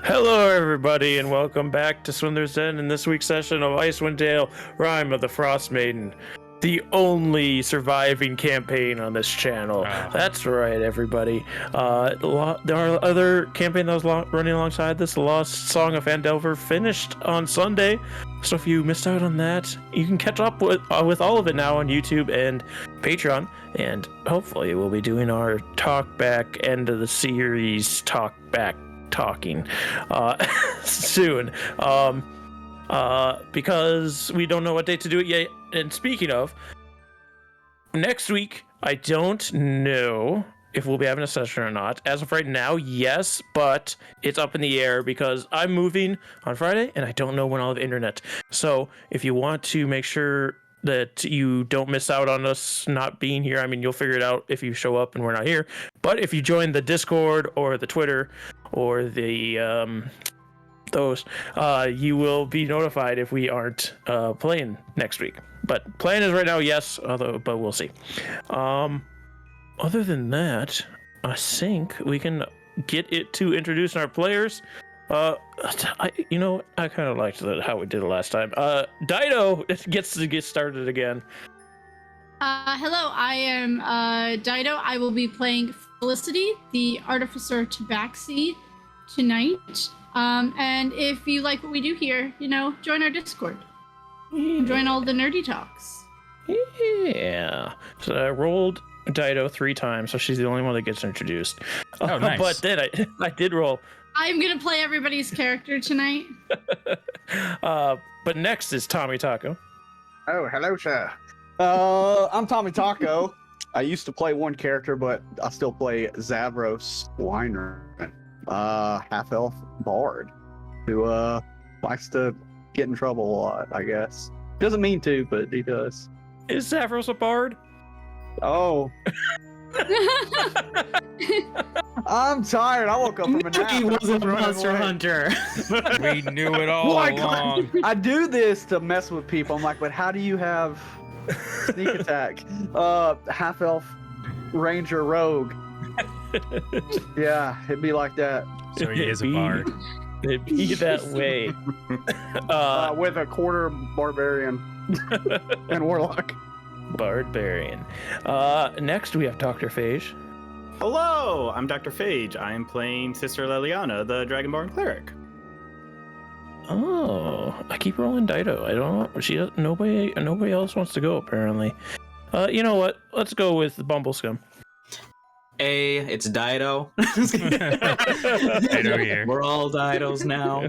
Hello, everybody, and welcome back to Swindler's Den in this week's session of Icewind Dale, Rime of the Frostmaiden, the only surviving campaign on this channel. That's right, everybody. There are other campaign that was running alongside this. The Lost Song of Phandelver finished on Sunday, so if you missed out on that, you can catch up with all of it now on YouTube and Patreon, and hopefully we'll be doing our talk back end of the series talking soon, because we don't know what date to do it yet. And speaking of, next week, I don't know if we'll be having a session or not. As of right now, yes, but it's up in the air because I'm moving on Friday and I don't know when I'll have internet. So if you want to make sure that you don't miss out on us not being here, I mean, you'll figure it out if you show up and we're not here. But if you join the Discord or the Twitter or the you will be notified if we aren't playing next week. But plan is right now, yes, but we'll see. Other than that, I think we can get it to introducing our players. I kind of liked how we did it last time. Dyto gets to get started again. Hello, I am Dyto. I will be playing Felicity, the Artificer Tabaxi, tonight. And if you like what we do here, join our Discord. Join all the nerdy talks. Yeah. So I rolled Dyto 3 times, so she's the only one that gets introduced. Oh, nice. But then I did roll. I'm gonna play everybody's character tonight. But next is TommieTaco. Oh, hello, sir. I'm TommieTaco. I used to play one character, but I still play Zavros Swindler, half-elf bard, who likes to get in trouble a lot, I guess. Doesn't mean to, but he does. Is Zavros a bard? Oh. I'm tired. I woke up from a nap. He wasn't a monster hunter. We knew it all along. I do this to mess with people. I'm like, but how do you have sneak attack? Half-elf ranger rogue. Yeah, it'd be like that. So he is a bard. It'd be that way. With a quarter barbarian and warlock. Barbarian. Next we have Dr. Phage. Hello, I'm Dr. Phage. I am playing Sister Liliana, the Dragonborn cleric. Oh, I keep rolling Dyto. I don't know. Nobody else wants to go apparently. You know what? Let's go with Bumbleskum. Hey, it's Dyto. Dyto here. We're all Dytos now.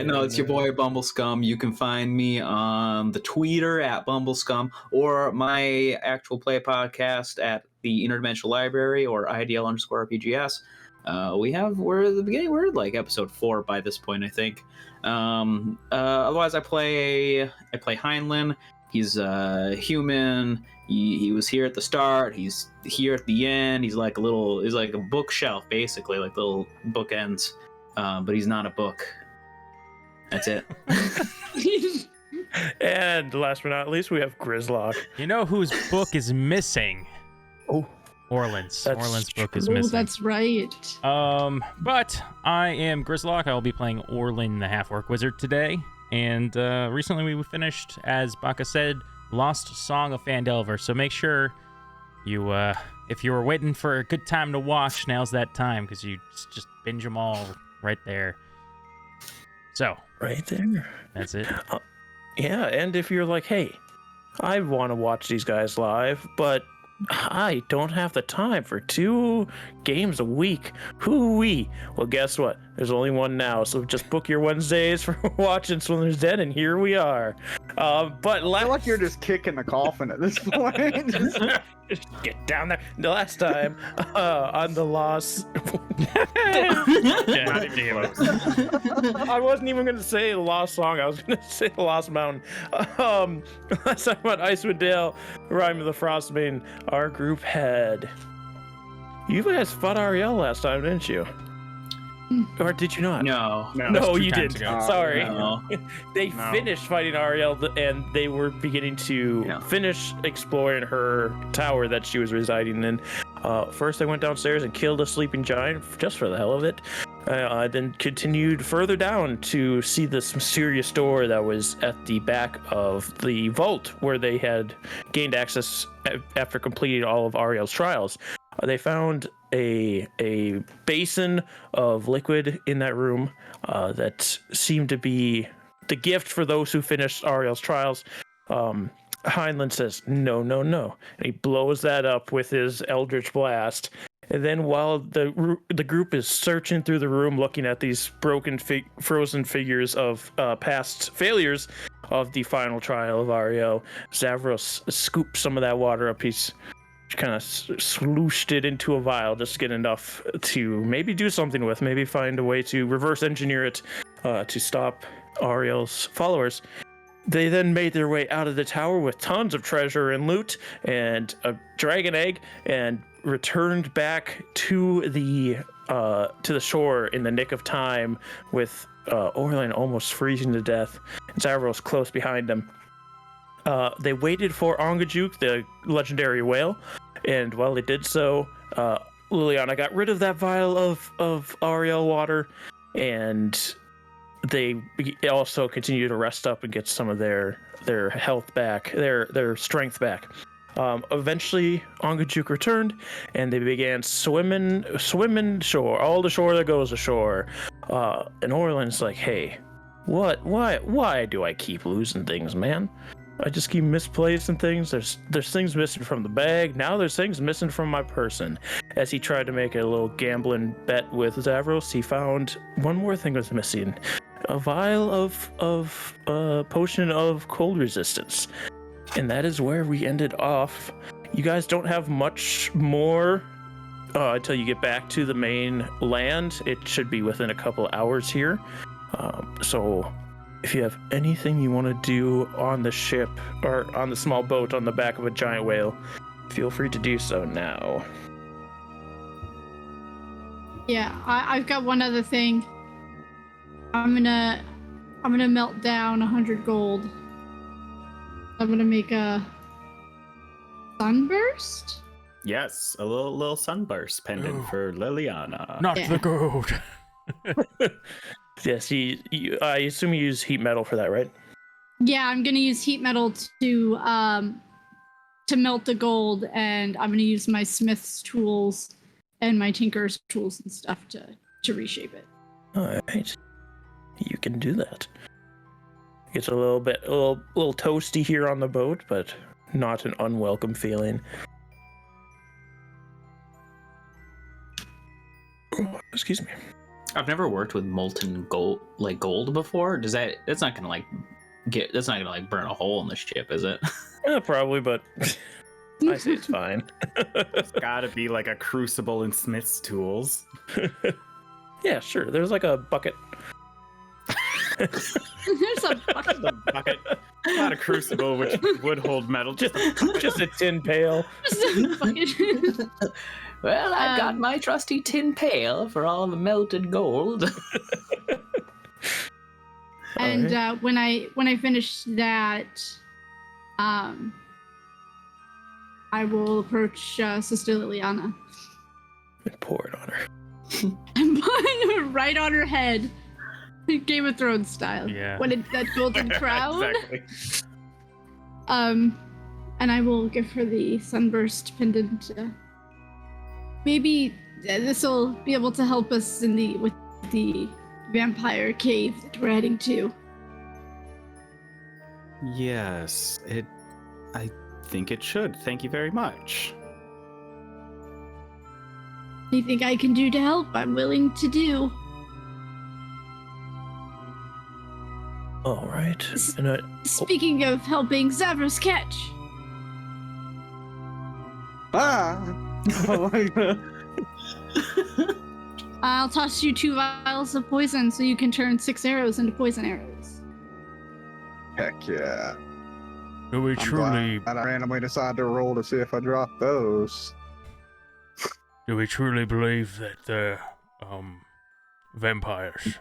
No, it's your boy Bumbleskum. You can find me on the Twitter at Bumbleskum or my actual play podcast at the Interdimensional Library or IDL_RPGS. We're at the beginning. We're like episode 4 by this point, I think. Otherwise, I play Heinlein. He's human. He was here at the start. He's here at the end. He's like a bookshelf, basically, like little bookends. But he's not a book. That's it. And last but not least, we have Grizlocke. You know whose book is missing? Oh, Orlin's book is Oh, missing. that's right. But I am Grizlocke. I will be playing Orlin, the half-orc wizard today. And recently we finished, as Baka said, Lost Song of Phandelver. So make sure you, if you were waiting for a good time to watch, now's that time, because you just binge them all right there. So. Right there. That's it. Yeah, and if you're like, hey, I want to watch these guys live, but I don't have the time for 2 games a week. Hoo-wee. Well, guess what? There's only one now, so just book your Wednesdays for watching Swindler's Den, and here we are. But I feel like you're just kicking the coffin at this point. just get down there. The last time on the Lost... Not even close. I wasn't even going to say the Lost Song. I was going to say the Lost Mountain. Last time on Icewind Dale, Rime of the Frostmaiden, our group had... You guys fought Ariel last time, didn't you? Or did you not? No. No, you times didn't. ago. Sorry. No. They finished fighting Ariel, and they were beginning to finish exploring her tower that she was residing in. First, they went downstairs and killed a sleeping giant just for the hell of it. then continued further down to see this mysterious door that was at the back of the vault where they had gained access after completing all of Ariel's trials. They found a basin of liquid in that room that seemed to be the gift for those who finished Ariel's trials. Heinlein says, no, no, no. And he blows that up with his Eldritch Blast. And then while the group is searching through the room, looking at these broken, frozen figures of past failures of the final trial of Ariel, Zavros scoops some of that water up. He's kind of slooshed it into a vial, just to get enough to maybe do something with, maybe find a way to reverse engineer it to stop Ariel's followers. They then made their way out of the tower with tons of treasure and loot and a dragon egg, and returned back to the shore in the nick of time, with Orlin almost freezing to death and Zavros close behind them. They waited for Ongajuk, the legendary whale, and while they did so, Liliana got rid of that vial of Ariel water, and they also continue to rest up and get some of their health back, their strength back. Eventually, Ongajuk returned, and they began swimming shore, all the shore that goes ashore. And Orlin's like, "Hey, why do I keep losing things, man? I just keep misplacing things. There's things missing from the bag. Now there's things missing from my person." As he tried to make a little gambling bet with Zavros, he found one more thing was missing: a vial of potion of cold resistance. And that is where we ended off. You guys don't have much more until you get back to the main land. It should be within a couple hours here. So if you have anything you want to do on the ship or on the small boat on the back of a giant whale, feel free to do so now. Yeah, I've got one other thing. I'm gonna melt down 100 gold. I'm gonna make a sunburst. Yes, a little sunburst pendant for Liliana. Not the gold. Yes, I assume you use heat metal for that, right? Yeah, I'm gonna use heat metal to melt the gold, and I'm gonna use my smith's tools and my tinker's tools and stuff to reshape it. All right, you can do that. It's a little toasty here on the boat, but not an unwelcome feeling. Oh, excuse me. I've never worked with molten gold before. That's not gonna burn a hole in the ship, is it? Probably, but I say it's fine. It's gotta be like a crucible and smith's tools. Yeah, sure. There's like a bucket. There's a bucket. The bucket, not a crucible, which would hold metal. Just a tin pail. Well, I've got my trusty tin pail for all the melted gold. And when I finish that, I will approach Sister Liliana And pour it on her. and put it right on her head. Game of Thrones style. Yeah. That golden crown. Exactly. And I will give her the sunburst pendant. Maybe this will be able to help us with the vampire cave that we're heading to. Yes, I think it should. Thank you very much. Anything I can do to help, I'm willing to do. All right. Speaking of helping, Zavros catch. I'll toss you 2 vials of poison so you can turn 6 arrows into poison arrows. Heck yeah. Do we truly I randomly decided to roll to see if I drop those. believe that they're vampires?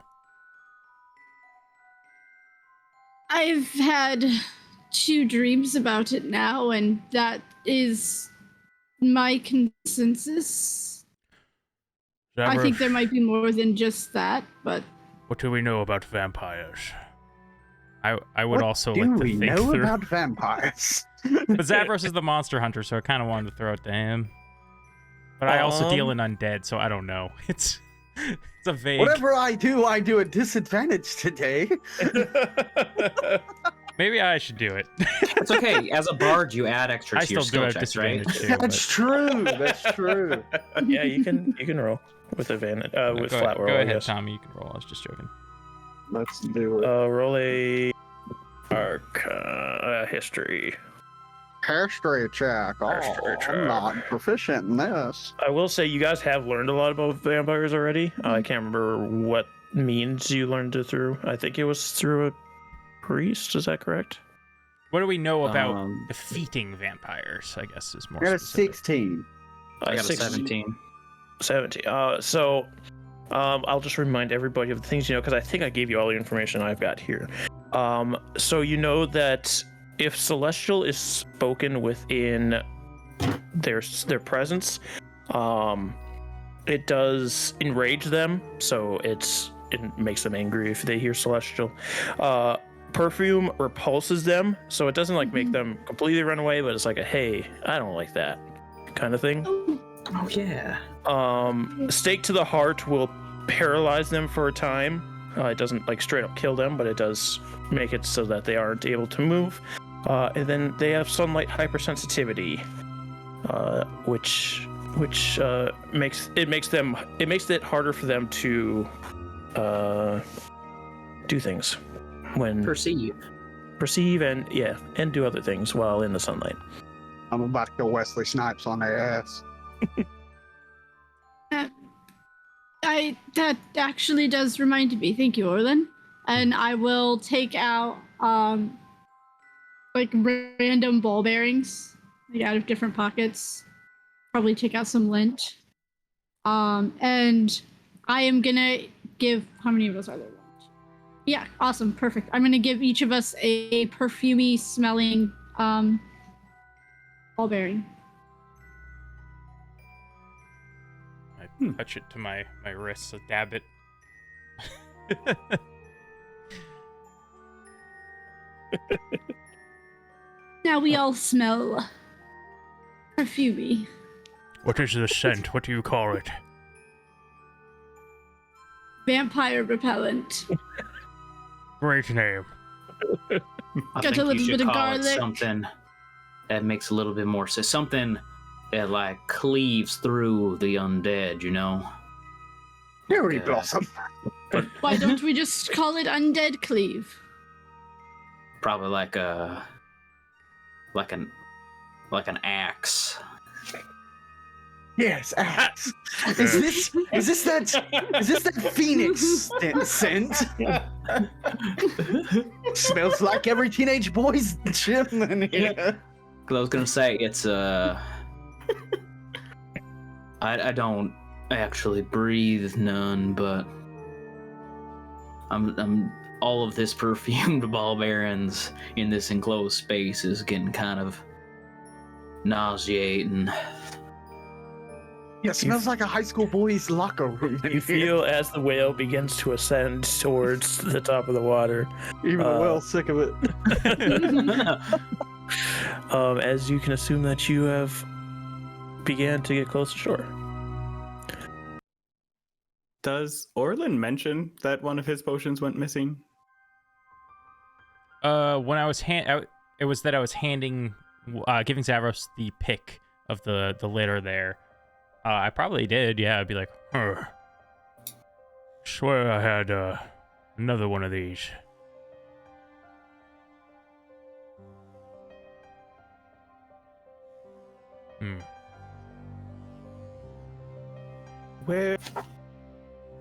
I've had 2 dreams about it now, and that is my consensus. I think there might be more than just that, but what do we know about vampires? I would What also do like to we think know through. about vampires? But Zavros is the monster hunter, so I kind of wanted to throw it to him. But I also deal in undead, so I don't know. It's a vague. Whatever I do at disadvantage today. Maybe I should do it. It's okay. As a bard, you add extra I to your still do skill have checks, right? disadvantage too. That's true. That's true. Yeah, you can roll with advantage. With Go flat roll. Go I ahead, guess. Tommy. You can roll. I was just joking. Let's do it. Roll a history. History check. History check. I'm not proficient in this. I will say you guys have learned a lot about vampires already. I can't remember what means you learned it through. I think it was through a priest. Is that correct? What do we know about defeating vampires? I guess is more I got a specific. 16. I got a 16. 17. 17. I'll just remind everybody of the things you know, because I think I gave you all the information I've got here. So you know that if Celestial is spoken within their presence, it does enrage them, so it makes them angry if they hear Celestial. Perfume repulses them, so it doesn't like make them completely run away, but it's like a hey, I don't like that kind of thing. Oh yeah. Stake to the heart will paralyze them for a time. It doesn't like straight up kill them, but it does make it so that they aren't able to move. And then they have sunlight hypersensitivity, which makes it harder for them to do things when perceive and do other things while in the sunlight. I'm about to go Wesley Snipes on their ass. That actually does remind me. Thank you, Orlin. And I will take out like random ball bearings, like out of different pockets. Probably take out some lint. And I am gonna give, how many of us are there? Yeah, awesome, perfect. I'm gonna give each of us a perfumey smelling ball bearing. I touch it to my wrist, so dab it. Now we all smell perfumey. What is the scent? What do you call it? Vampire repellent. Great name. I Got think a little you should bit of call it garlic. something that makes a little bit more sense. Something that like cleaves through the undead, you know? Cherry blossom. Why don't we just call it undead cleave? Probably like an axe. Yes, axe. Is this that phoenix scent? Smells like every teenage boy's chimney. Because I was gonna say it's I don't actually breathe none, but I'm all of this perfumed ball bearings in this enclosed space is getting kind of nauseating. Yeah, it smells like a high school boy's locker room. You feel as the whale begins to ascend towards the top of the water. Even the whale's sick of it. As you can assume that you have began to get close to shore. Does Orlin mention that one of his potions went missing? When I was it was that I was giving Zavros the pick of the litter there. I probably did, yeah. I'd be like, swear I had another one of these. Where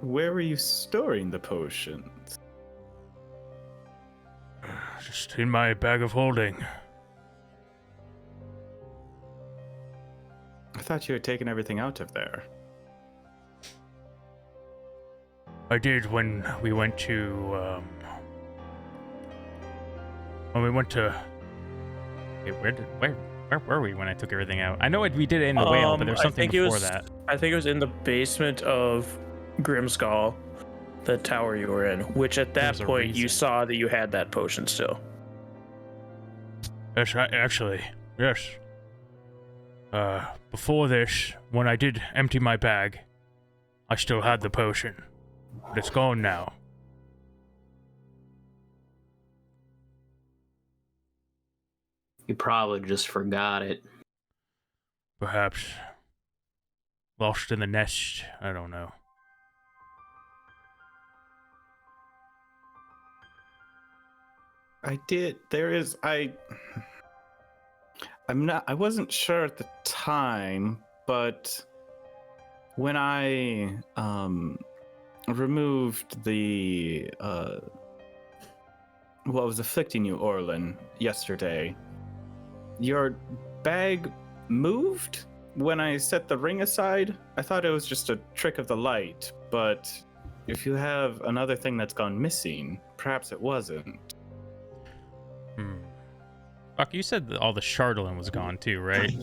were you storing the potions? Just in my bag of holding. I thought you had taken everything out of there. I did when we went to Wait, where Where were we when I took everything out? I know we did it in the whale, but there was something before that. I think it was in the basement of Grimskull, the tower you were in, which at that point you saw that you had that potion still. Yes, actually, yes. Before this, when I did empty my bag, I still had the potion, but it's gone now. You probably just forgot it. Perhaps. Lost in the nest, I don't know. I wasn't sure at the time, but when I removed the what was afflicting you, Orlin, yesterday, your bag moved when I set the ring aside. I thought it was just a trick of the light, but if you have another thing that's gone missing, perhaps it wasn't. Fuck, you said that all the Chardolin was gone too, right?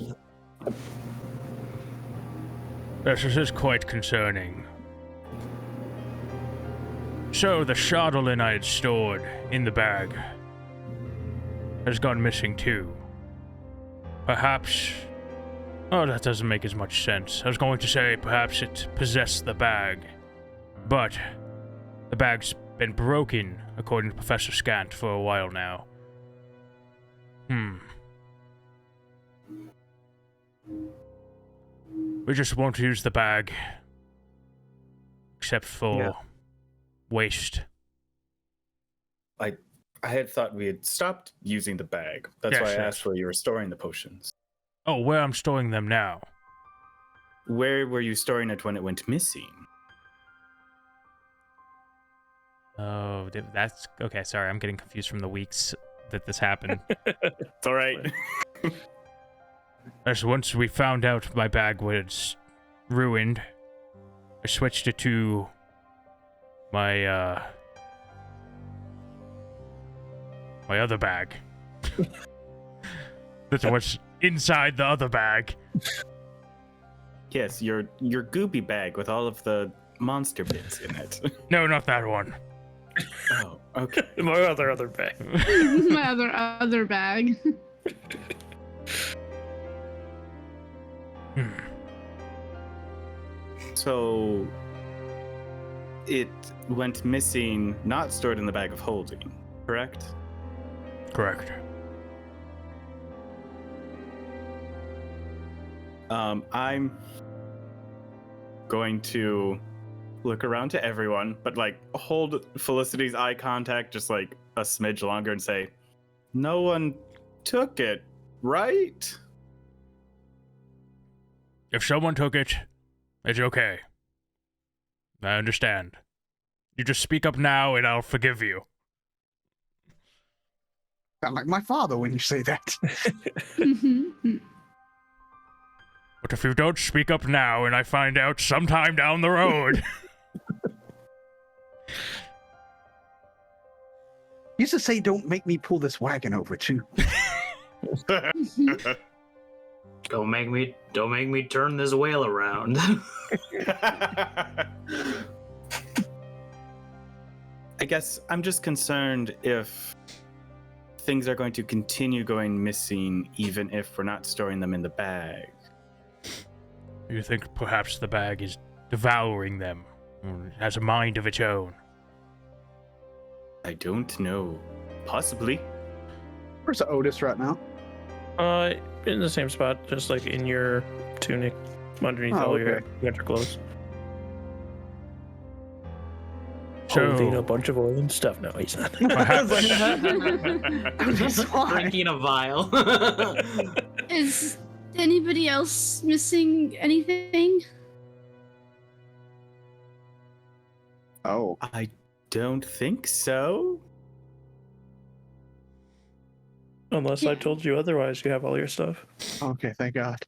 This is quite concerning. So, the Chardolin I had stored in the bag has gone missing too. Perhaps... Oh, that doesn't make as much sense. I was going to say perhaps it possessed the bag. But the bag's been broken, according to Professor Scant, for a while now. We just won't use the bag. Except for waste. I had thought we had stopped using the bag. That's why I asked where you were storing the potions. Oh, where I'm storing them now. Where were you storing it when it went missing? Oh, that's... Okay, sorry, I'm getting confused from the weeks that this happened. It's alright. As once we found out my bag was ruined, I switched it to my, my other bag. That's what's inside the other bag. Yes, your goopy bag with all of the monster bits in it. No, not that one. Oh, okay. My other bag. My other bag. So it went missing, not stored in the bag of holding, correct? Correct. I'm going to look around to everyone, but like hold Felicity's eye contact just like a smidge longer and say, no one took it, right? If someone took it, it's okay. I understand. You just speak up now and I'll forgive you. Sound like my father when you say that. But if you don't speak up now and I find out sometime down the road... You used to say, don't make me pull this wagon over, too. Don't make me turn this whale around. I guess I'm just concerned if things are going to continue going missing even if we're not storing them in the bag. You think perhaps the bag is devouring them, or has a mind of its own? I don't know. Possibly. Where's Otis right now? In the same spot, just like in your tunic, underneath all your winter clothes. So, holding a bunch of oil and stuff. No, he's not. Drinking a vial. Is anybody else missing anything? Oh. I don't think so. Unless I told you otherwise, you have all your stuff. Okay, thank God.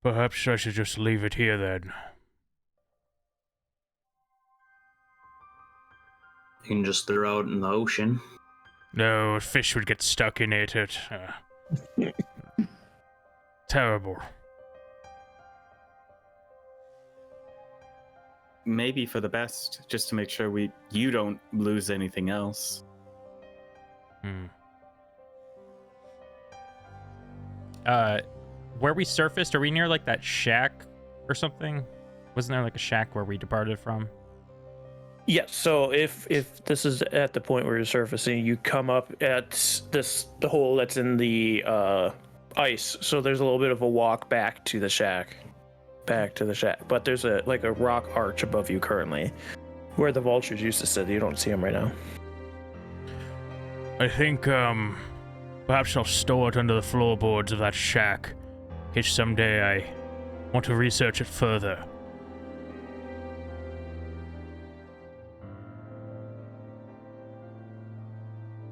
Perhaps I should just leave it here then. You can just throw it in the ocean. No, a fish would get stuck in it. Terrible. Maybe for the best, just to make sure you don't lose anything else. Where we surfaced, are we near like that shack or something? Wasn't there like a shack where we departed from? Yes, so if this is at the point where you're surfacing, you come up at the hole that's in the ice. So there's a little bit of a walk back to the shack. But there's a rock arch above you currently, where the vultures used to sit. You don't see them right now. I think perhaps I'll store it under the floorboards of that shack, in case someday I want to research it further.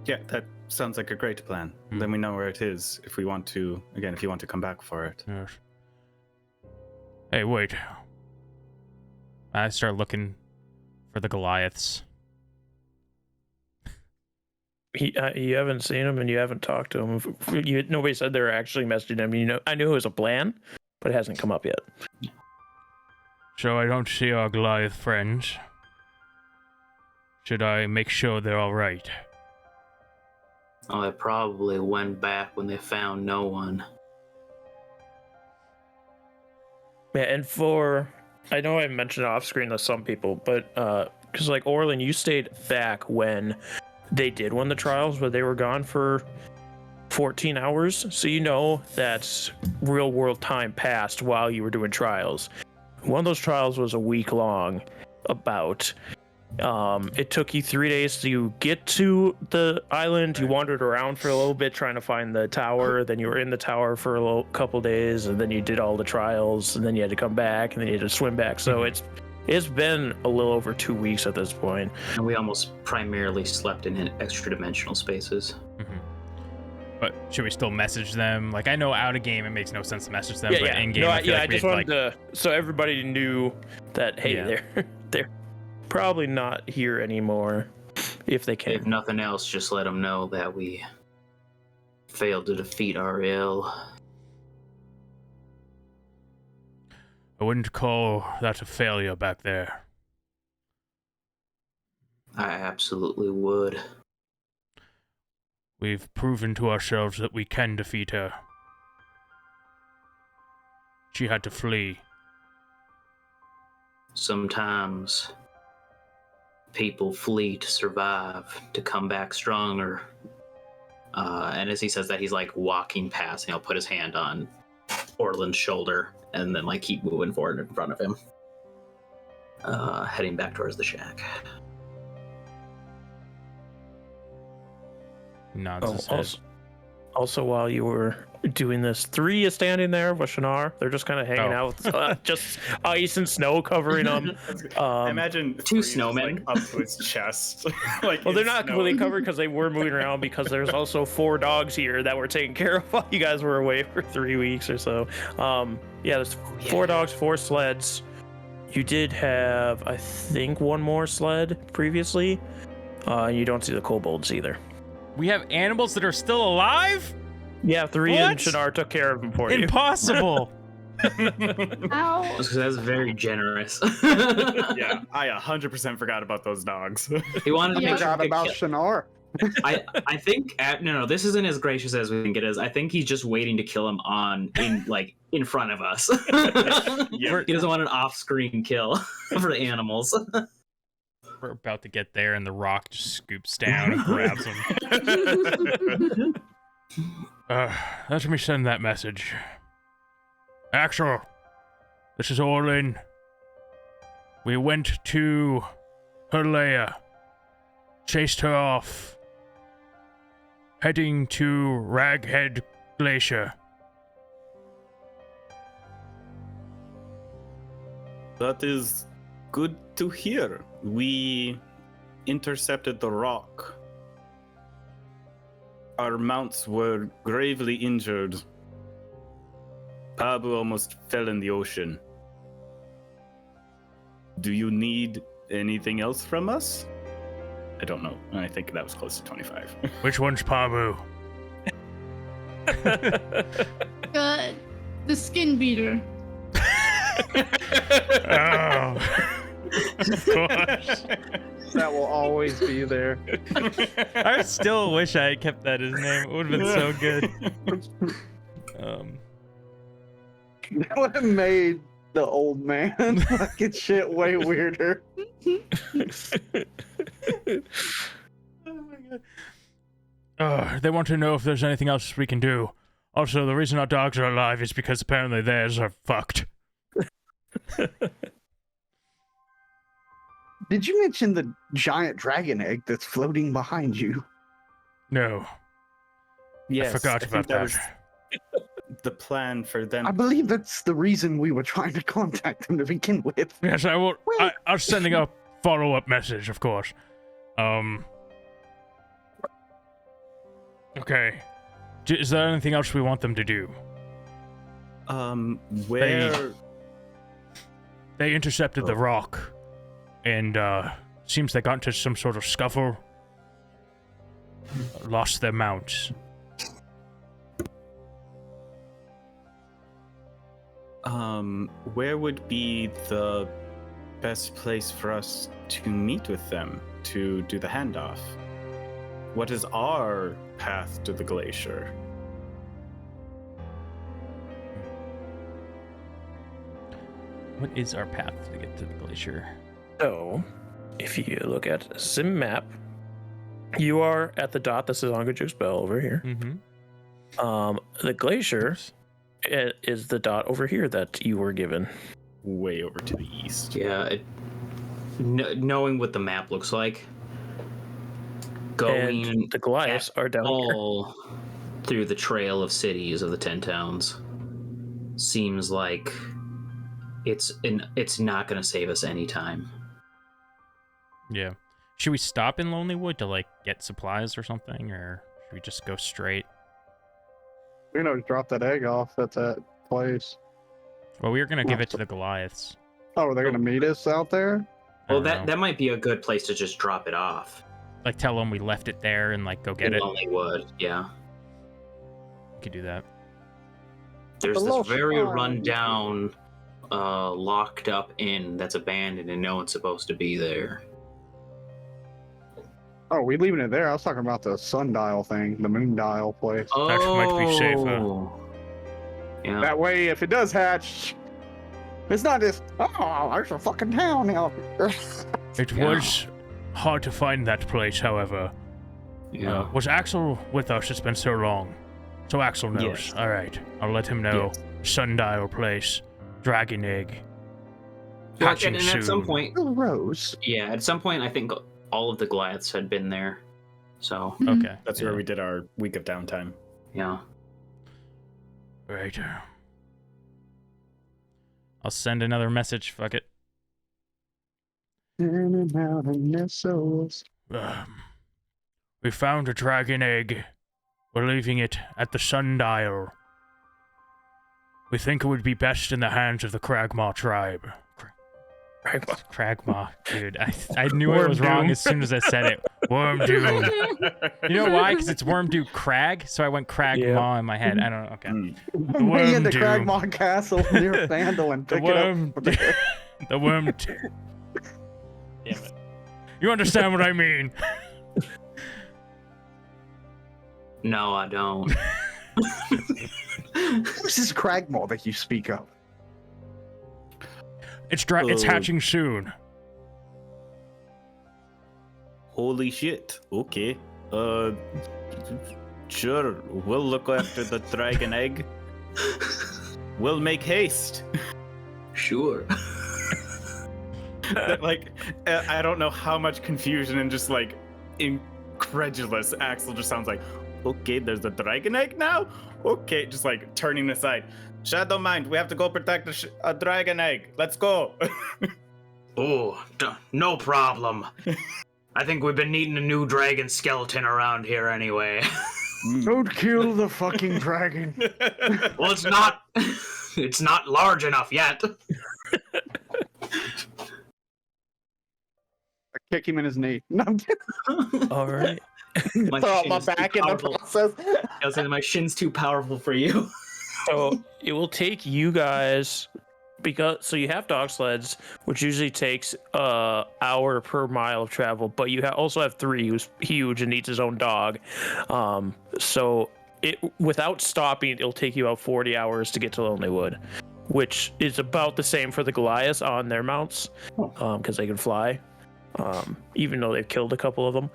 Yeah, that sounds like a great plan. Then we know where it is if you want to come back for it. Yes. Hey, wait. I start looking for the Goliaths. You haven't seen him and you haven't talked to him. Nobody said they were actually messaging him. I knew it was a plan, but it hasn't come up yet. So I don't see our Goliath friends. Should I make sure they're all right? Oh, they probably went back when they found no one. Yeah, and I know I mentioned off screen to some people, but because like Orlin, you stayed back when they did win the trials, but they were gone for 14 hours. So you know that real world time passed while you were doing trials. One of those trials was a week long, about. It took you 3 days to get to the island. You wandered around for a little bit trying to find the tower. Then you were in the tower for a couple days, and then you did all the trials, and then you had to come back, and then you had to swim back. So it's been a little over 2 weeks at this point. And we almost primarily slept in extra dimensional spaces. But should we still message them? Like, I know out of game it makes no sense to message them, but in game I just wanted to, so everybody knew that they're probably not here anymore, if they can. If nothing else, just let them know that we failed to defeat our ill. I wouldn't call that a failure back there. I absolutely would. We've proven to ourselves that we can defeat her. She had to flee. Sometimes people flee to survive, to come back stronger. And as he says that, he's like walking past, and he'll put his hand on Orlin's shoulder and then like keep moving forward in front of him, heading back towards the shack. Nods his head. Also, while you were doing this, 3 is standing there with Shannara. They're just kind of hanging out with just ice and snow covering them. I imagine 2 Freeze snowmen is, like, up to his chest. Well, they're not completely covered because they were moving around, because there's also 4 dogs here that were taken care of while you guys were away for 3 weeks or so. There's 4 dogs, 4 sleds. You did have, I think, 1 more sled previously. You don't see the kobolds either. We have animals that are still alive? Yeah, 3 and Shannara took care of them for you. Impossible. Ow. That's very generous. Yeah, I 100% forgot about those dogs. He wanted to make sure Forgot about Shannara. I think no, this isn't as gracious as we think it is. I think he's just waiting to kill him in front of us. Yeah. He doesn't want an off-screen kill for the animals. We're about to get there, and the rock just scoops down and grabs him. Let me send that message. Axel, this is Orlin. We went to her lair, chased her off, heading to Reghed Glacier. That is good to hear. We intercepted the rock. Our mounts were gravely injured. Pabu almost fell in the ocean. Do you need anything else from us? I don't know. I think that was close to 25. Which one's Pabu? The skin beater. Oh. Of course. That will always be there. I still wish I had kept that his name. It would have been so good. That would have made the old man fucking shit way weirder. They want to know if there's anything else we can do. Also, the reason our dogs are alive is because apparently theirs are fucked. Did you mention the giant dragon egg that's floating behind you? No. Yes, I forgot about that. was the plan for them. I believe that's the reason we were trying to contact them to begin with. Yes, I will. I'm sending a follow-up message, of course. Okay. Is there anything else we want them to do? Where? They intercepted the rock, and seems they got into some sort of scuffle. Lost their mounts. Where would be the best place for us to meet with them to do the handoff? What is our path to the glacier? What is our path to get to the glacier? So, if you look at Sim map, you are at the dot that says Ongajuk Bell over here. Mm-hmm. The glacier is the dot over here that you were given. Way over to the east. Yeah, knowing what the map looks like, going And the Goliaths are down here. all through the trail of cities of the 10 towns seems like it's not going to save us any time. Yeah. Should we stop in Lonelywood to, like, get supplies or something, or should we just go straight? We know, drop that egg off at that place. Well, we were gonna give it to the Goliaths. Oh, they're gonna meet us out there? I Well, don't know. that might be a good place to just drop it off. Like, tell them we left it there and, like, go get in it. Lonelywood, yeah. We could do that. There's The this little very shrine. rundown, locked up inn that's abandoned and no one's supposed to be there. Oh, we leaving it there? I was talking about the sundial thing, the moon dial place. That might be safer. Oh. Yeah. That way, if it does hatch, it's not just, oh, there's a fucking town out there. It Yeah. was hard to find that place, however. Yeah. Was Axel with us? It's been so long. So Axel knows. Yes. All right. I'll let him know. Yes. Sundial place. Dragon egg. Well, Hatching and at some soon. point, Rose. yeah, at some point, I think all of the Goliaths had been there. So, Okay. That's where we did our week of downtime. yeah. Right. I'll send another message. Fuck it. In and out of missiles. We found a dragon egg. We're leaving it at the sundial. We think it would be best in the hands of the Cragmaw tribe. Cragmaw, dude. I knew it was wrong as soon as I said it. Wormdew. You know why? Because it's Wormdew Crag, so I went Cragmaw in my head. I don't know. Okay. Me in the Wormdew. Cragmaw Castle near Sandal and The pick it up worm. from there. The Wormdew. Damn it. You understand what I mean? No, I don't. Who's this Cragmaw that you speak of? It's Oh. hatching soon. Holy shit. Okay. Sure. We'll look after the dragon egg. We'll make haste. Sure. Like, I don't know how much confusion and just like incredulous Axel just sounds like, okay, there's a dragon egg now? Okay, just like turning aside. Shadow Mind, we have to go protect a dragon egg. Let's go. Oh, no problem. I think we've been needing a new dragon skeleton around here anyway. Don't kill the fucking dragon. Well, it's not large enough yet. I kick him in his knee. No, I'm kidding. All right. My Throw out my shin's too back in the powerful. process. I was saying my shin's too powerful for you. So it will take you guys so you have dog sleds, which usually takes hour per mile of travel, but you also have 3 who's huge and needs his own dog. So without stopping, it'll take you about 40 hours to get to Lonelywood, which is about the same for the Goliaths on their mounts, because they can fly, even though they've killed a couple of them.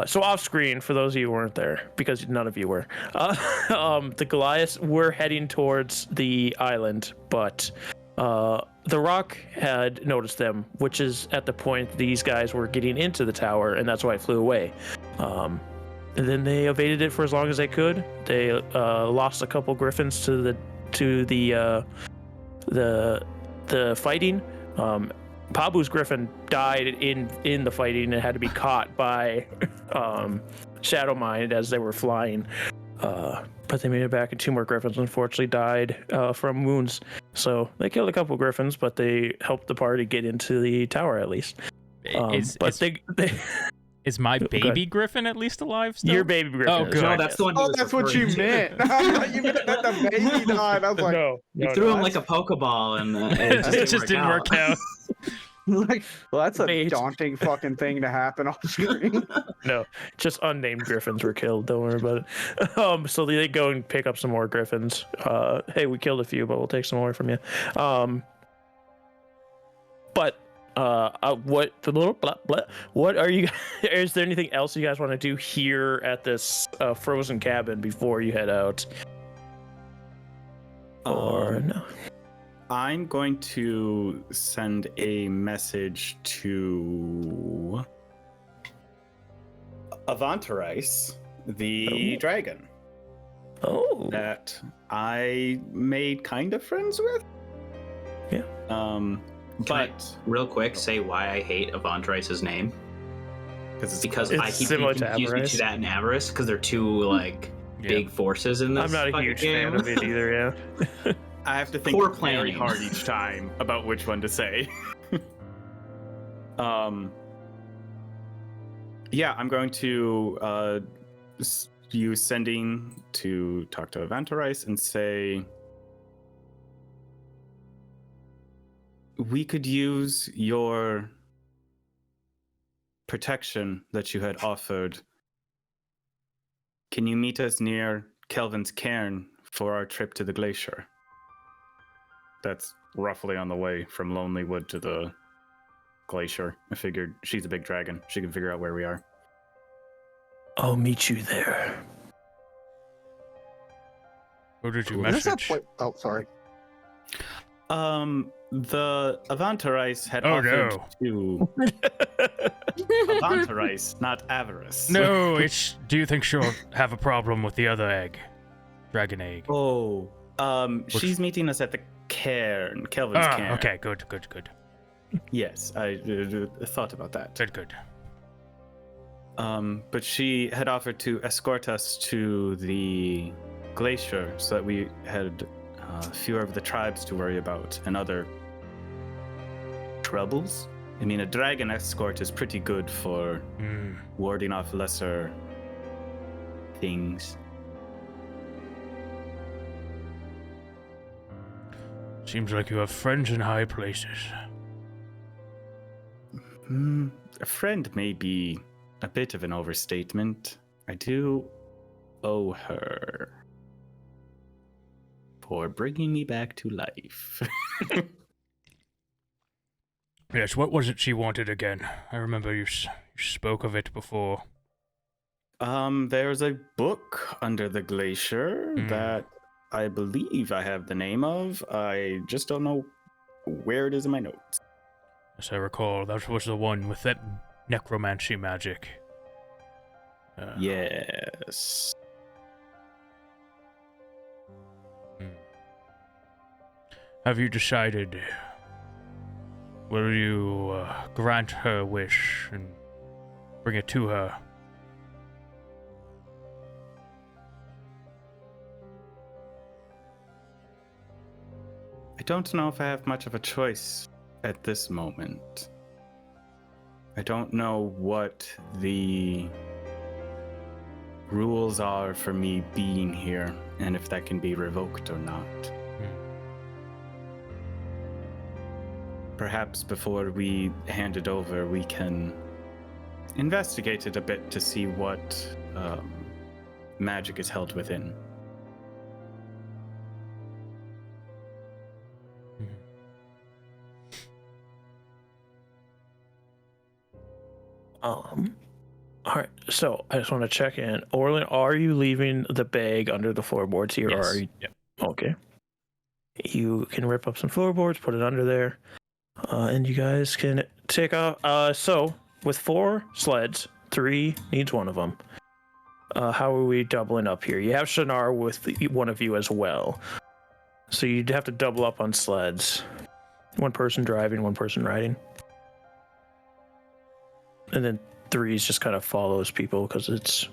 So off screen, for those of you who weren't there, because none of you were, the Goliaths were heading towards the island, but the Rock had noticed them, which is at the point these guys were getting into the tower, and that's why it flew away. And then they evaded it for as long as they could. They lost a couple griffins to the fighting. Pabu's griffin died in the fighting and had to be caught by Shadow Mind as they were flying. But they made it back, and 2 more griffins unfortunately died from wounds. So they killed a couple griffins, but they helped the party get into the tower at least. Is my baby griffin at least alive still? Your baby griffin. Oh, good. No, that's the one. he Oh, was that's what you referring to. meant. You meant that the baby died. I was like, No, You threw him like a Pokeball, and It just didn't work out. like, well, that's a Mate. daunting fucking thing to happen off screen. No, just unnamed griffins were killed. Don't worry about it. So they go and pick up some more griffins. Hey, we killed a few, but we'll take some more from you. What are you? Is there anything else you guys want to do here at this frozen cabin before you head out? Or no? I'm going to send a message to Avantaris, the dragon Oh. that I made kind of friends with. Yeah. Can I, But real quick, say why I hate Avantaris' name. Because I It's keep similar being to confused Avarice. to that and Avarice, because they're two like big forces in this. I'm not a fucking huge game. fan of it either. Yeah. I have to think Poor very planning. hard each time about which one to say. Yeah, I'm going to use sending to talk to Avantaris and say we could use your protection that you had offered. Can you meet us near Kelvin's cairn for our trip to the Glacier? That's roughly on the way from Lonelywood to the Glacier. I figured she's a big dragon. She can figure out where we are. I'll meet you there. What did you What is that message? play? Oh, sorry. The Avantaris had Oh, offered no. to Avantaris, not Avarice. No, do you think she'll have a problem with the other egg? Dragon egg. Oh, she's meeting us at the cairn, Kelvin's cairn. Okay, good. Yes, I thought about that. Good. But she had offered to escort us to the Glacier so that we had fewer of the tribes to worry about and other troubles. I mean, a dragon escort is pretty good for warding off lesser things. Seems like you have friends in high places. A friend may be a bit of an overstatement. I do owe her for bringing me back to life. Yes, what was it she wanted again? I remember you spoke of it before. There's a book under the glacier that I believe I have the name of. I just don't know where it is in my notes. As I recall, that was the one with that necromancy magic. Yes. Have you decided? Will you grant her wish and bring it to her? I don't know if I have much of a choice at this moment. I don't know what the rules are for me being here, and if that can be revoked or not. Perhaps before we hand it over, we can investigate it a bit to see what magic is held within. All right, so I just want to check in. Orlin, are you leaving the bag under the floorboards here? Yes. Or are you... Yep. Okay. You can rip up some floorboards, put it under there, and you guys can take off. So, with 4 sleds, 3 needs one of them. How are we doubling up here? You have Shannara with one of you as well. So you'd have to double up on sleds. 1 person driving, 1 person riding. And then 3 just kind of follows people because it's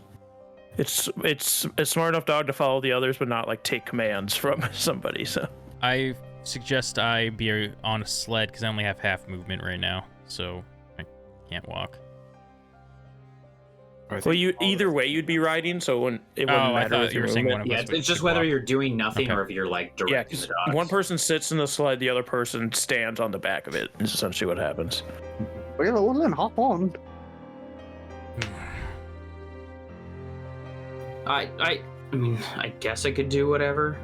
a smart enough dog to follow the others, but not like take commands from somebody. So I suggest I be on a sled because I only have half movement right now, so I can't walk. Well, either way you'd be riding, so it wouldn't matter. I thought with you your were saying one movement. of us. It's just whether you're doing nothing or if you're like directing the dogs. 1 person sits in the sled, the other person stands on the back of it. Is essentially what happens. Well, then hop on. I mean, I guess I could do whatever.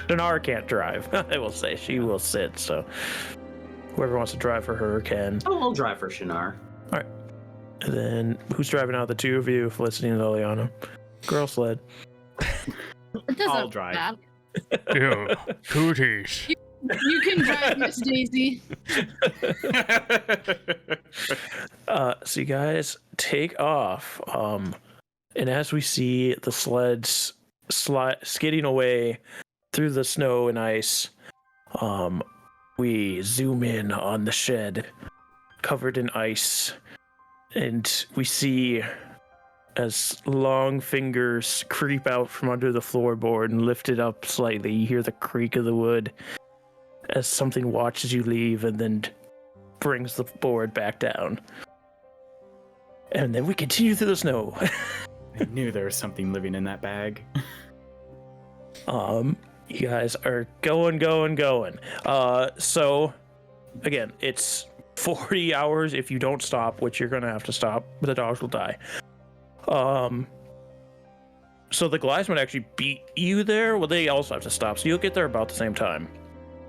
Shannara can't drive. I will say she will sit. So whoever wants to drive for her can. Oh, I'll drive for Shannara. All right. And then who's driving out? The 2 of you, Felicity and Liliana. Girl sled. It doesn't I'll drive. matter. Ew, cooties. You can drive, Miss Daisy. So you guys take off. And as we see the sleds skidding away through the snow and ice, we zoom in on the shed covered in ice, and we see as long fingers creep out from under the floorboard and lift it up slightly. You hear the creak of the wood as something watches you leave and then brings the board back down. And then we continue through the snow. I knew there was something living in that bag. You guys are going. So, again, it's 40 hours if you don't stop, which you're gonna have to stop, but the dogs will die. So the Goliaths might actually beat you there. Well, they also have to stop, so you'll get there about the same time.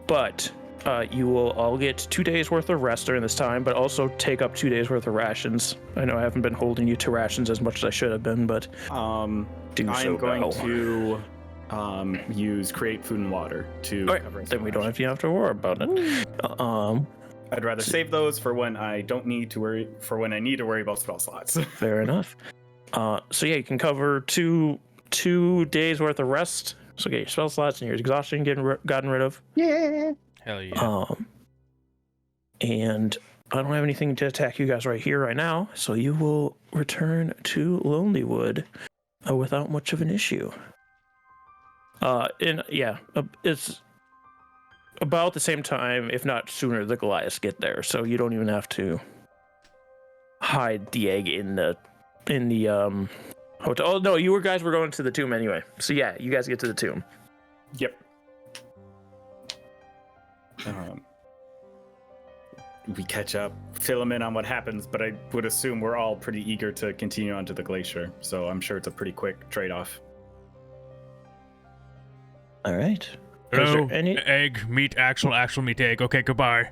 But you will all get 2 days worth of rest during this time, but also take up 2 days worth of rations. I know I haven't been holding you to rations as much as I should have been, but I'm going to use create food and water to cover. Then we don't have to worry about it. I'd rather save those for when I don't need to worry when I need to worry about spell slots. Fair enough. So yeah, you can cover two days worth of rest. So get your spell slots and your exhaustion gotten rid of. Yeah. Hell yeah. And I don't have anything to attack you guys right here, right now. So you will return to Lonelywood without much of an issue. It's about the same time, if not sooner, the Goliaths get there. So you don't even have to hide the egg in the hotel. Oh no, you guys were going to the tomb anyway. So yeah, you guys get to the tomb. Yep. We catch up, fill them in on what happens, but I would assume we're all pretty eager to continue on to the glacier. So I'm sure it's a pretty quick trade-off. All right. Hello, egg, meat, actual meat, egg. Okay, goodbye.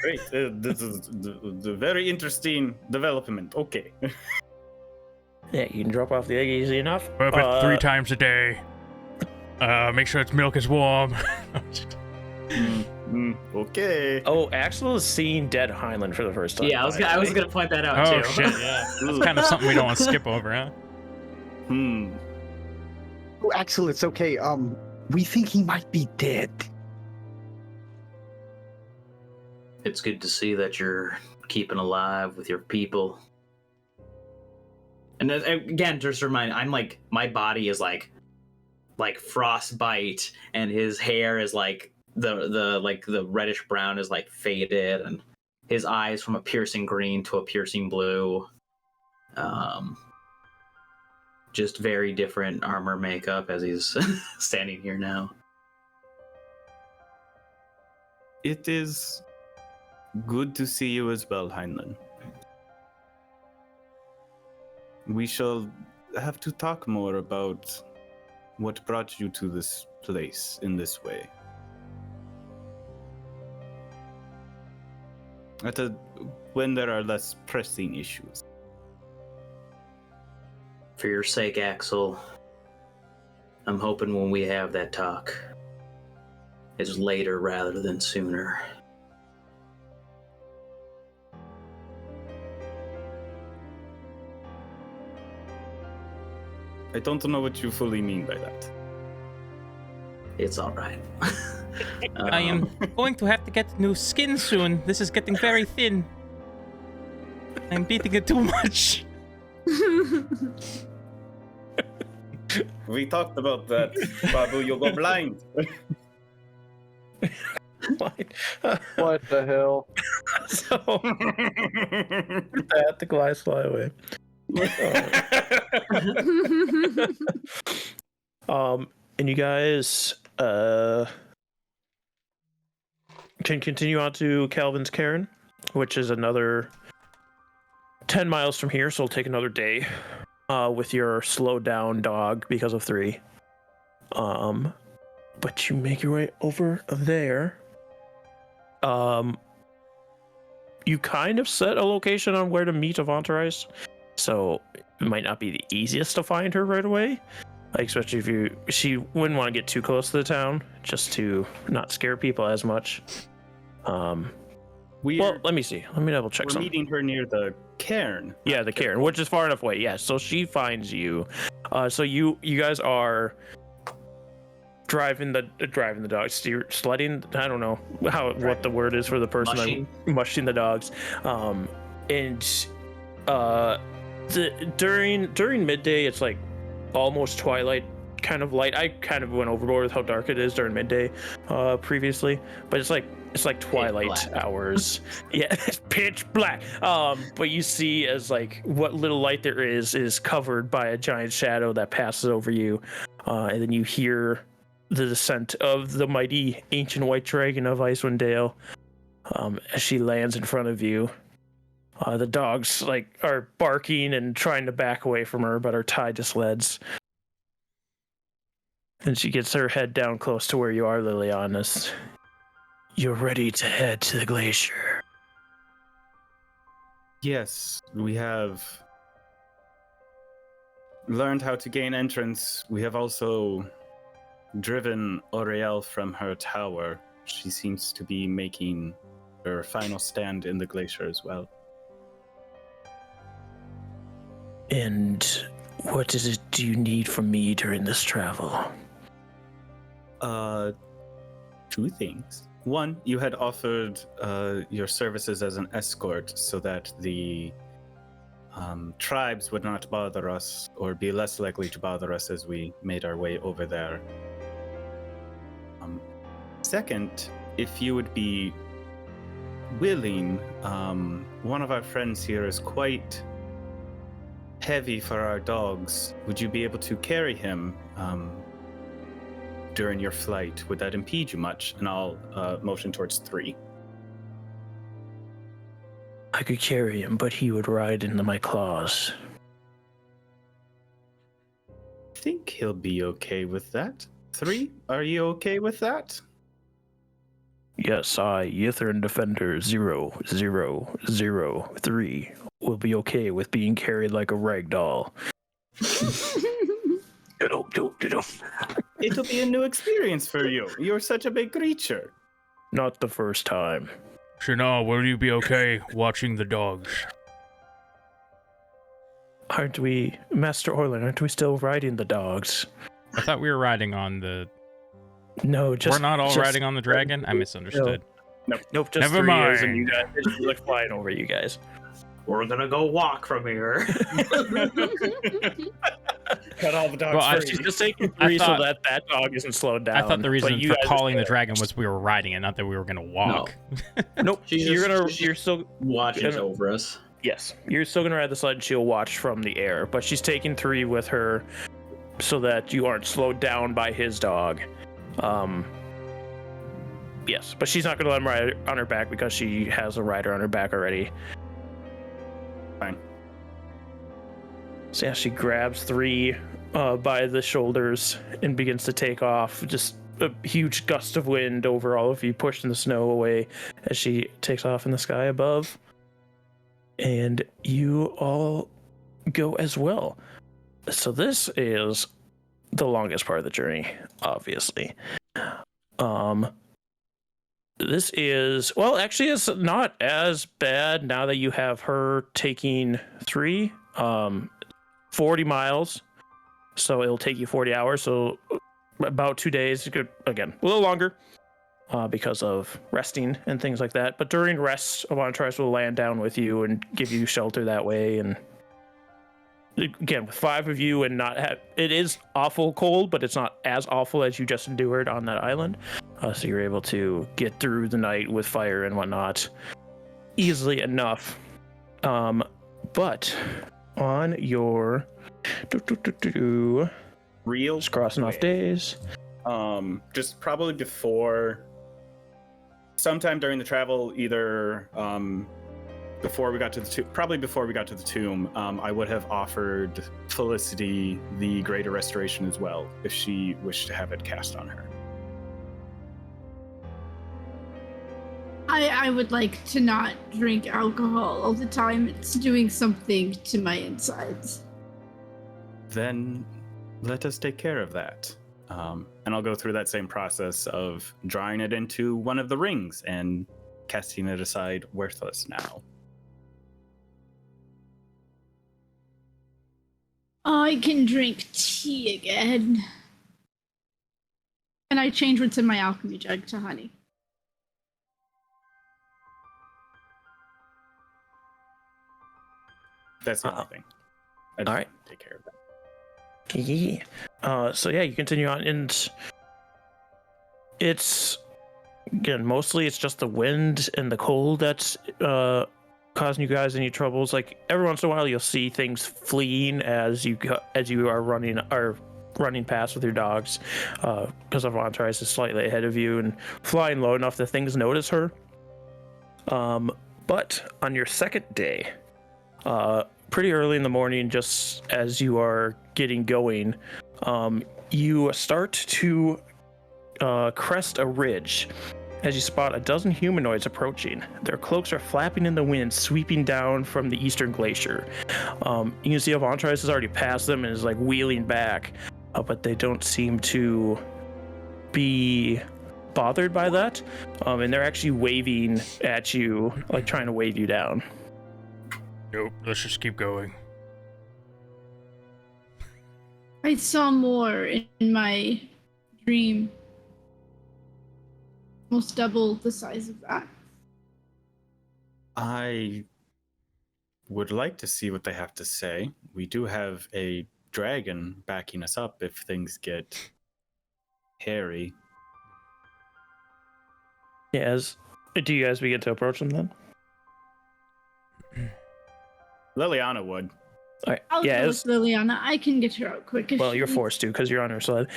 Great. This is the very interesting development. Okay. Yeah, you can drop off the egg easy enough. But 3 times a day. Make sure its milk is warm. Okay. Oh, Axel is seeing Dead Highland for the first time. Yeah, I was gonna point that out too. Oh shit, yeah. That's kind of something we don't want to skip over, huh? Oh, Axel, it's okay. We think he might be dead. It's good to see that you're keeping alive with your people. And again, just a reminder, I'm like, my body is like frostbite, and his hair is like the reddish brown is like faded, and his eyes from a piercing green to a piercing blue. Just very different armor makeup as he's standing here now. It is good to see you as well, Heinlein. We shall have to talk more about what brought you to this place in this way. When there are less pressing issues. For your sake, Axel, I'm hoping when we have that talk, it's later rather than sooner. I don't know what you fully mean by that. It's all right. I am going to have to get new skin soon. This is getting very thin. I'm beating it too much. We talked about that, Babu. You'll go blind. What the hell? So that the glass fly away. And you guys can continue on to Calvin's Cairn, which is another 10 miles from here, so it'll take another day with your slowed down dog because of 3. But you make your way over there. You kind of set a location on where to meet Avantaris, so it might not be the easiest to find her right away. Like, especially if she wouldn't want to get too close to the town, just to not scare people as much. Well, let me see. Let me double check We're something. meeting her near the cairn. Yeah, the cairn, which is far enough away. Yeah, so she finds you. So you guys are driving the dog, sledding. I don't know what the word is for the person mushing the dogs. During midday, it's like almost twilight kind of light. I kind of went overboard with how dark it is during midday previously, but it's like twilight hours. Yeah, it's pitch black. But you see as like what little light there is covered by a giant shadow that passes over you, and then you hear the descent of the mighty ancient white dragon of Icewind Dale as she lands in front of you. The dogs are barking and trying to back away from her, but are tied to sleds. And she gets her head down close to where you are, Lilianis. You're ready to head to the glacier. Yes, we have learned how to gain entrance. We have also driven Oriel from her tower. She seems to be making her final stand in the glacier as well. And what is it do you need from me during this travel? 2 things. One, you had offered your services as an escort so that the tribes would not bother us or be less likely to bother us as we made our way over there. Second, if you would be willing, one of our friends here is quite heavy for our dogs. Would you be able to carry him during your flight? Would that impede you much? And I'll motion towards 3. I could carry him, but he would ride into my claws. I think he'll be okay with that. 3, are you okay with that? Yes, I, Yithrin Defender 0003, will be okay with being carried like a rag doll. It'll be a new experience for you. You're such a big creature. Not the first time. Shana, will you be okay watching the dogs? Aren't we, Master Orlin, aren't we still riding the dogs? I thought we were riding on the... No, just... We're not all riding on the dragon? I misunderstood. Nope, just Never 3 mind. years and you guys just like flying over you guys. We're gonna go walk from here. cut all the dogs Well, free. She's just taking I 3 thought- so that dog isn't slowed down. I thought the reason but you for guys are calling the still- dragon was we were riding it, not that we were gonna walk. Nope. She's You're just still watching gonna- over us. Yes, you're still gonna ride the sled and she'll watch from the air, but she's taking 3 with her so that you aren't slowed down by his dog. Yes, but she's not gonna let him ride on her back because she has a rider on her back already. Fine. So yeah, she grabs 3 by the shoulders and begins to take off. Just a huge gust of wind over all of you, pushing the snow away as she takes off in the sky above. And you all go as well. So this is the longest part of the journey, obviously. This is, well, actually it's not as bad now that you have her taking 3, 40 miles. So it'll take you 40 hours. So about 2 days, again, a little longer because of resting and things like that. But during rest, Avantris will land down with you and give you shelter that way. And again, with 5 of you and not have, it is awful cold, but it's not as awful as you just endured on that island. So you're able to get through the night with fire and whatnot easily enough. But on your Real just crossing off days. Just probably sometime during the travel, either before we got to the tomb, I would have offered Felicity the Greater Restoration as well, if she wished to have it cast on her. I would like to not drink alcohol all the time. It's doing something to my insides. Then let us take care of that. And I'll go through that same process of drawing it into one of the rings and casting it aside worthless now. I can drink tea again. And I change what's in my alchemy jug to honey. That's the only thing. I just All right. want to take care of that. Yeah. So yeah, you continue on, and it's again mostly it's just the wind and the cold that's causing you guys any troubles. Like every once in a while, you'll see things fleeing as you are running past with your dogs, because Avantris is slightly ahead of you and flying low enough that things notice her. But on your second day, pretty early in the morning, just as you are getting going, you start to crest a ridge as you spot a dozen humanoids approaching. Their cloaks are flapping in the wind, sweeping down from the eastern glacier. You can see Avantris has already passed them and is like wheeling back, but they don't seem to be bothered by that. And they're actually waving at you, like trying to wave you down. Nope, let's just keep going. I saw more in my dream. Almost double the size of that. I would like to see what they have to say. We do have a dragon backing us up if things get hairy. Yes. Do you guys begin to approach them then? Liliana would. All right. I'll go Yes. with Liliana. I can get her out quick. if Well, she you're needs- forced to because you're on her sled.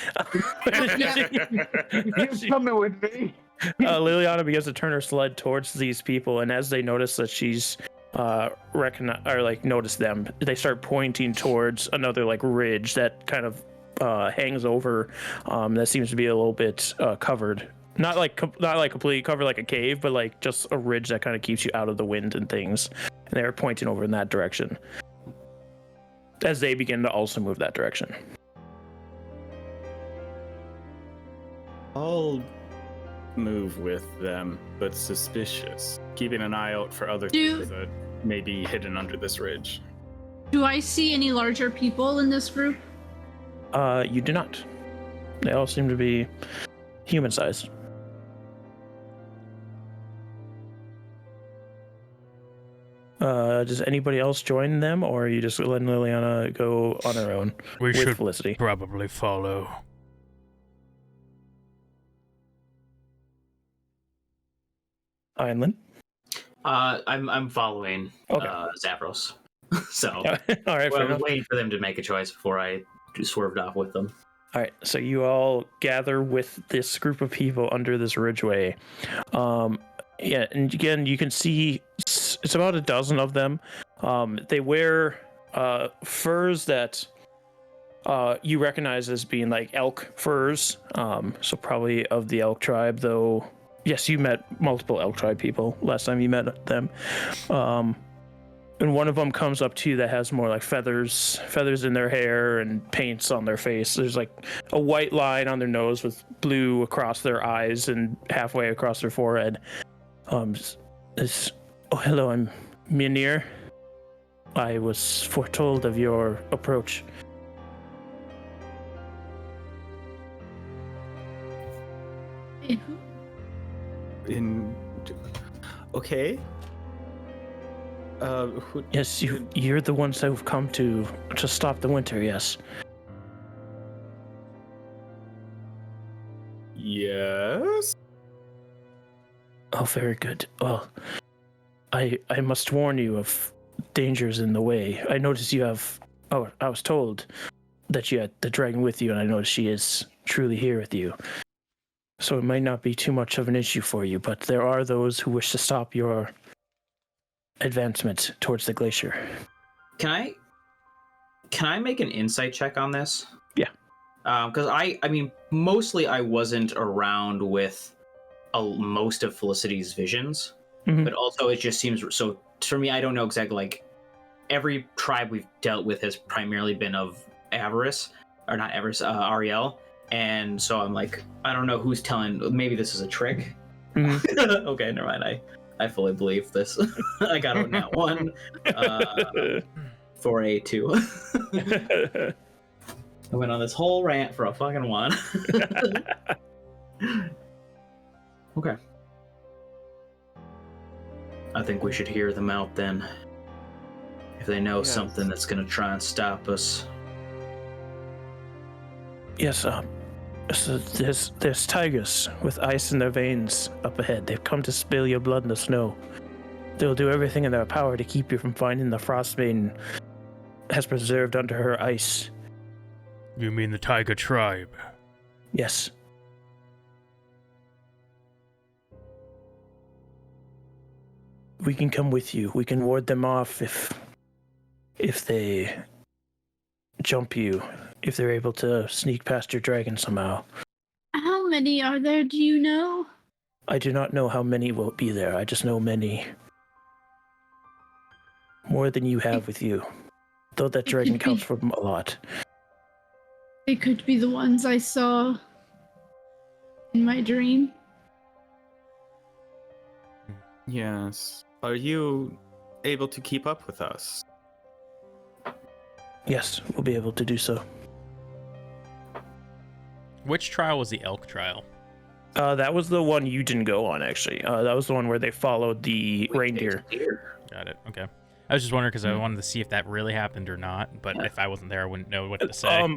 You're coming with me. Liliana begins to turn her sled towards these people, and as they notice that she's notice them, they start pointing towards another like ridge that kind of hangs over. That seems to be a little bit covered. Not like completely covered like a cave, but like just a ridge that kind of keeps you out of the wind and things. And they are pointing over in that direction as they begin to also move that direction. I'll move with them, but suspicious, keeping an eye out for other Do- things that may be hidden under this ridge. Do I see any larger people in this group? You do not. They all seem to be human-sized. Does anybody else join them, or are you just letting Liliana go on her own We with should Felicity? probably follow. Ironlin? I'm following Okay. Zavros. So All right, fair well, I'm enough. waiting for them to make a choice before I swerved off with them. All right, so you all gather with this group of people under this ridgeway. Yeah, and again, you can see it's about a dozen of them. They wear furs that you recognize as being like elk furs. So probably of the elk tribe, though. Yes, you met multiple elk tribe people last time you met them. And one of them comes up to you that has more like feathers in their hair and paints on their face. There's like a white line on their nose with blue across their eyes and halfway across their forehead. Oh, hello, I'm Mjolnir. I was foretold of your approach. Okay. Yes, you're the ones who've come to stop the winter, yes. Yes. Oh, very good. Well, I must warn you of dangers in the way. I noticed you have... Oh, I was told that you had the dragon with you, and I noticed she is truly here with you. So it might not be too much of an issue for you, but there are those who wish to stop your advancement towards the glacier. Can I make an insight check on this? Yeah. Because I mean, mostly I wasn't around with most of Felicity's visions, but also it just seems so. For me, I don't know exactly. Like every tribe we've dealt with has primarily been of avarice, or not avarice, Ariel, and so I'm like, I don't know who's telling. Maybe this is a trick. Okay, never mind. I fully believe this. I got on that one for a 2. I went on this whole rant for a fucking 1. Okay. I think we should hear them out then. If they know something that's going to try and stop us. Yes, so there's tigers with ice in their veins up ahead. They've come to spill your blood in the snow. They'll do everything in their power to keep you from finding the Frostmaiden has preserved under her ice. You mean the Tiger tribe? Yes. We can come with you. We can ward them off if they jump you, if they're able to sneak past your dragon somehow. How many are there, do you know? I do not know how many will be there. I just know many. More than you have with you. Though that dragon comes from a lot. It could be the ones I saw in my dream. Yes. Are you able to keep up with us? Yes, we'll be able to do so. Which trial was the elk trial? That was the one you didn't go on, actually. That was the one where they followed the reindeer. Got it. Okay. I was just wondering because I wanted to see if that really happened or not. But if I wasn't there, I wouldn't know what to say.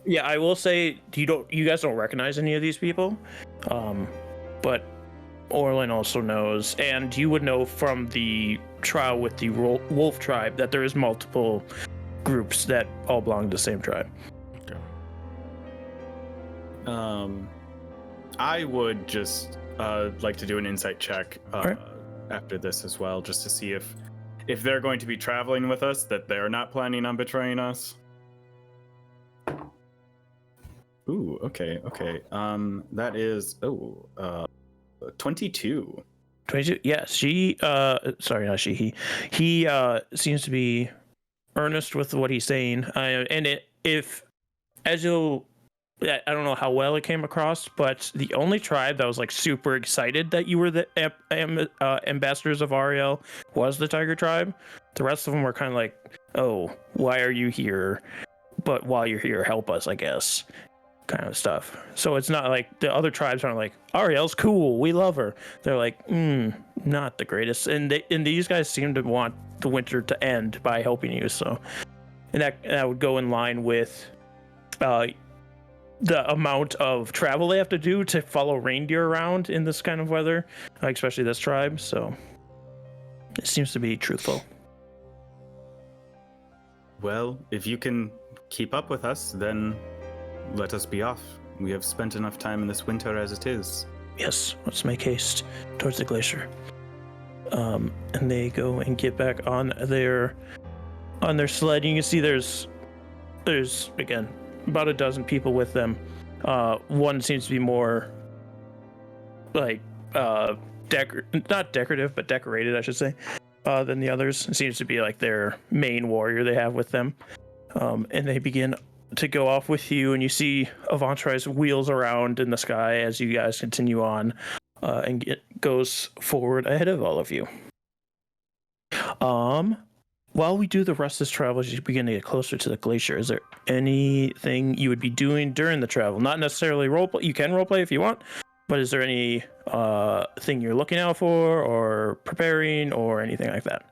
Yeah, I will say you guys don't recognize any of these people, but Orlin also knows, and you would know from the trial with the wolf tribe that there is multiple groups that all belong to the same tribe. Okay. I would just like to do an insight check Right. after this as well, just to see if they're going to be traveling with us, that they're not planning on betraying us. Ooh, okay. That is 22. 22. Yeah, he seems to be earnest with what he's saying, I don't know how well it came across, but the only tribe that was like super excited that you were the ambassadors of Ariel was the Tiger tribe. The rest of them were kind of like, oh, why are you here? But while you're here, help us, I guess. kind of stuff. So it's not like the other tribes aren't like, Ariel's cool, we love her. They're like, not the greatest. And these guys seem to want the winter to end by helping you. So, and that would go in line with the amount of travel they have to do to follow reindeer around in this kind of weather, especially this tribe. So it seems to be truthful. Well, if you can keep up with us, then let us be off. We have spent enough time in this winter as it is. Yes, let's make haste towards the glacier. And they go and get back on their sled. You can see there's again about a dozen people with them. One seems to be more like not decorative, but decorated, I should say, than the others. It seems to be like their main warrior they have with them. And they begin to go off with you, and you see Avantre's wheels around in the sky as you guys continue on, and goes forward ahead of all of you. While we do the rest of this travel, as you begin to get closer to the glacier, is there anything you would be doing during the travel? Not necessarily roleplay. You can roleplay if you want, but is there any thing you're looking out for or preparing or anything like that?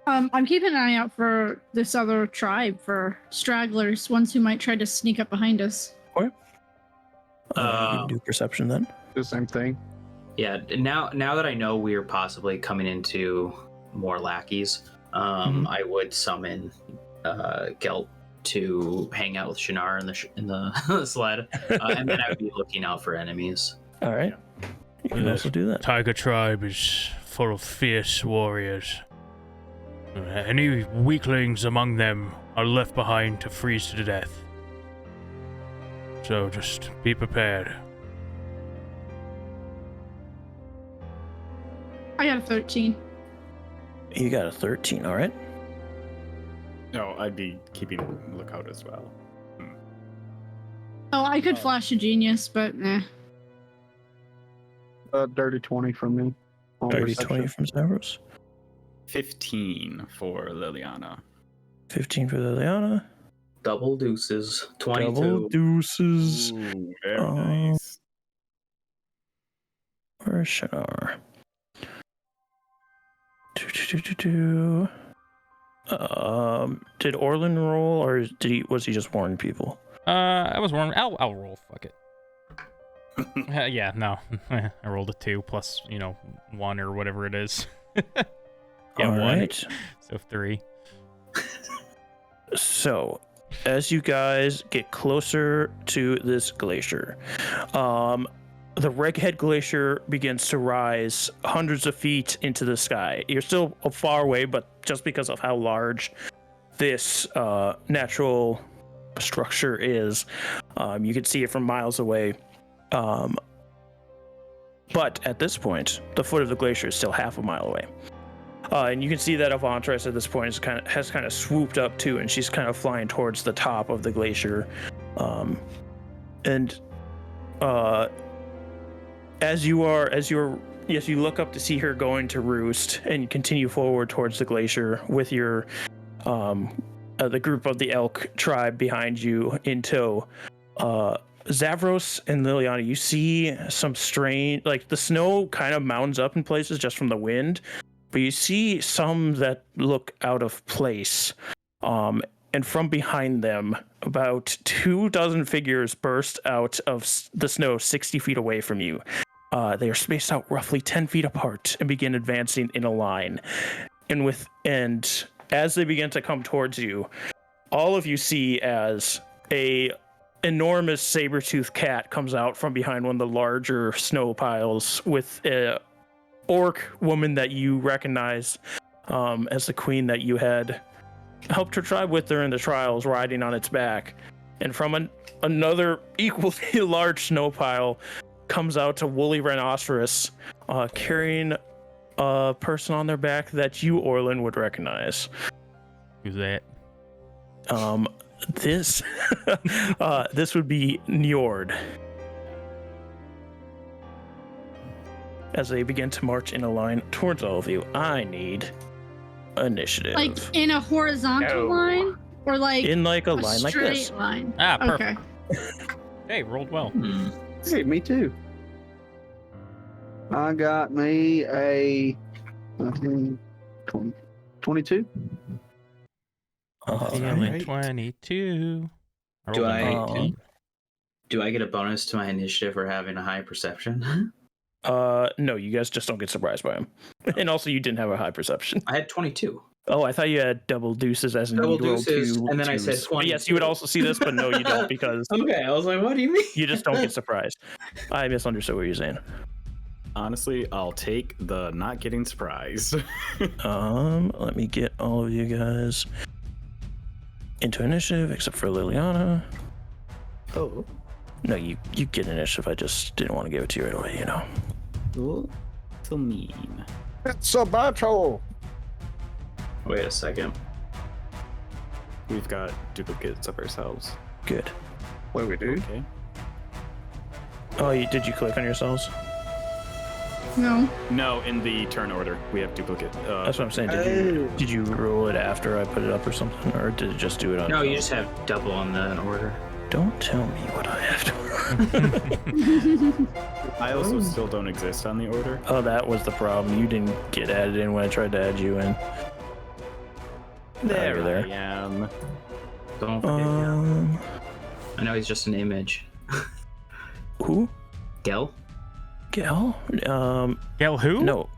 I'm keeping an eye out for this other tribe, for stragglers, ones who might try to sneak up behind us. Okay. You can do perception then. The same thing. Yeah. Now that I know we're possibly coming into more lackeys, I would summon Gelt to hang out with Shinar in the sled, and then I would be looking out for enemies. All right. You can also do that. Tiger tribe is full of fierce warriors. Any weaklings among them are left behind to freeze to death. So just be prepared. I got a 13. You got a 13, all right. No, I'd be keeping a lookout as well. Oh, I could flash a genius, but Dirty 20 from me. Dirty 20 from Zavros. 15 for Liliana. 15 for Liliana. Double deuces. 22. Double deuces. Ooh, very nice. Where's Shinar? Did Orlin roll, or was he just warning people? I was warning. I'll roll. Fuck it. Yeah, no. I rolled a 2 plus, 1 or whatever it is. Yeah, all 1. Right. So 3. So, as you guys get closer to this glacier, the Reghed Glacier begins to rise hundreds of feet into the sky. You're still far away, but just because of how large this natural structure is, you can see it from miles away. But at this point, the foot of the glacier is still half a mile away. And you can see that Avantres at this point has kind of swooped up too, and she's kind of flying towards the top of the glacier. As you look up to see her going to roost and continue forward towards the glacier with your the group of the elk tribe behind you in tow. Zavros and Liliana, you see some strange, like the snow kind of mounds up in places just from the wind, but you see some that look out of place. And from behind them, about 24 figures burst out of the snow 60 feet away from you. They are spaced out roughly 10 feet apart and begin advancing in a line. And as they begin to come towards you, all of you see as a enormous saber-toothed cat comes out from behind one of the larger snow piles with a orc woman that you recognize as the queen that you had helped her tribe with during the trials, riding on its back. And from another equally large snow pile comes out a woolly rhinoceros carrying a person on their back that you, Orlin, would recognize. Who's that? This would be Njord. As they begin to march in a line towards all of you, I need initiative. Like in a horizontal line, or like in like a a line like this. straight line? Perfect. Okay. Hey, rolled well. Hey, me too. I got me a 22. Feeling Alright. 22. I Do rolled an I- 18. Do I get a bonus to my initiative for having a high perception? No, you guys just don't get surprised by him. And also, you didn't have a high perception. I had 22. Oh, I thought you had double deuces as in Double you rolled deuces, two and then I said twos. But yes, 22. you would also see this, but no, you don't because Okay, I was like, what do you mean? you just don't get surprised. I misunderstood what you're saying. Honestly, I'll take the not getting surprised. Let me get all of you guys into initiative, except for Liliana. Oh. No, you get initiative. I just didn't want to give it to you right away, you know. Cool. So mean. It's a battle. Wait a second. We've got duplicates of ourselves. Good. What do we do? Okay. Oh, did you click on yourselves? No. No, in the turn order, we have duplicate. That's what I'm saying. Did you roll it after I put it up or something, or did it just do it on? No, you just have double on the order. Don't tell me what I have to. I also still don't exist on the order. Oh, that was the problem. You didn't get added in when I tried to add you in. There you're there. I am. Don't forget Gel. I know he's just an image. Who? Gel? Gal? Gel who? No.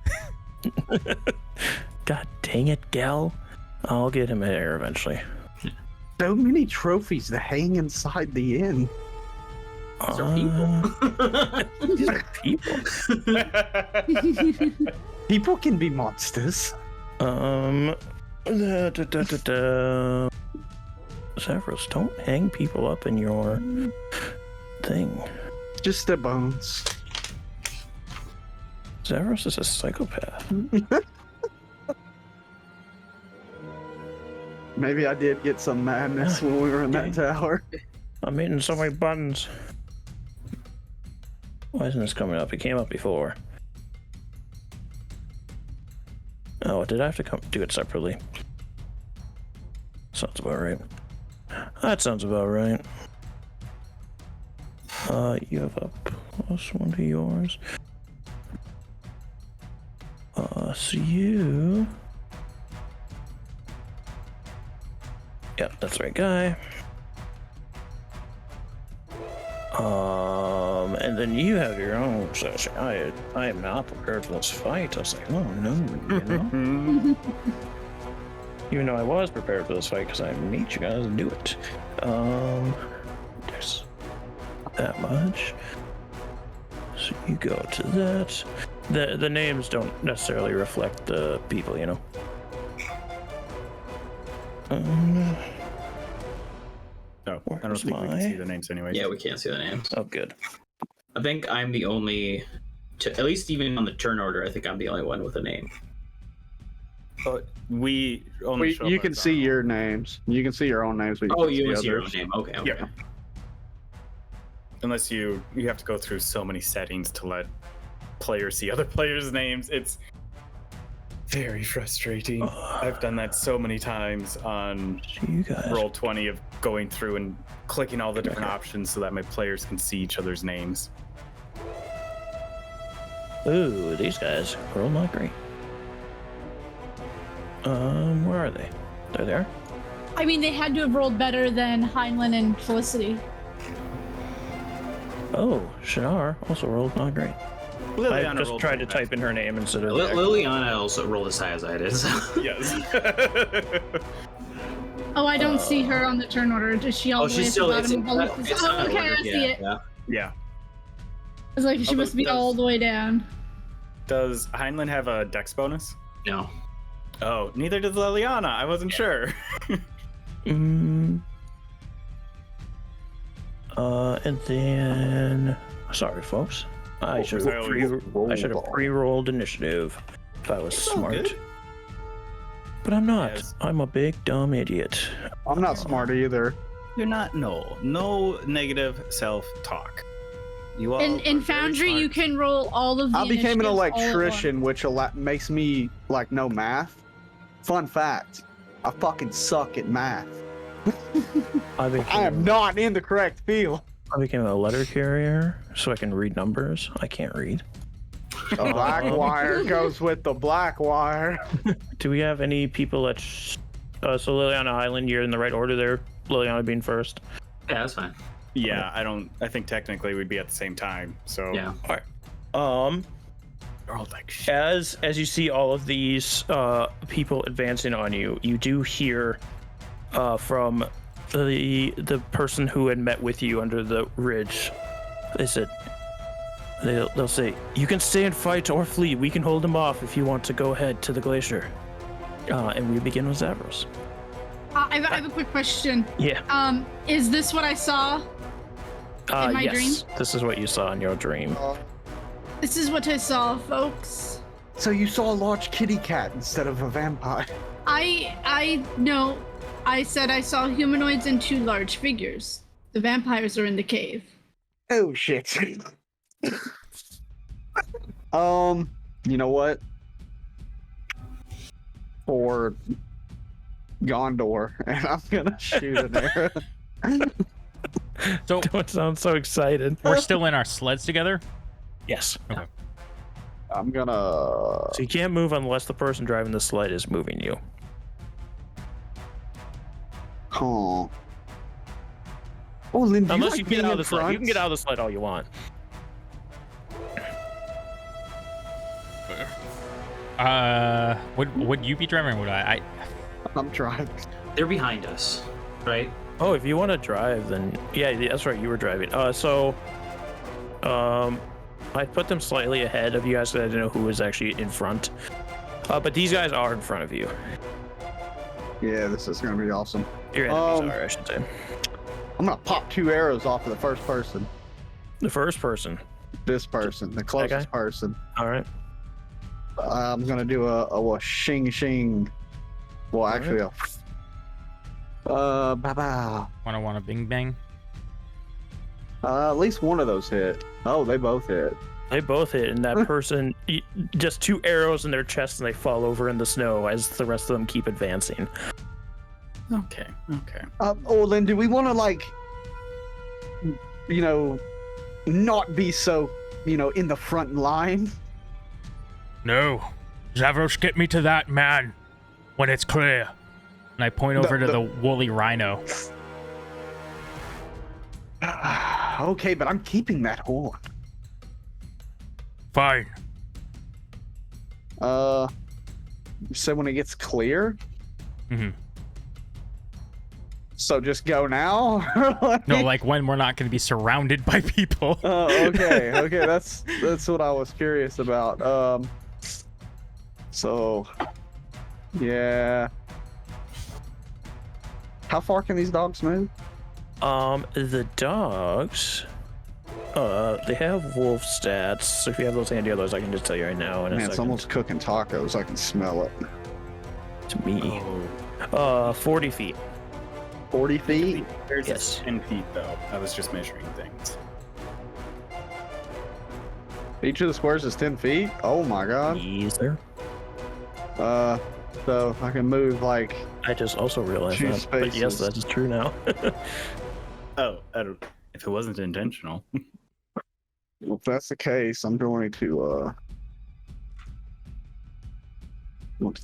God dang it, Gal. I'll get him in there eventually. So many trophies to hang inside the inn. These are people. These are people. People can be monsters. Severus, don't hang people up in your thing. Just their bones. Severus is a psychopath. Maybe I did get some madness when we were in that tower. I'm hitting so many buttons. Why isn't this coming up? It came up before. Oh, did I have to do it separately? Sounds about right. That sounds about right. You have a +1 to yours. So you... Yep, that's the right guy. And then you have your own session. I am not prepared for this fight. I was like, oh no, you know? Even though I was prepared for this fight because I made you guys do it. There's that much. So you go to that. The names don't necessarily reflect the people, you know. No, I don't think we can see the names anyway. Yeah, we can't see the names. Oh, good. I think I'm the only, at least even on the turn order, I think I'm the only one with a name. But we only show You up can as see our- your names. You can see your own names. But Oh, can you can see your own others. name. Okay, okay. Yeah. Unless you have to go through so many settings to let players see other players' names. It's very frustrating. I've done that so many times on So you guys. Roll20 of going through and clicking all the different options so that my players can see each other's names. Ooh, these guys roll not great. Where are they? They're there? I mean, they had to have rolled better than Heinlein and Felicity. Oh, Shinar also rolled not great. I Liliana just rolled tried to pretty type in her name instead of. Liliana also rolled as high as I did. So. bad. Yes. Oh, I don't see her on the turn order. Is she all Oh, the way she's at still. the It's, bottom of the list? it's Oh, not okay, ordered, I see it. Yeah. Yeah. I was like, she Although must be does- all the way down. Does Heinlein have a dex bonus? No. Oh, neither does Liliana. I wasn't sure. And then. Sorry, folks. I should have pre-rolled initiative if I was smart. good. But I'm not. Yes. I'm a big dumb idiot. I'm not smart either. You're not. No negative self-talk. You all In are very Foundry, you smart. can roll all of the I became an initiatives all at once. electrician, which makes me like know math. Fun fact: I fucking suck at math. I am not in the correct field. I became a letter carrier so I can read numbers. I can't read. The black wire goes with the black wire. Do we have any people that... so Liliana Island, you're in the right order there. Liliana being first. Yeah, that's fine. Yeah, I think technically we'd be at the same time. So Yeah. All right. They're all like shit. As you see all of these people advancing on you, you do hear from the person who had met with you under the ridge. They'll say, "You can stay and fight or flee. We can hold him off if you want to go ahead to the glacier." And we begin with Zavros. I have a quick question. Yeah. Is this what I saw in my yes. dream? This is what you saw in your dream. This is what I saw, folks. So you saw a large kitty cat instead of a vampire. No. I said I saw humanoids and 2 large figures. The vampires are in the cave. Oh shit. You know what? For Gondor, and I'm gonna shoot an arrow. So Don't sound so excited. we're still in our sleds together? Yes. Okay. I'm gonna. So you can't move unless the person driving the sled is moving you. Oh, Lynn, do Unless like you get being out of in the sled. You front? can get out of the sled all you want. Would you be driving or would I? I'm driving. They're behind us, right? Oh, if you want to drive, then yeah, that's right. You were driving. I put them slightly ahead of you guys, so I didn't know who was actually in front. But these guys are in front of you. Yeah, this is gonna be awesome. Your enemies are, I should say. I'm gonna pop 2 arrows off of the first person. The first person. This person, the closest person. All right. I'm gonna do a shing shing. Well, actually, ba-ba. Want a bing bang? At least one of those hit. Oh, they both hit. They both hit, and that person, just 2 arrows in their chest, and they fall over in the snow as the rest of them keep advancing. Okay. Orlin, do we want to, like, not be so, in the front line? No. Zavros, get me to that man when it's clear. And I point over to the woolly rhino. Okay, but I'm keeping that horn. Fine. You said when it gets clear? Mm-hmm. So just go now? No, like when we're not going to be surrounded by people. Oh, okay. That's what I was curious about. So, yeah. How far can these dogs move? The dogs, they have wolf stats. So if you have those handy, others I can just tell you right now. Man, it's almost cooking tacos. I can smell it. To me. 40 feet. 40 feet? There's Yes. 10 feet though. I was just measuring things. Each of the squares is 10 feet? Oh my god. Yes, sir. So I can move like... I just also realized Two that. But yes, spaces. that is true now. Oh, if it wasn't intentional. Well, if that's the case, I'm going to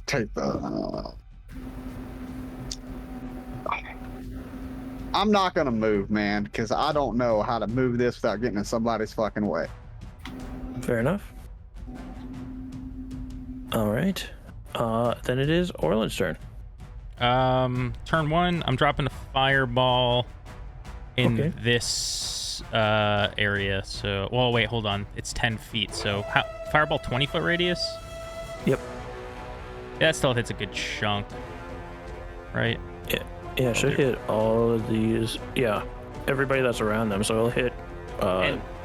take the... I'm not gonna move, man, because I don't know how to move this without getting in somebody's fucking way. Fair enough. All right. Then it is Orland's turn. Turn 1, I'm dropping a fireball in Okay. this area. So, well, wait, hold on. It's 10 feet. So, fireball 20-foot radius? Yep. That still hits a good chunk, right? Yeah, should hit all of these. Yeah, everybody that's around them. So it'll hit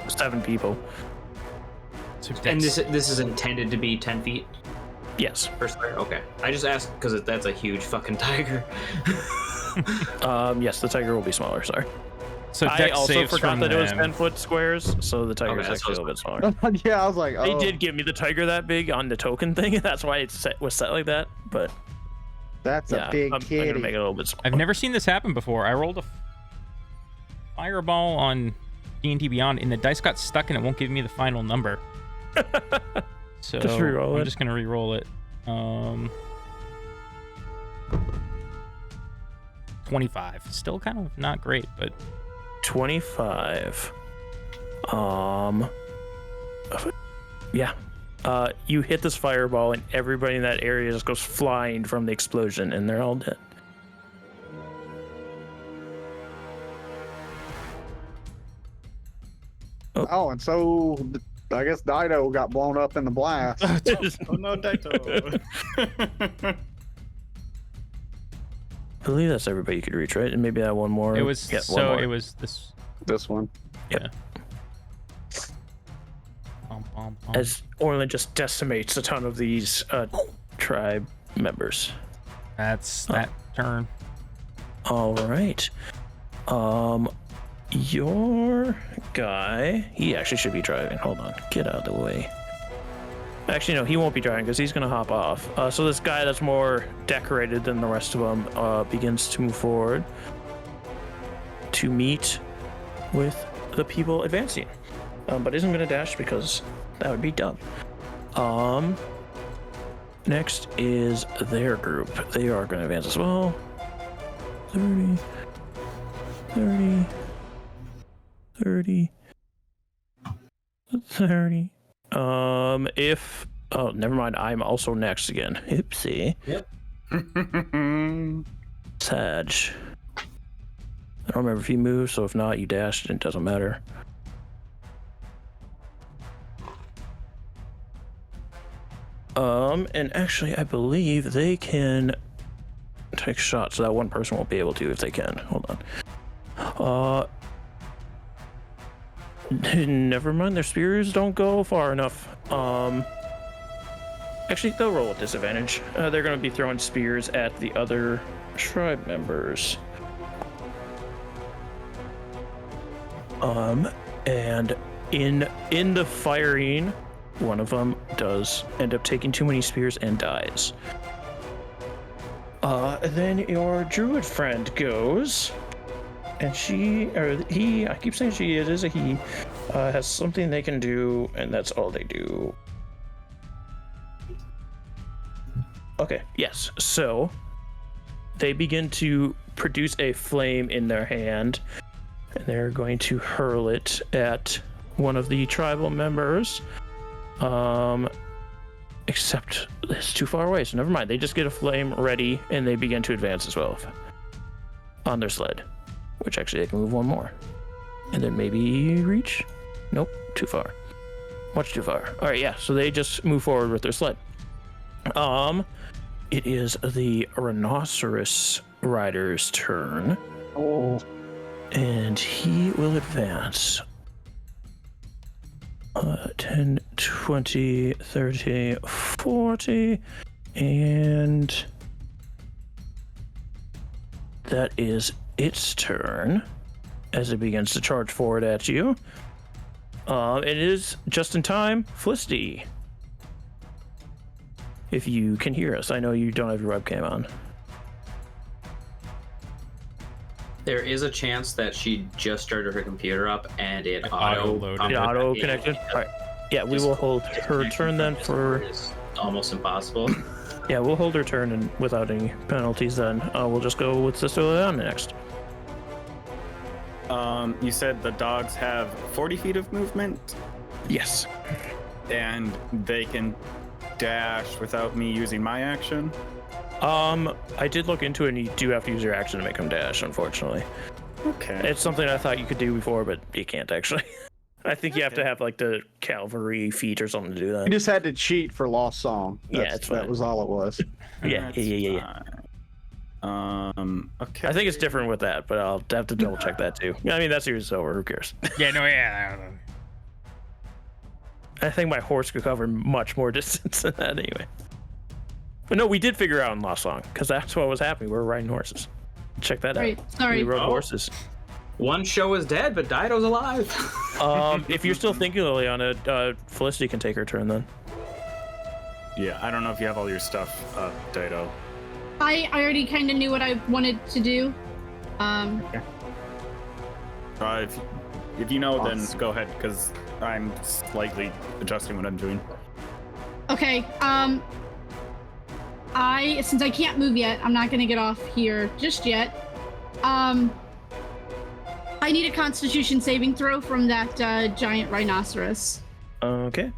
7 people. So And this is intended to be 10 feet Yes. per square? Okay. I just asked because that's a huge fucking tiger. Yes, the tiger will be smaller. Sorry. So I dex also saves forgot from that it was them. 10-foot squares, so the tiger's Okay, that's actually a little bit smaller. Yeah, I was like, oh. They did give me the tiger that big on the token thing. That's why it was set like that. But That's a big I'm kitty. gonna make it a little bit smaller. I've never seen this happen before. I rolled a fireball on D&D Beyond, and the dice got stuck, and it won't give me the final number. So Just re-roll I'm it. just gonna re-roll it. 25. Still kind of not great, but 25. Yeah. You hit this fireball, and everybody in that area just goes flying from the explosion, and they're all dead. Oh, and so I guess Dyto got blown up in the blast. Oh no, Dyto. I believe that's everybody you could reach, right? And maybe that one more. it was Yeah, one more. it was this. This one. Yeah. Bum, bum, bum. As Orlin just decimates a ton of these tribe members. That's that turn. All right. Your guy, he actually should be driving. Hold on, get out of the way. Actually, no, he won't be driving because he's gonna hop off. So this guy that's more decorated than the rest of them begins to move forward to meet with the people advancing, but isn't gonna dash because that would be dumb. Next is their group. They are gonna advance as well. 30, 30. 30. Oh, never mind. I'm also next again. Oopsie. Yep. Phage. I don't remember if you moved, so if not, you dashed. It doesn't matter. And actually, I believe they can take shots. So that one person won't be able to if they can. Hold on. Never mind, their spears don't go far enough. Actually, they'll roll at disadvantage. They're going to be throwing spears at the other tribe members. And in the firing, one of them does end up taking too many spears and dies. Then your druid friend goes. And she, or he, I keep saying she, it is a he, has something they can do, and that's all they do. Okay, yes. So, they begin to produce a flame in their hand, and they're going to hurl it at one of the tribal members. Except it's too far away, so never mind. They just get a flame ready, and they begin to advance as well on their sled. Which actually they can move one more. And then maybe reach? Nope, too far. Much too far. Alright, yeah, so they just move forward with their sled. It is the rhinoceros rider's turn. Oh. And he will advance. 10, 20, 30, 40, and that is its turn as it begins to charge forward at you. It is just in time, Felicity. If you can hear us, I know you don't have your webcam on. There is a chance that she just started her computer up and it Auto-loaded. It auto-connected? Alright. Yeah, we will hold her turn then for... It's almost impossible. Yeah, we'll hold her turn and without any penalties then. We'll just go with Sister Leon next. You said the dogs have 40 feet of movement, Yes. and they can dash without me using my action. I did look into it, and you do have to use your action to make them dash, unfortunately. Okay. It's something I thought you could do before, but you can't actually. I think you have to Okay. have like the cavalry feat or something to do You that. just had to cheat for Lost Song. It's That fine. was all it was. Yeah. Okay. I think it's different with that, but I'll have to double check that too. I mean, that series is over. Who cares? Yeah, no, yeah. I think my horse could cover much more distance than that anyway. But no, we did figure out in Lost Song because that's what was happening. We were riding horses. Check that Right, out. sorry. We rode Oh. horses. One show is dead, but Dido's alive. If you're still thinking, Liliana, Felicity can take her turn then. Yeah, I don't know if you have all your stuff up, Dyto. I already kind of knew what I wanted to do. Okay. If you know, then go ahead, because I'm slightly adjusting what I'm doing. Okay. Since I can't move yet, I'm not gonna get off here just yet. I need a Constitution saving throw from that giant rhinoceros. Okay.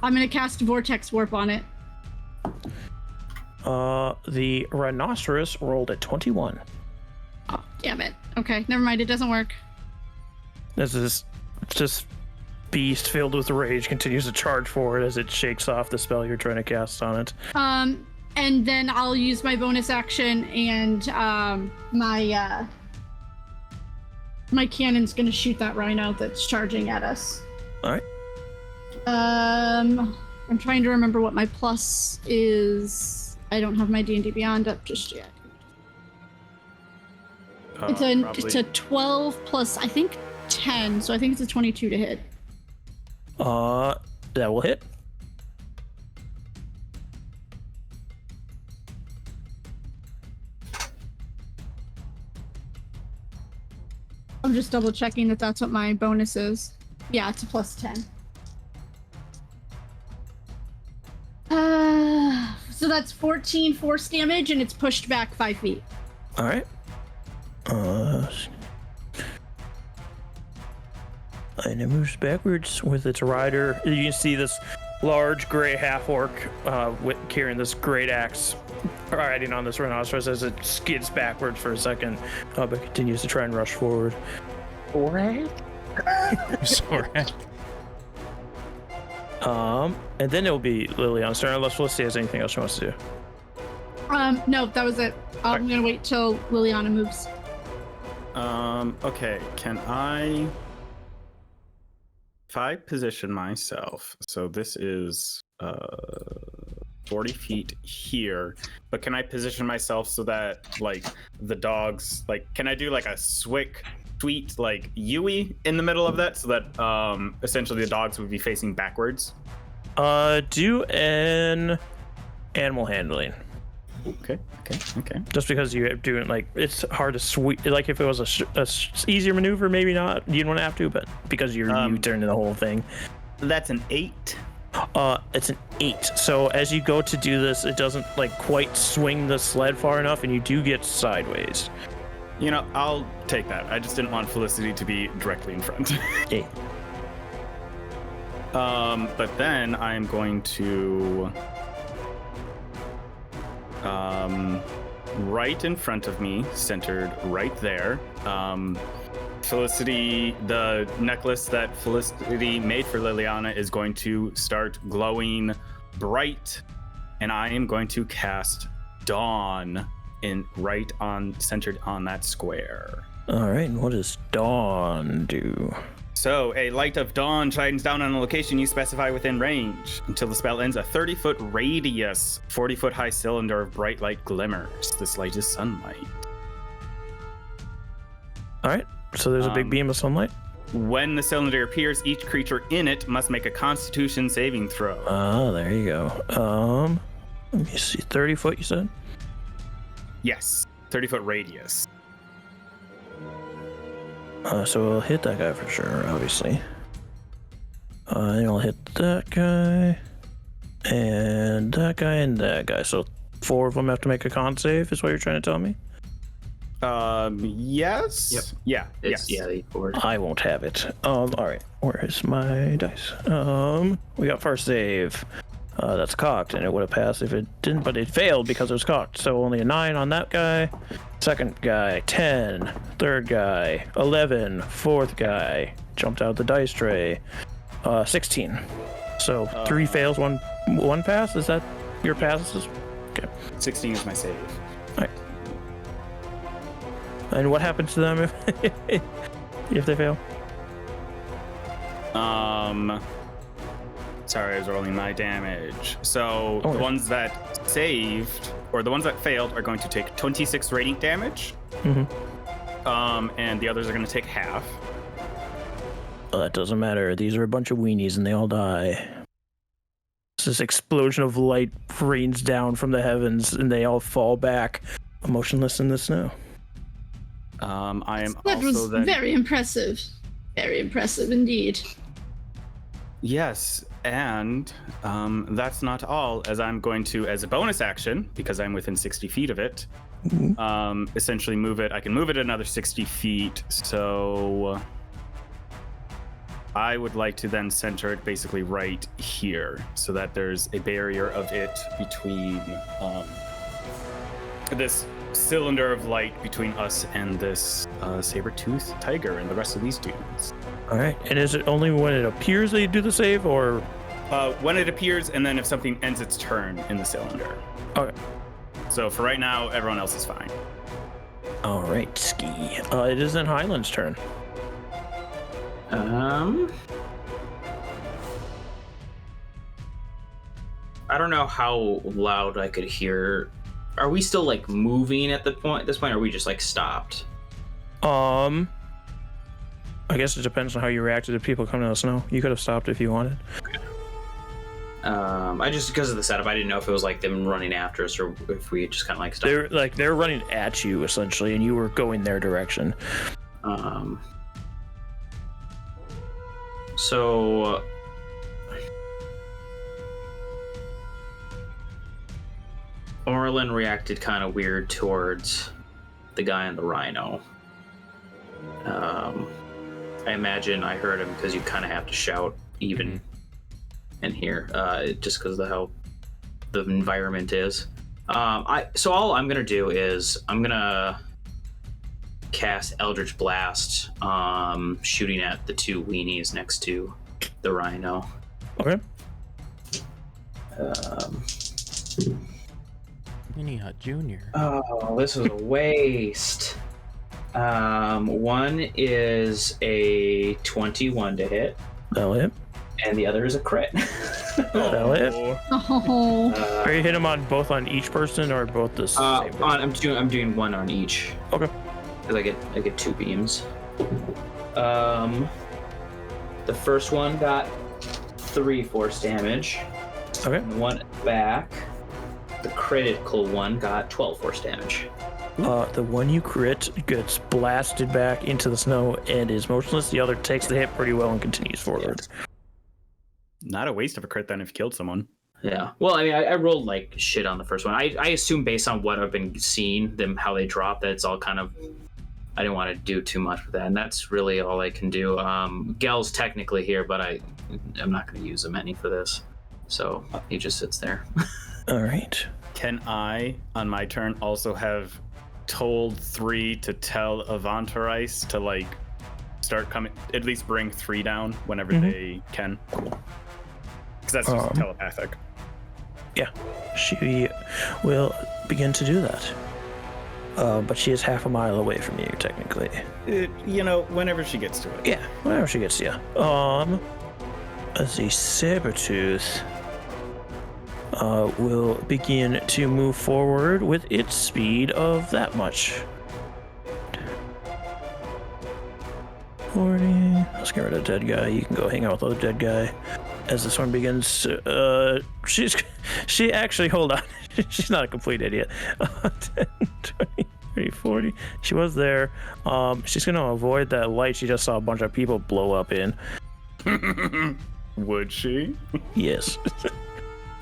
I'm gonna cast Vortex Warp on it. The rhinoceros rolled at 21. Oh, damn it. Okay, never mind. It doesn't work. This is just beast filled with rage continues to charge forward as it shakes off the spell you're trying to cast on it. And then I'll use my bonus action, and my cannon's gonna shoot that rhino that's charging at us. All right. I'm trying to remember what my plus is. I don't have my D&D Beyond up just yet. It's a 12 plus, I think, 10, so I think it's a 22 to hit. That will hit. I'm just double checking that that's what my bonus is. Yeah, it's a plus 10. So that's 14 force damage, and it's pushed back 5 feet. All right. And it moves backwards with its rider. You can see this large gray half-orc carrying this great axe riding on this rhinoceros as it skids backwards for a second, but continues to try and rush forward. Sorry. And then it'll be Liliana's turn, unless Felicity has anything else she wants to do. No, that was it. I'm gonna wait till Liliana moves. Okay, can I... If I position myself, so this is 40 feet here, but can I position myself so that, like, the dogs, like, can I do, like, a sweet, like, Yui in the middle of that, so that, essentially the dogs would be facing backwards? Do an animal handling. Okay. Just because you're doing, like, it's hard to sweep, like, if it was a easier maneuver, maybe not, you don't have to, but because you're U-turning the whole thing. That's an 8. It's an 8. So as you go to do this, it doesn't, like, quite swing the sled far enough, and you do get sideways. You know, I'll take that. I just didn't want Felicity to be directly in front. Okay. But then I'm going to... right in front of me, centered right there. Felicity, the necklace that Felicity made for Liliana is going to start glowing bright, and I am going to cast Dawn centered on that square. All right, and what does Dawn do? So, a light of dawn shines down on a location you specify within range. Until the spell ends, a 30-foot radius, 40-foot high cylinder of bright light glimmers. This light is sunlight. All right, so there's a big beam of sunlight. When the cylinder appears, each creature in it must make a Constitution saving throw. Oh, there you go. Let me see, 30 foot, you said? Yes, 30-foot radius. So we'll hit that guy for sure, obviously. And I'll hit that guy, and that guy, and that guy. So 4 of them have to make a con save, is what you're trying to tell me? Yes. Yep. Yeah. Yes. Yes. Yeah, 4. I won't have it. All right. Where is my dice? We got first save. That's cocked, and it would have passed if it didn't, but it failed because it was cocked. So only a 9 on that guy. Second guy, 10. Third guy, 11. Fourth guy, jumped out the dice tray. 16. So 3 fails, one pass. Is that your passes? Okay. 16 is my save. All right. And what happens to them if they fail? Sorry, I was rolling my damage. So the ones that saved, or the ones that failed, are going to take 26 radiant damage. Mm-hmm. And the others are going to take half. Well, that doesn't matter. These are a bunch of weenies and they all die. this explosion of light rains down from the heavens, and they all fall back, motionless in the snow. I am That also was then. very impressive. Very impressive indeed. Yes, and that's not all, as I'm going to, as a bonus action, because I'm within 60 feet of it, essentially move it. I can move it another 60 feet, so I would like to then center it basically right here, so that there's a barrier of it between this cylinder of light between us and this saber-toothed tiger and the rest of these dudes. All right, and is it only when it appears that you do the save, or? When it appears, and then if something ends its turn in the cylinder. Okay. So for right now, everyone else is fine. All right, Ski. It is then Highland's turn. I don't know how loud I could hear. Are we still like moving at this point, or are we just like stopped? I guess it depends on how you reacted to people coming out of the snow. You could have stopped if you wanted. I just, because of the setup, I didn't know if it was like them running after us or if we just kind of like stopped. They're running at you essentially, and you were going their direction. So Orlin reacted kind of weird towards the guy on the rhino. I imagine I heard him because you kind of have to shout even in here, just because of how the environment is. So all I'm gonna do is I'm gonna cast Eldritch Blast, shooting at the two weenies next to the rhino. Okay. Weenie Hut Jr. Oh, this was a waste. One is a 21 to hit, That'll hit. and the other is a crit. That'll hit. Oh. Are you hit them both on each person or both the same? I'm doing one on each. Okay. Because I get two beams. The first one got 3 force damage. Okay. One back. The critical one got 12 force damage. The one you crit gets blasted back into the snow and is motionless. The other takes the hit pretty well and continues forward. Yes. Not a waste of a crit then if you killed someone. Yeah. Well, I mean, I rolled like shit on the first one. I assume based on what I've been seeing, them how they drop, that it's all kind of. I didn't want to do too much with that, and that's really all I can do. Gel's technically here, but I'm not going to use him any for this, so he just sits there. All right. Can I, on my turn, also have told 3 to tell Avantaris to like start coming, at least bring 3 down whenever they can? Because that's just telepathic. Yeah, she will begin to do that. But she is half a mile away from you, technically. Whenever she gets to it. Yeah, whenever she gets to you. As the Sabertooth will begin to move forward with its speed of that much. 40. Let's get rid of the dead guy. You can go hang out with the dead guy. As this one begins, she actually, hold on. She's not a complete idiot. 10, 20, 30, 40. She was there. She's going to avoid that light she just saw a bunch of people blow up in. Would she? Yes.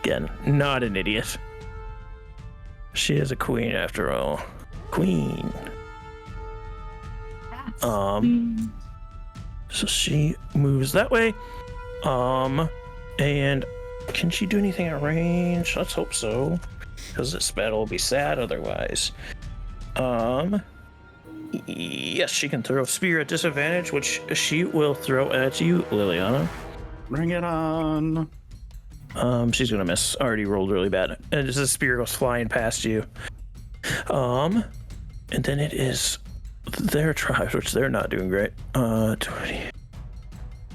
Again, not an idiot. She is a queen after all. Queen. So she moves that way. And can she do anything at range? Let's hope so. Because this battle will be sad otherwise. Yes, she can throw a spear at disadvantage, which she will throw at you, Liliana. Bring it on. She's gonna miss. Already rolled really bad. And as the spear goes flying past you. And then it is their tribes, which they're not doing great. 20,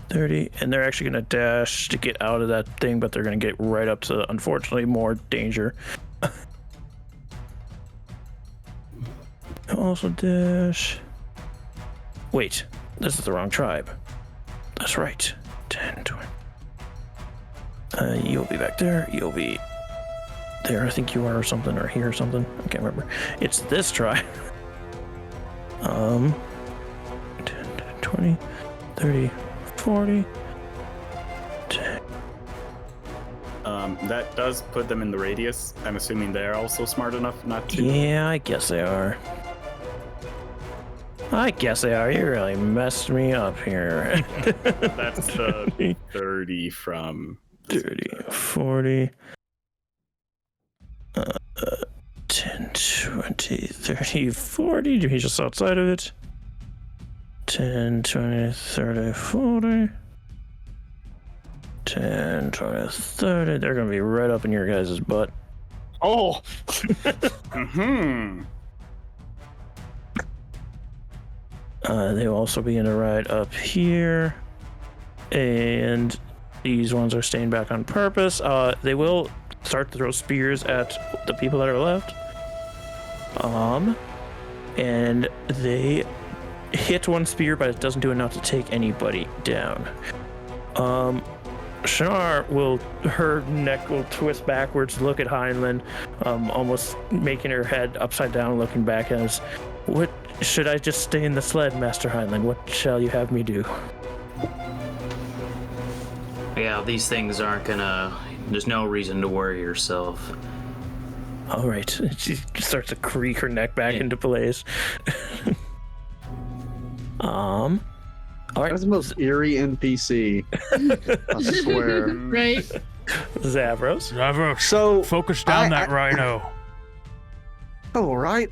30, and they're actually gonna dash to get out of that thing, but they're gonna get right up to, unfortunately, more danger. Also dash. Wait, this is the wrong tribe. That's right. 10, 20. You'll be back there. You'll be there. I think you are, or something, or here, or something. I can't remember. It's this try. 10, 20, 30, 40. 10. That does put them in the radius. I'm assuming they're also smart enough not to. Yeah, I guess they are. You really messed me up here. That's the 30 from 30, 40. 10, 20, 30, 40. He's just outside of it. 10, 20, 30, 40. 10, 20, 30. They're going to be right up in your guys' butt. Oh. Mm-hmm. They'll also be in a ride up here. And these ones are staying back on purpose. They will start to throw spears at the people that are left. And they hit one spear, but it doesn't do enough to take anybody down. Shnar her neck will twist backwards, look at Heinlein, almost making her head upside down, looking back at us. What should I just stay in the sled, Master Heinlein? What shall you have me do? Yeah, these things aren't gonna. There's no reason to worry yourself. All right. She starts to creak her neck back into place. All right. That's the most eerie NPC. I swear. Right? Zavros. So Focus down that rhino. Oh, right.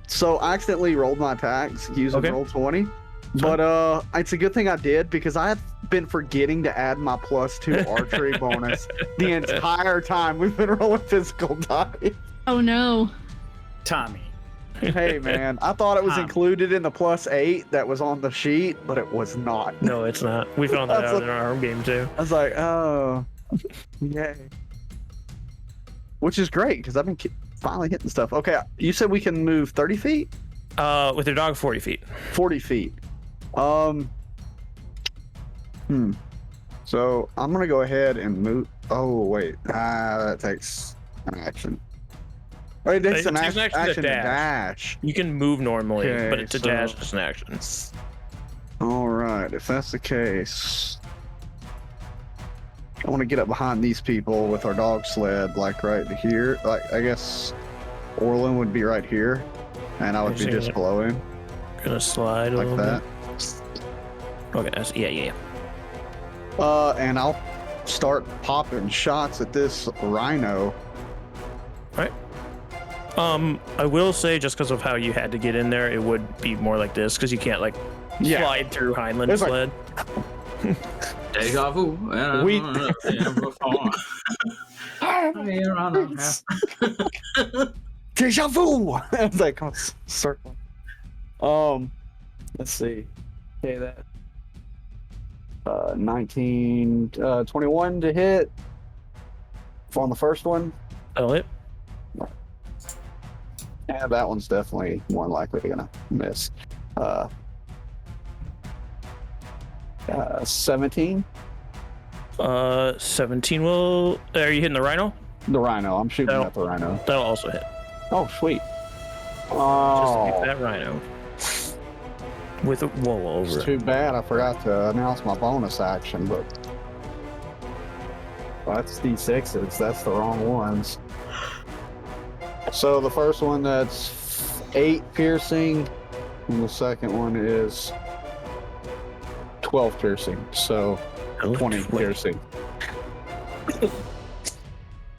So I accidentally rolled my attacks using roll 20. But it's a good thing I did because I have been forgetting to add my +2 archery bonus the entire time we've been rolling physical dice. Oh no. Tommy. Hey man, I thought it was included in the +8 that was on the sheet, but it was not. No, it's not. We found that out in our home game too. I was like, oh, yay. Which is great because I've been finally hitting stuff. Okay, you said we can move 30 feet? With your dog, 40 feet. 40 feet. So I'm gonna go ahead and move. Oh wait, that takes an action. Wait, that's an action to dash. You can move normally, Okay, but to dash is an action. All right, if that's the case, I want to get up behind these people with our dog sled, like right here. Like I guess Orlin would be right here, and I would be just below him. Gonna slide a like little that. bit. Okay, yeah. And I'll start popping shots at this rhino. All right. I will say, just because of how you had to get in there, it would be more like this, because you can't like slide through Heinlein's sled. Deja vu. Deja vu. It's like circling. Let's see. Okay, that 19, 21 to hit on the first one. That'll hit. Yeah, that one's definitely more likely gonna miss. 17. 17 will. Are you hitting the rhino? The rhino. I'm shooting at the rhino. That'll also hit. Oh, sweet. Just Oh, hit that rhino. With a wall over. it's too bad I forgot to announce my bonus action, but that's D6s. That's the wrong ones. So the first one, that's 8 piercing, and the second one is 12 piercing. So 20 piercing.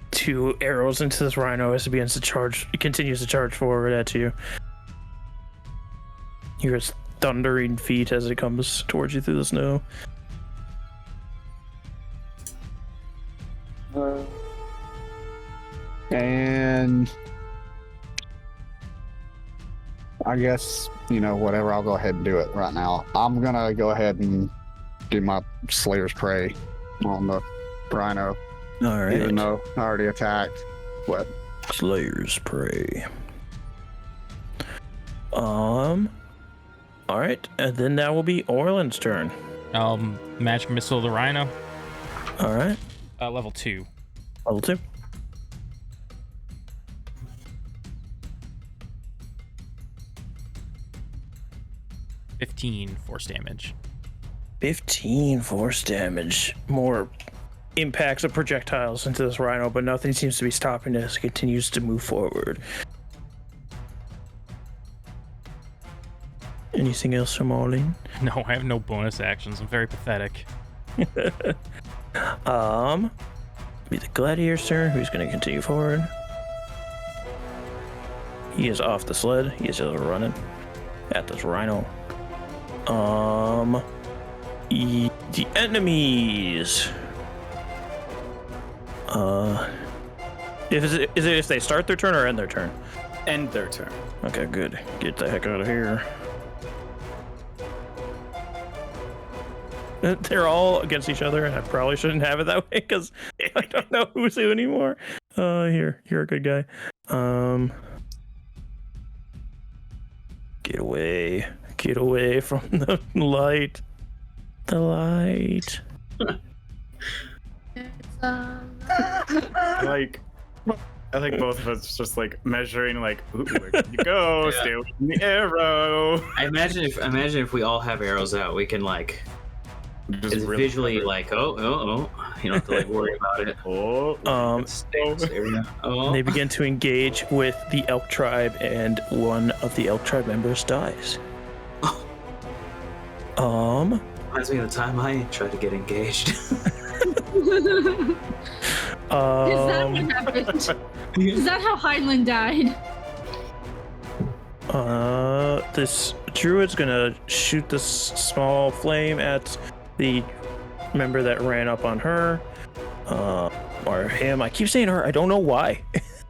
2 arrows into this rhino as it begins to charge. It continues to charge forward at you. You hear its thundering feet as it comes towards you through the snow. And I guess, whatever, I'll go ahead and do it right now. I'm gonna go ahead and do my Slayer's Prey on the rhino. All right. Even though I already attacked. What? Slayer's Prey. All right, and then that will be Orlin's turn. Magic missile the rhino. All right. Level 2. Level 2. $15 force damage. 15 force damage. More impacts of projectiles into this rhino, but nothing seems to be stopping it as it continues to move forward. Anything else from Orlin? No, I have no bonus actions. I'm very pathetic. Be the Gladiator's turn, who's going to continue forward. He is off the sled. He is just running at this rhino. The enemies. Is it if they start their turn or end their turn? End their turn. Okay, good. Get the heck out of here. They're all against each other, and I probably shouldn't have it that way because I don't know who's who anymore. You're a good guy. Get away from the light. The light. I think both of us just like measuring, like, ooh, where can you go? Stay away from the arrow. I imagine if we all have arrows out, we can like Just it's really visually clever. like oh, you don't have to like worry about it. They begin to engage with the elk tribe, and one of the elk tribe members dies. Reminds me of the time I tried to get engaged. Is that what happened? Is that how Heinlein died? This druid's gonna shoot this small flame at the member that ran up on her, or him. I keep saying her. I don't know why.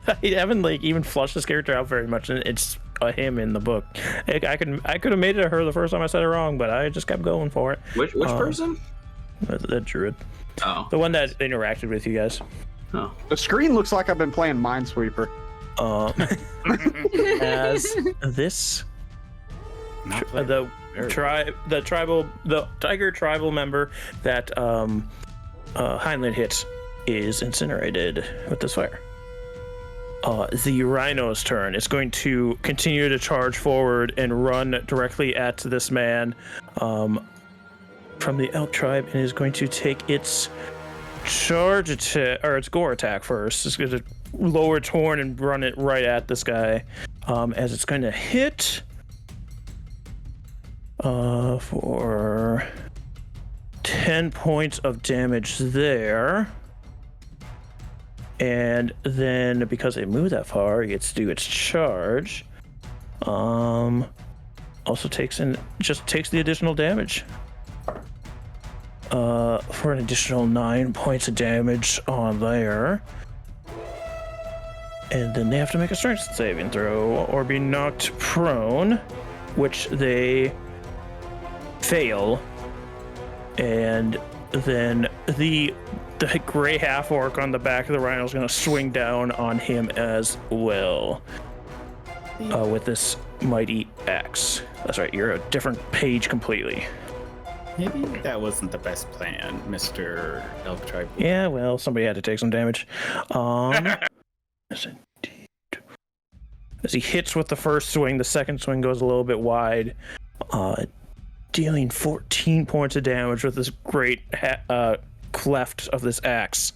I haven't like even flushed this character out very much, and it's a him in the book. I could have made it her the first time I said it wrong, but I just kept going for it. Which person? The druid, Oh, the one that interacted with you guys. oh. The screen looks like I've been playing Minesweeper. As this Not playing the very the tiger tribal member that Heinlein hits is incinerated with this fire. The rhino's turn. It's going to continue to charge forward and run directly at this man from the elk tribe, and is going to take its charge attack, or its gore attack first. It's going to lower its horn and run it right at this guy, as it's going to hit for 10 points of damage there. And then because it moved that far, it gets to do its charge. Also takes the additional damage. For an additional 9 points of damage on there. And then they have to make a strength saving throw or be knocked prone, which they fail. And then the gray half orc on the back of the rhino is going to swing down on him as well with this mighty axe. That's right, you're a different page completely. Maybe that wasn't the best plan, Mr. Elk Tribe. Yeah, well, somebody had to take some damage. Yes, indeed. As he hits with the first swing, the second swing goes a little bit wide, dealing 14 points of damage with this great cleft of this axe,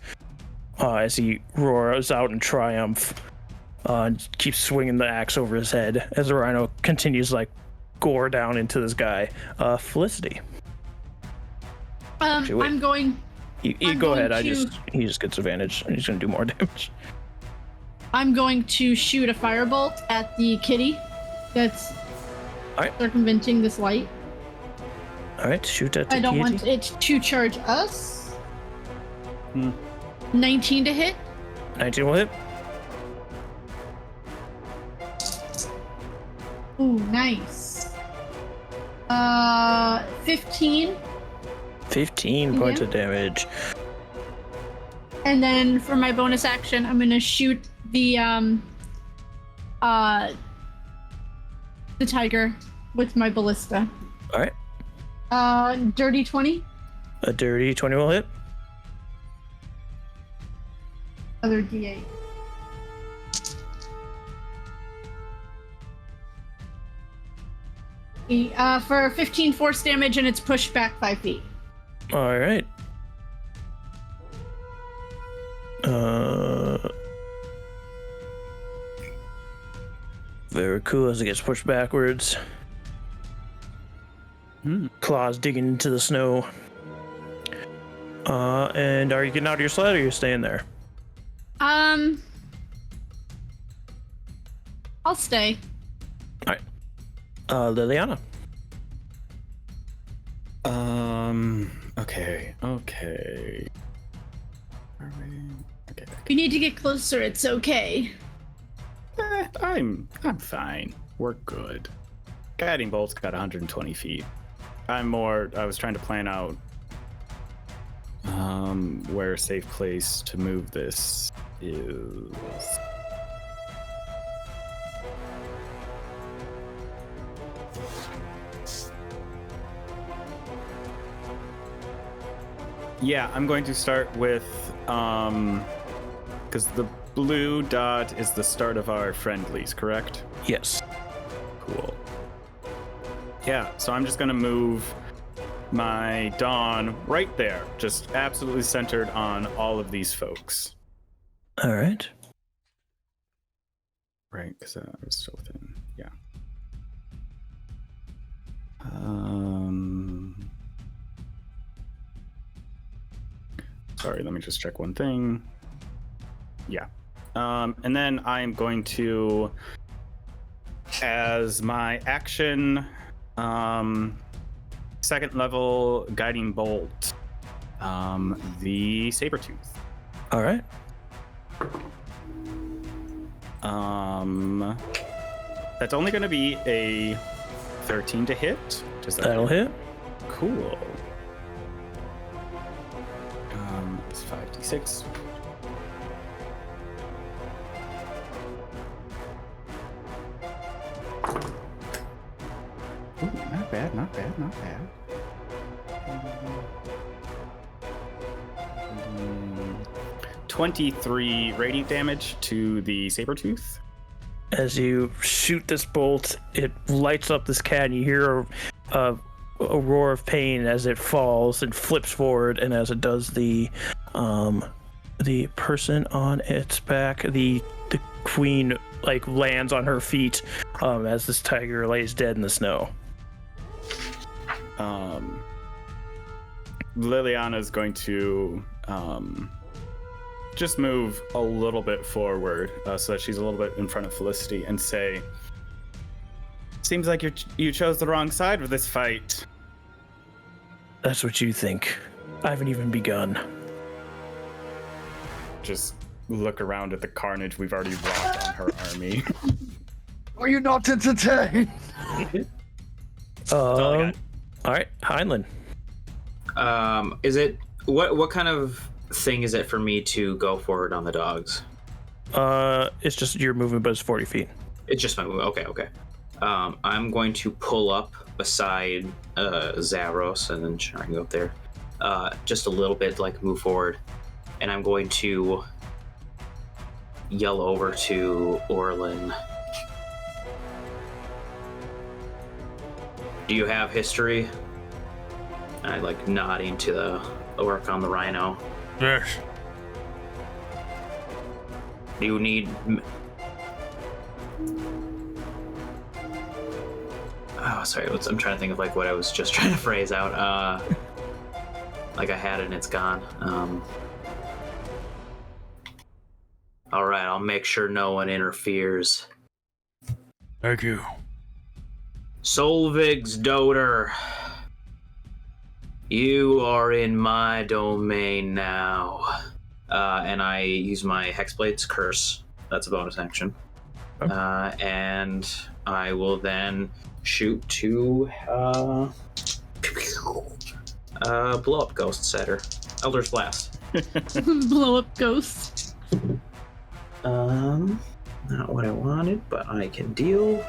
as he roars out in triumph, and keeps swinging the axe over his head as the rhino continues like gore down into this guy. Felicity. Actually, wait. I'm going. You I'm go going ahead. to- He just gets advantage, and he's gonna do more damage. I'm going to shoot a firebolt at the kitty that's Alright. circumventing this light. All right, shoot at the I don't kitty. want it to charge us. Hmm. 19 to hit. 19 will hit. Ooh, nice. 15. 15 points Yeah. of damage. And then for my bonus action, I'm gonna shoot the tiger with my ballista. All right, Dirty 20. a dirty 20 will hit. other D8. For 15 force damage, and it's pushed back 5 feet. All right. Very cool as it gets pushed backwards. Claws digging into the snow. And are you getting out of your sled, or are you staying there? I'll stay. All right. Liliana. Okay. Are we? Okay. You need to get closer. It's okay. I'm fine. We're good. Guiding bolt's got 120 feet. I was trying to plan out where a safe place to move this is. Yeah, I'm going to start with because the blue dot is the start of our friendlies, correct? Yes. Cool. Yeah, so I'm just gonna move my Dawn right there, just absolutely centered on all of these folks. All right. Right, because I was still within. Yeah. Sorry, let me just check one thing. Yeah. And then I'm going to, as my action, second level guiding bolt, the Sabertooth. All right. That's only going to be a 13 to hit. That'll hit. Cool. It's 5d6. Ooh, not bad. 23 radiant damage to the Sabertooth. As you shoot this bolt, it lights up this cat, and you hear a roar of pain as it falls and flips forward. And as it does, the person on its back, the queen, like lands on her feet as this tiger lays dead in the snow. Liliana's going to just move a little bit forward so that she's a little bit in front of Felicity and say, seems like you chose the wrong side with this fight. That's what you think. I haven't even begun. Just look around at the carnage we've already wrought on her army. Are you not entertained? All right, Heinlein. Is it what kind of thing is it for me to go forward on the dogs? It's just your movement, but it's 40 feet. It's just my movement. Okay. I'm going to pull up beside Zavros and then try and go up there, just a little bit, like move forward, and I'm going to yell over to Orlin. Do you have history? And I like nodding to the orc on the rhino. Yes. Do you need? Oh, sorry. I'm trying to think of like what I was just trying to phrase out. Like I had it and it's gone. All right, I'll make sure no one interferes. Thank you. Solvig's daughter, you are in my domain now. And I use my Hexblade's Curse. That's a bonus action. And I will then shoot to blow up ghosts at her. Elder's Blast. Blow up ghosts. Not what I wanted, but I can deal.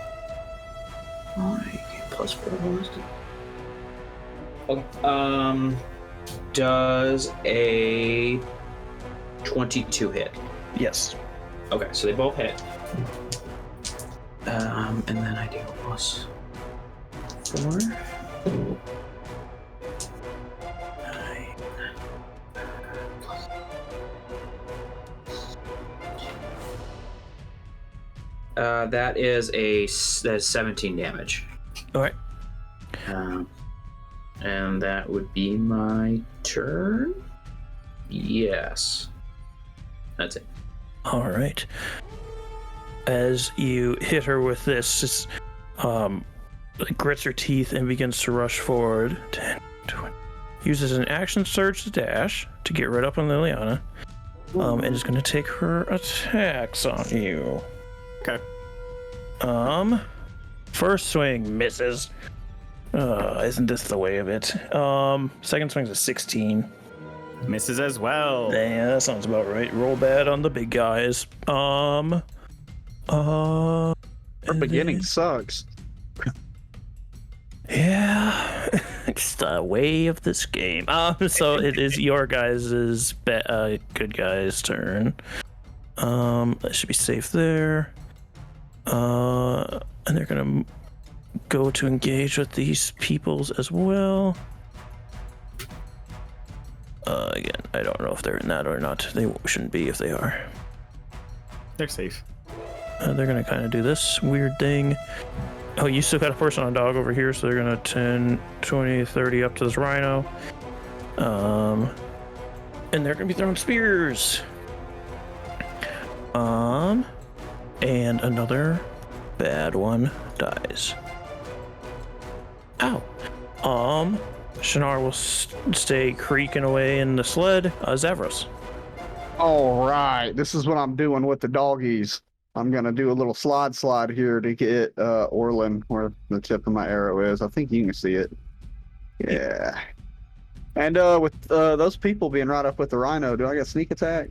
Plus 4 bonus. Okay. Does a 22 hit? Yes. Okay, so they both hit. And then I do plus 4. 9. That is 17 damage. All right. And that would be my turn. Yes. That's it. All right. As you hit her with this, it grits her teeth and begins to rush forward. 10, 20. Uses an action surge to dash to get right up on Liliana. And is going to take her attacks on you. Okay. First swing misses. Isn't this the way of it? Second swing's a 16. Misses as well. Yeah, that sounds about right. Roll bad on the big guys. Our beginning sucks. Yeah, it's the way of this game. So it is your guys' good guys' turn. That should be safe there. And they're gonna go to engage with these peoples as well. Again, I don't know if they're in that or not. They shouldn't be if they are. They're safe. They're gonna kind of do this weird thing. Oh, you still got a person on dog over here, so they're gonna 10, 20, 30 up to this rhino. And they're gonna be throwing spears. And another bad one dies. Ow. Shinar will stay creaking away in the sled. Zavros. All right, this is what I'm doing with the doggies. I'm gonna do a little slide here to get Orlin where the tip of my arrow is. I think you can see it. Yeah. And with those people being right up with the rhino, do I get sneak attack?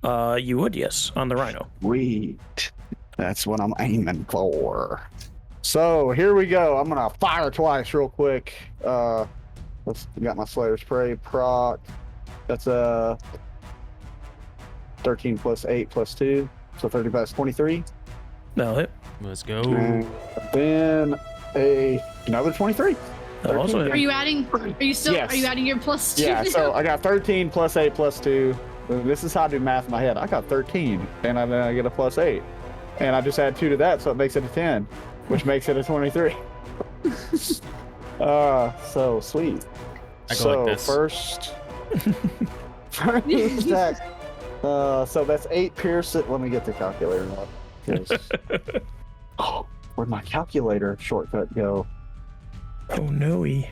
You would, yes, on the rhino. Sweet. That's what I'm aiming for. So here we go. I'm gonna fire twice real quick. Got my Slayer's Prey proc. That's 13 plus 8 plus 2. So 30 plus 23. That'll hit. Let's go. And then another 23. Also hit. Are you adding? Are you still? Yes. Are you adding your plus 2? Yeah, so I got 13 plus 8 plus 2. This is how I do math in my head. I got 13, and then I get a plus 8. And I just add 2 to that, so it makes it a 10, which makes it a 23. So sweet. I go like this. First attack. So that's 8 pierce. Let me get the calculator up. Oh, where'd my calculator shortcut go? Oh no-y.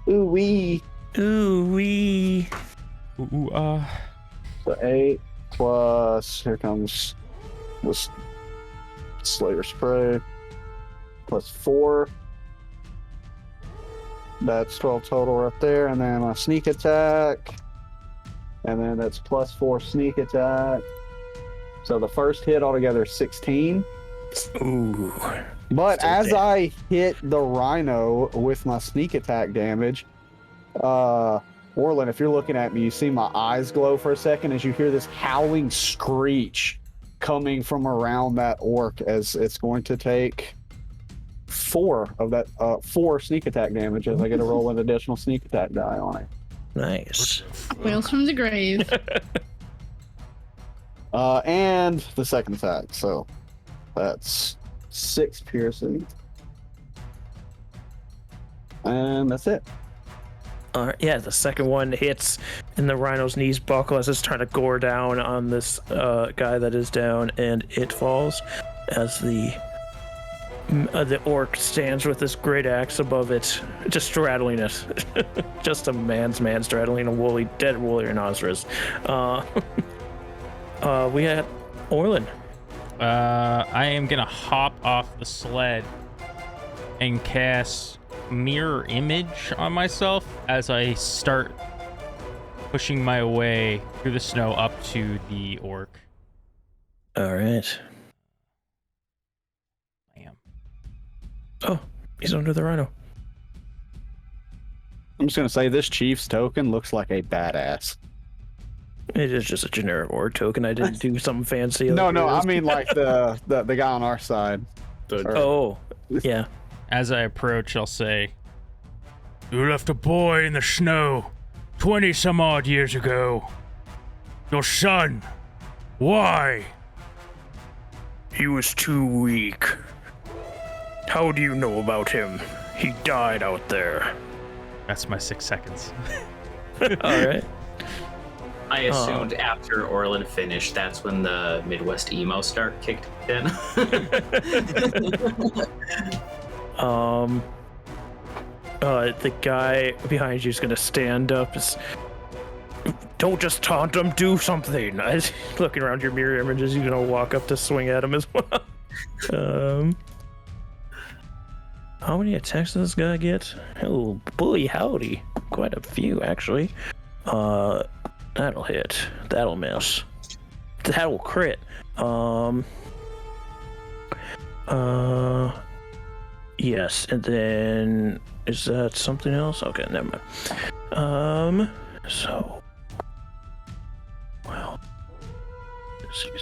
Ooh wee. Ooh wee. Ooh. So 8 plus, here comes this Slayer Spray, plus 4. That's 12 total right there. And then a sneak attack. And then that's plus 4 sneak attack. So the first hit altogether is 16. Ooh. But Still as dead. I hit the rhino with my sneak attack damage, Orlin, if you're looking at me, you see my eyes glow for a second as you hear this howling screech coming from around that orc as it's going to take 4 of that 4 sneak attack damage as I get to roll an additional sneak attack die on it. Nice. Whales from the grave. And the second attack, so that's 6 piercing. And that's it. Yeah, the second one hits, and the rhino's knees buckle as it's trying to gore down on this guy that is down, and it falls as the orc stands with this great axe above it, just straddling it. Just a man straddling a dead woolly rhinoceros. We got Orlin. I am gonna hop off the sled and cast mirror image on myself as I start pushing my way through the snow up to the orc. All right. Bam. Oh, he's under the rhino. I'm just gonna say this chief's token looks like a badass. It is just a generic org token. I didn't do something fancy. No, like no, yours. I mean like the guy on our side. Oh, yeah. As I approach, I'll say, "You left a boy in the snow 20 some odd years ago. Your son. Why?" He was too weak. How do you know about him? He died out there. That's my 6 seconds. All right. I assumed after Orlin finished, that's when the Midwest emo start kicked in. The guy behind you is gonna stand up. Don't just taunt him. Do something. As looking around your mirror images, you're gonna walk up to swing at him as well. How many attacks does this guy get? Oh, boy, howdy. Quite a few, actually. That'll hit. That'll miss. That'll crit. Yes, and then is that something else? Okay, never mind. So, well, excuse me.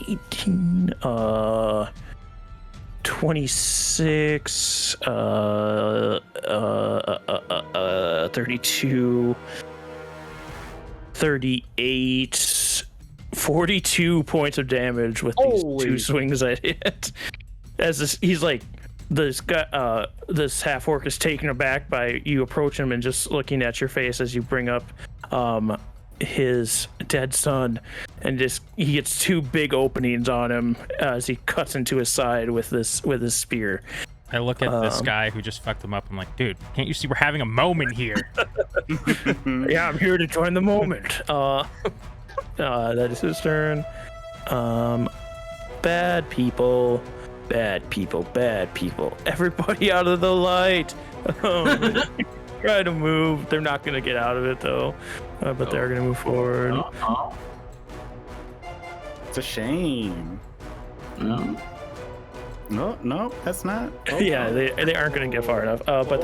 18, 26, 32, 38, 42 points of damage with these two swings I hit. As this, he's like, this guy, this half orc is taken aback by you approach him and just looking at your face as you bring up his dead son, and just he gets two big openings on him as he cuts into his side with his spear. I look at this guy who just fucked him up. I'm like, dude, can't you see we're having a moment here? Yeah, I'm here to join the moment. That is his turn. Bad people. Everybody out of the light. Try to move. They're not gonna get out of it though, but they're gonna move forward. It's a shame. No, that's not. Oh, yeah, they aren't gonna get far enough. But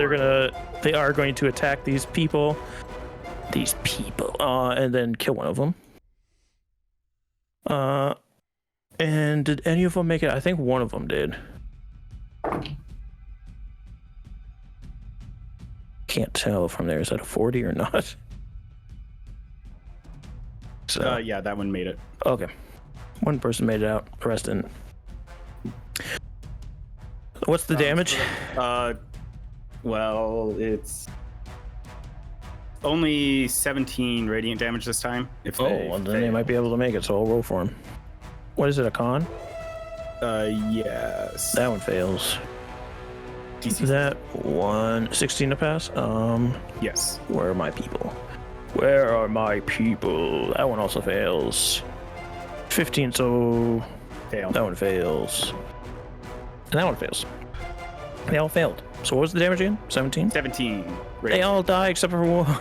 they are going to attack these people. And then kill one of them. And did any of them make it? I think one of them did. Can't tell from there. Is that a 40 or not? So yeah, that one made it. Okay, one person made it out. The rest didn't. What's the damage? Well, it's only 17 radiant damage this time. Well, then they might be able to make it. So I'll roll for him. What is it? A con? Yes. That one fails. DC. That one 16 to pass. Yes. Where are my people? Where are my people? That one also fails. 15, so Fail. that one fails. And that one fails. They all failed. So what was the damage again? 17? 17. They all die except for one.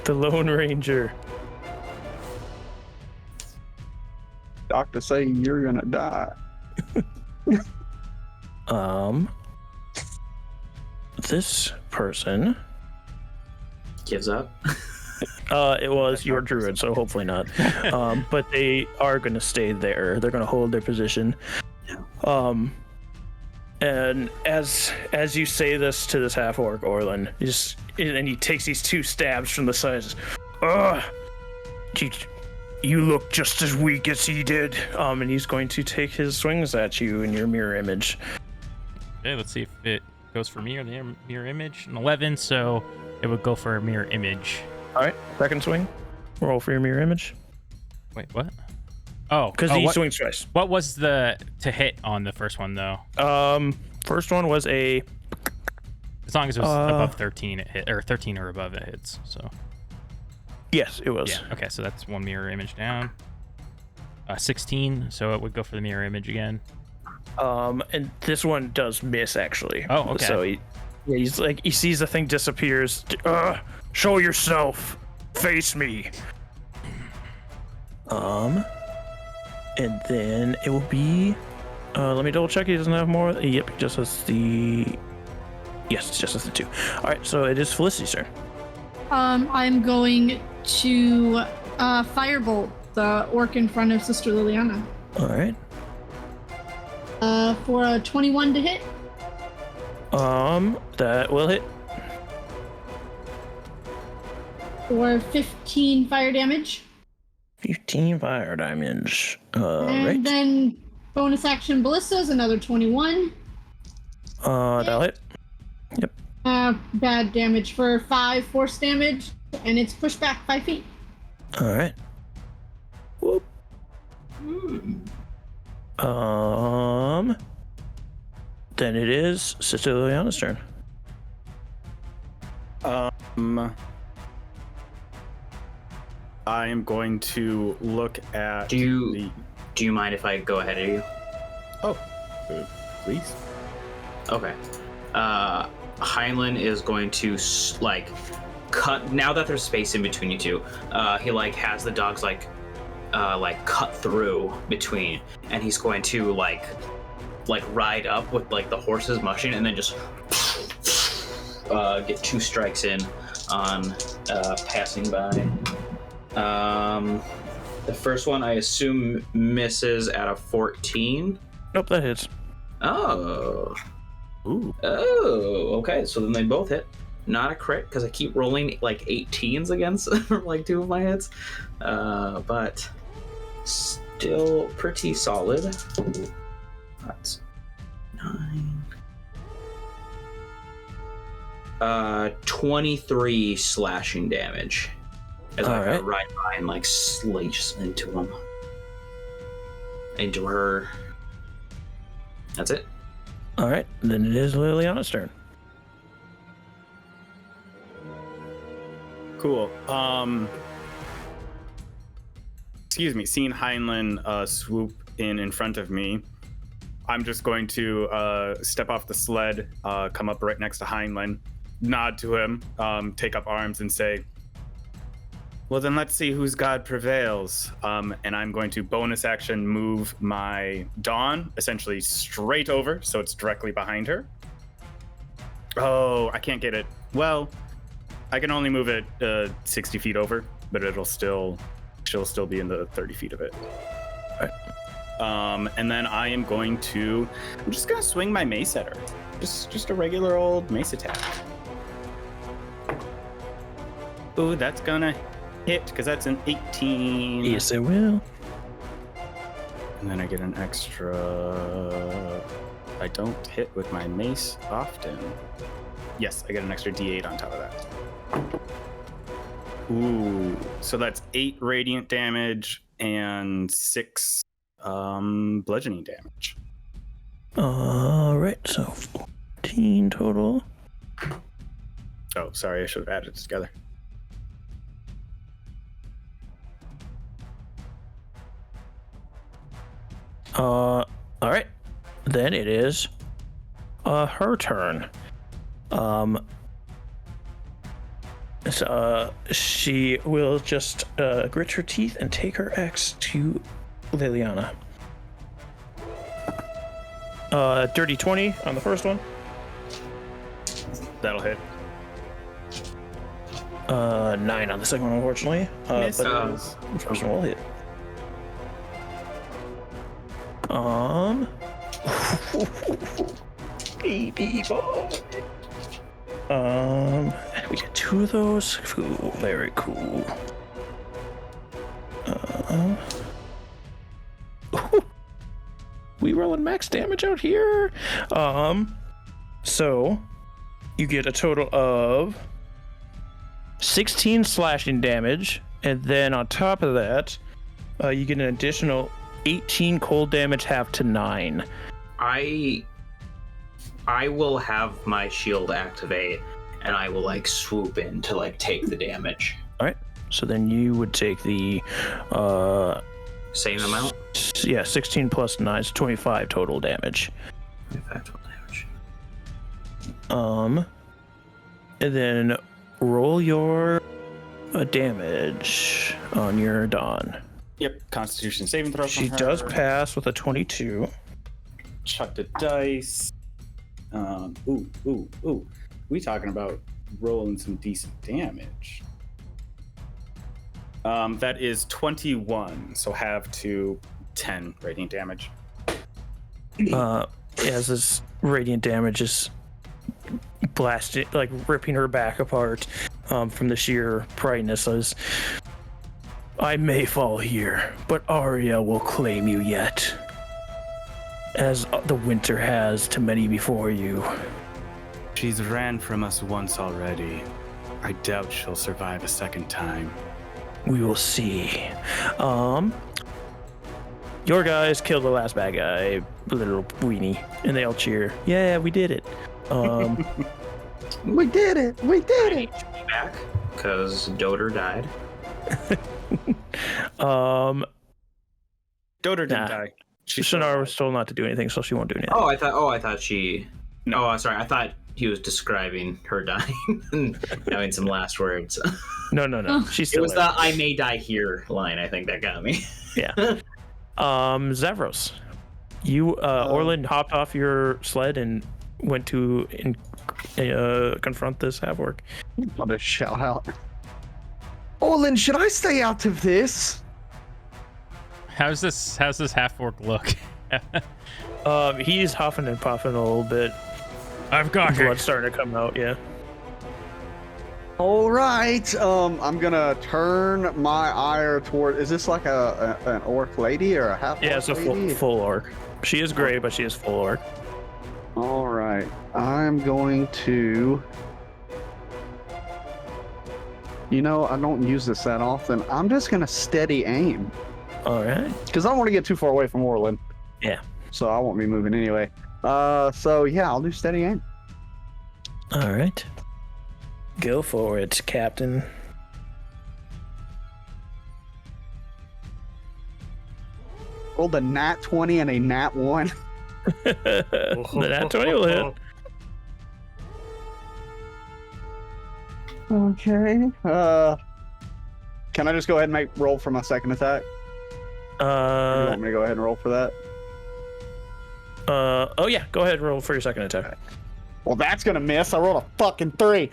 The Lone Ranger. Doctor say you're gonna die. This person. Gives up. It was your druid, so hopefully not. But they are going to stay there. They're going to hold their position. And as you say this to this half orc, Orlin, and he takes these two stabs from the sides. You look just as weak as he did. And he's going to take his swings at you in your mirror image. Okay, let's see if it goes for me or the mirror image. An 11, so it would go for a mirror image. All right, second swing. Roll for your mirror image. Wait, what? Oh, because he swings twice. What was the to hit on the first one though? First one was a. As long as it was above 13, it hit, or 13 or above, it hits. So. Yes, it was. Yeah. Okay, so that's one mirror image down. 16, so it would go for the mirror image again. And this one does miss actually. Oh, okay. So he's like, he sees the thing disappears. Show yourself. Face me. And then it will be. Let me double check. He doesn't have more. Yep, he just has the. Yes, just has the 2. All right, so it is Felicity's turn. I'm going to firebolt the orc in front of Sister Liliana. All right. For a 21 to hit. That will hit. For 15 fire damage. 15 fire damage. And right. then bonus action ballista is another 21. That'll hit. Yep. Bad damage for 5 force damage, and it's pushed back 5 feet. All right. Whoop. Then it is Sister Liliana's turn. I am going to look at. Do you mind if I go ahead of you? Oh, please. Okay. Heinlein is going to cut. Now that there's space in between you two, he has the dogs cut through between, and he's going to ride up with the horses mushing, and then just get 2 strikes in on passing by. The first one I assume misses at a 14. Nope, that hits. Oh. Ooh. Oh, okay. So then they both hit. Not a crit because I keep rolling 18s against 2 of my hits. But still pretty solid. That's 9. 23 slashing damage. As I ride by and slice into him. Into her. That's it. All right, then it is Liliana's turn. Cool. Excuse me. Seeing Heinlein swoop in front of me, I'm just going to step off the sled, come up right next to Heinlein, nod to him, take up arms, and say, "Well, then let's see whose god prevails." And I'm going to bonus action move my Dawn essentially straight over, so it's directly behind her. Oh, I can't get it. Well, I can only move it 60 feet over, but she'll still be in the 30 feet of it. All right. And then I'm just gonna swing my mace at her. Just a regular old mace attack. Ooh, that's gonna hit because that's an 18. Yes, it will. And then I get an extra. I don't hit with my mace often. Yes, I get an extra D8 on top of that. Ooh, so that's 8 radiant damage and 6 bludgeoning damage. All right, so 14 total. Oh, sorry, I should have added it together. All right, then it is her turn. So she will just grit her teeth and take her axe to Liliana. Dirty 20 on the first one. That'll hit. 9 on the second one, unfortunately. But the first one will hit. Baby boy. We get 2 of those. Cool, very cool. We rolling max damage out here. So you get a total of 16 slashing damage, and then on top of that, you get an additional 18 cold damage, half to 9. I will have my shield activate, and I will swoop in to take the damage. All right. So then you would take the same amount. Yeah, 16 plus 9 is 25 total damage. 25 total damage. And then roll your damage on your Dawn. Yep, Constitution saving throw. She does pass with a 22. Chuck the dice. Ooh. We talking about rolling some decent damage. That is 21, so have to 10 radiant damage. As this radiant damage is blasting, like ripping her back apart from the sheer brightness. As I may fall here, but Ariel will claim you yet, as the winter has to many before you. She's ran from us once already. I doubt she'll survive a second time. We will see. Your guys killed the last bad guy, little weenie, and they all cheer. Yeah, we did it. We did it! We did it! Back because Doter died. Doter didn't Nah. die. Shannara was told not to do anything, so she won't do anything. Oh, I thought she. No, sorry. I thought he was describing her dying and having some last words. No. She's still It was there. the "I may die here" line. I think that got me. Yeah. Zavros, you Orlin hopped off your sled and went to confront this half-orc. I'll just shout out. Orlin, should I stay out of this? How's this half-orc look? He's huffing and puffing a little bit. I've got Blood's starting to come out. Yeah. All right. I'm gonna turn my ire toward. Is this like an orc lady or a half? Yeah, it's a full orc. She is gray, but she is full orc. All right. I'm going to. You know, I don't use this that often. I'm just gonna steady aim All right. because I don't want to get too far away from Orlin. Yeah. So I won't be moving anyway. So yeah, I'll do steady aim. All right. Go for it, Captain. Rolled a nat 20 and a nat 1. The nat 20 will hit. Okay. Can I just go ahead and roll for my second attack? Or do you want me to go ahead and roll for that? Oh yeah, go ahead and roll for your second attack. Well, that's gonna miss. I rolled a fucking 3.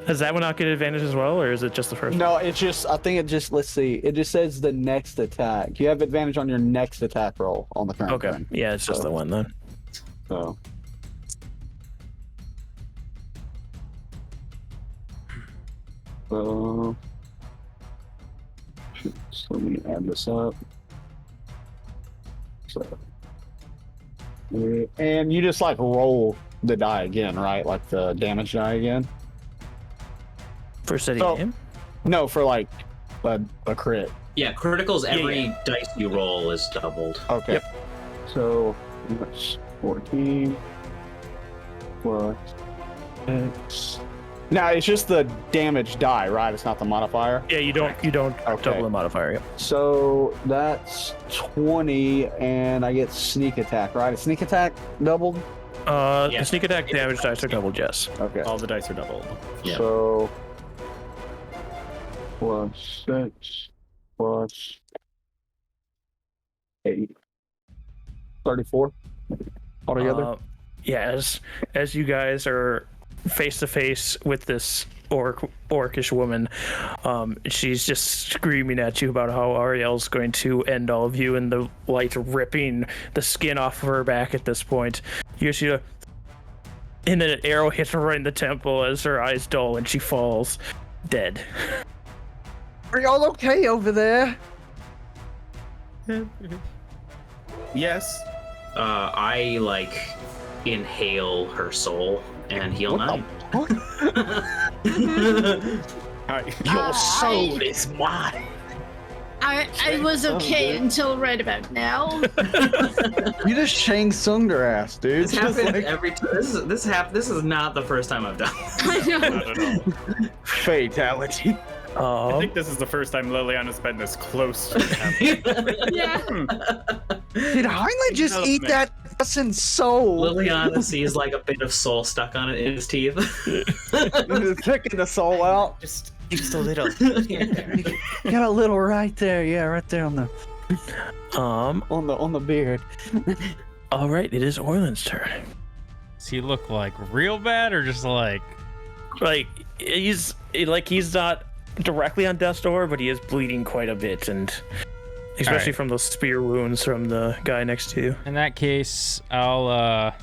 Does that one not get advantage as well, or is it just the first? No, it's just. I think it just. Let's see. It just says the next attack. You have advantage on your next attack roll on the current. Okay. thing. Yeah, it's just the one then. So. So let me add this up. So, and you just like roll the die again, right? Like the damage die again. For steady So- aim? No, for like a crit. Yeah, criticals. Every dice you roll is doubled. Okay. Yep. So that's 14 plus X. Now it's just the damage die, right? It's not the modifier. Yeah, you don't Okay. double the modifier. Yep. So that's 20, and I get sneak attack, right? Is sneak attack doubled? The Yeah. sneak attack damage dice are doubled, yes. Okay. All the dice are doubled. Yeah. So plus 6 plus 8. 34 altogether. Yeah, as you guys are face to face with this orcish woman, she's just screaming at you about how Ariel's going to end all of you, and the light ripping the skin off of her back at this point. You see, and then an arrow hits her right in the temple as her eyes dull and she falls dead. Are y'all okay over there? Yes. I like inhale her soul and heal What 9. Your soul is mine. I was okay until right about now. You just Shang Tsunged her ass, dude. This Just happens like every time. This is not the first time I've done this. I know. Not at all. fatality. I think this is the first time Liliana's been this close to happening. Yeah. Did Heinlein just That was eat me. that fucking soul? Liliana sees like a bit of soul stuck on it in his teeth. Picking the soul out. Just a little. Got a little right there, yeah, right there on the on the beard. all right, it is Orland's turn. Does he look like real bad or just like he's not directly on death's door, but he is bleeding quite a bit, and especially from those spear wounds from the guy next to you. In that case, I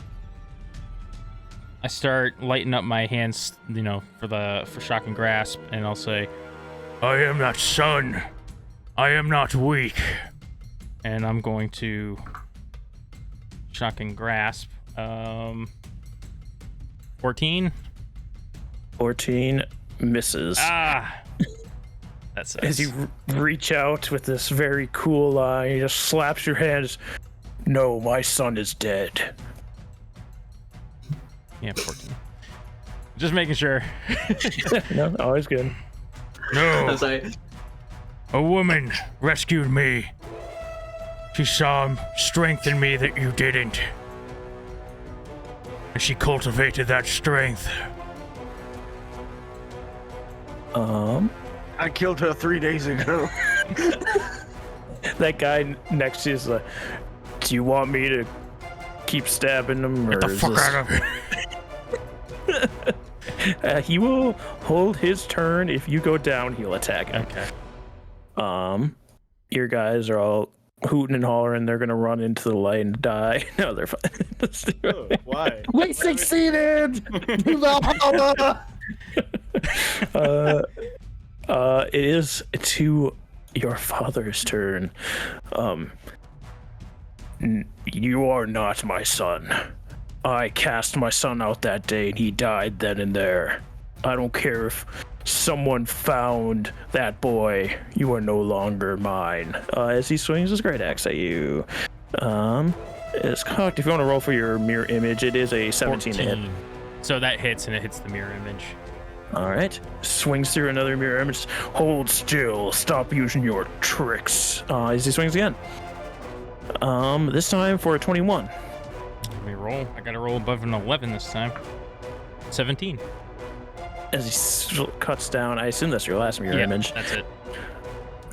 start lighting up my hands, for shock and grasp, and I'll say, I am not son. I am not weak. And I'm going to shock and grasp. 14. 14 misses. That sucks. As you reach out with this very cool eye, he just slaps your hands. No, my son is dead. Yeah, 14. Just making sure. No, always good. No. A woman rescued me. She saw strength in me that you didn't. And she cultivated that strength. I killed her 3 days ago. That guy next to you is like, do you want me to keep stabbing him? Or Get the fuck out of here. He will hold his turn. If you go down, he'll attack him. Okay. Your guys are all hooting and hollering. They're gonna run into the light and die. No, they're fine. Oh, why? We succeeded! It is to your father's turn. You are not my son. I cast my son out that day and he died then and there. I don't care if someone found that boy. You are no longer mine. As he swings his great axe at you. It's cocked. If you want to roll for your mirror image, it is a 17 to hit. So that hits, and it hits the mirror image. All right. Swings through another mirror image. Hold still. Stop using your tricks. As he swings again. This time for a 21. Let me roll. I gotta roll above an 11 this time. 17. As he cuts down, I assume that's your last mirror image. That's it.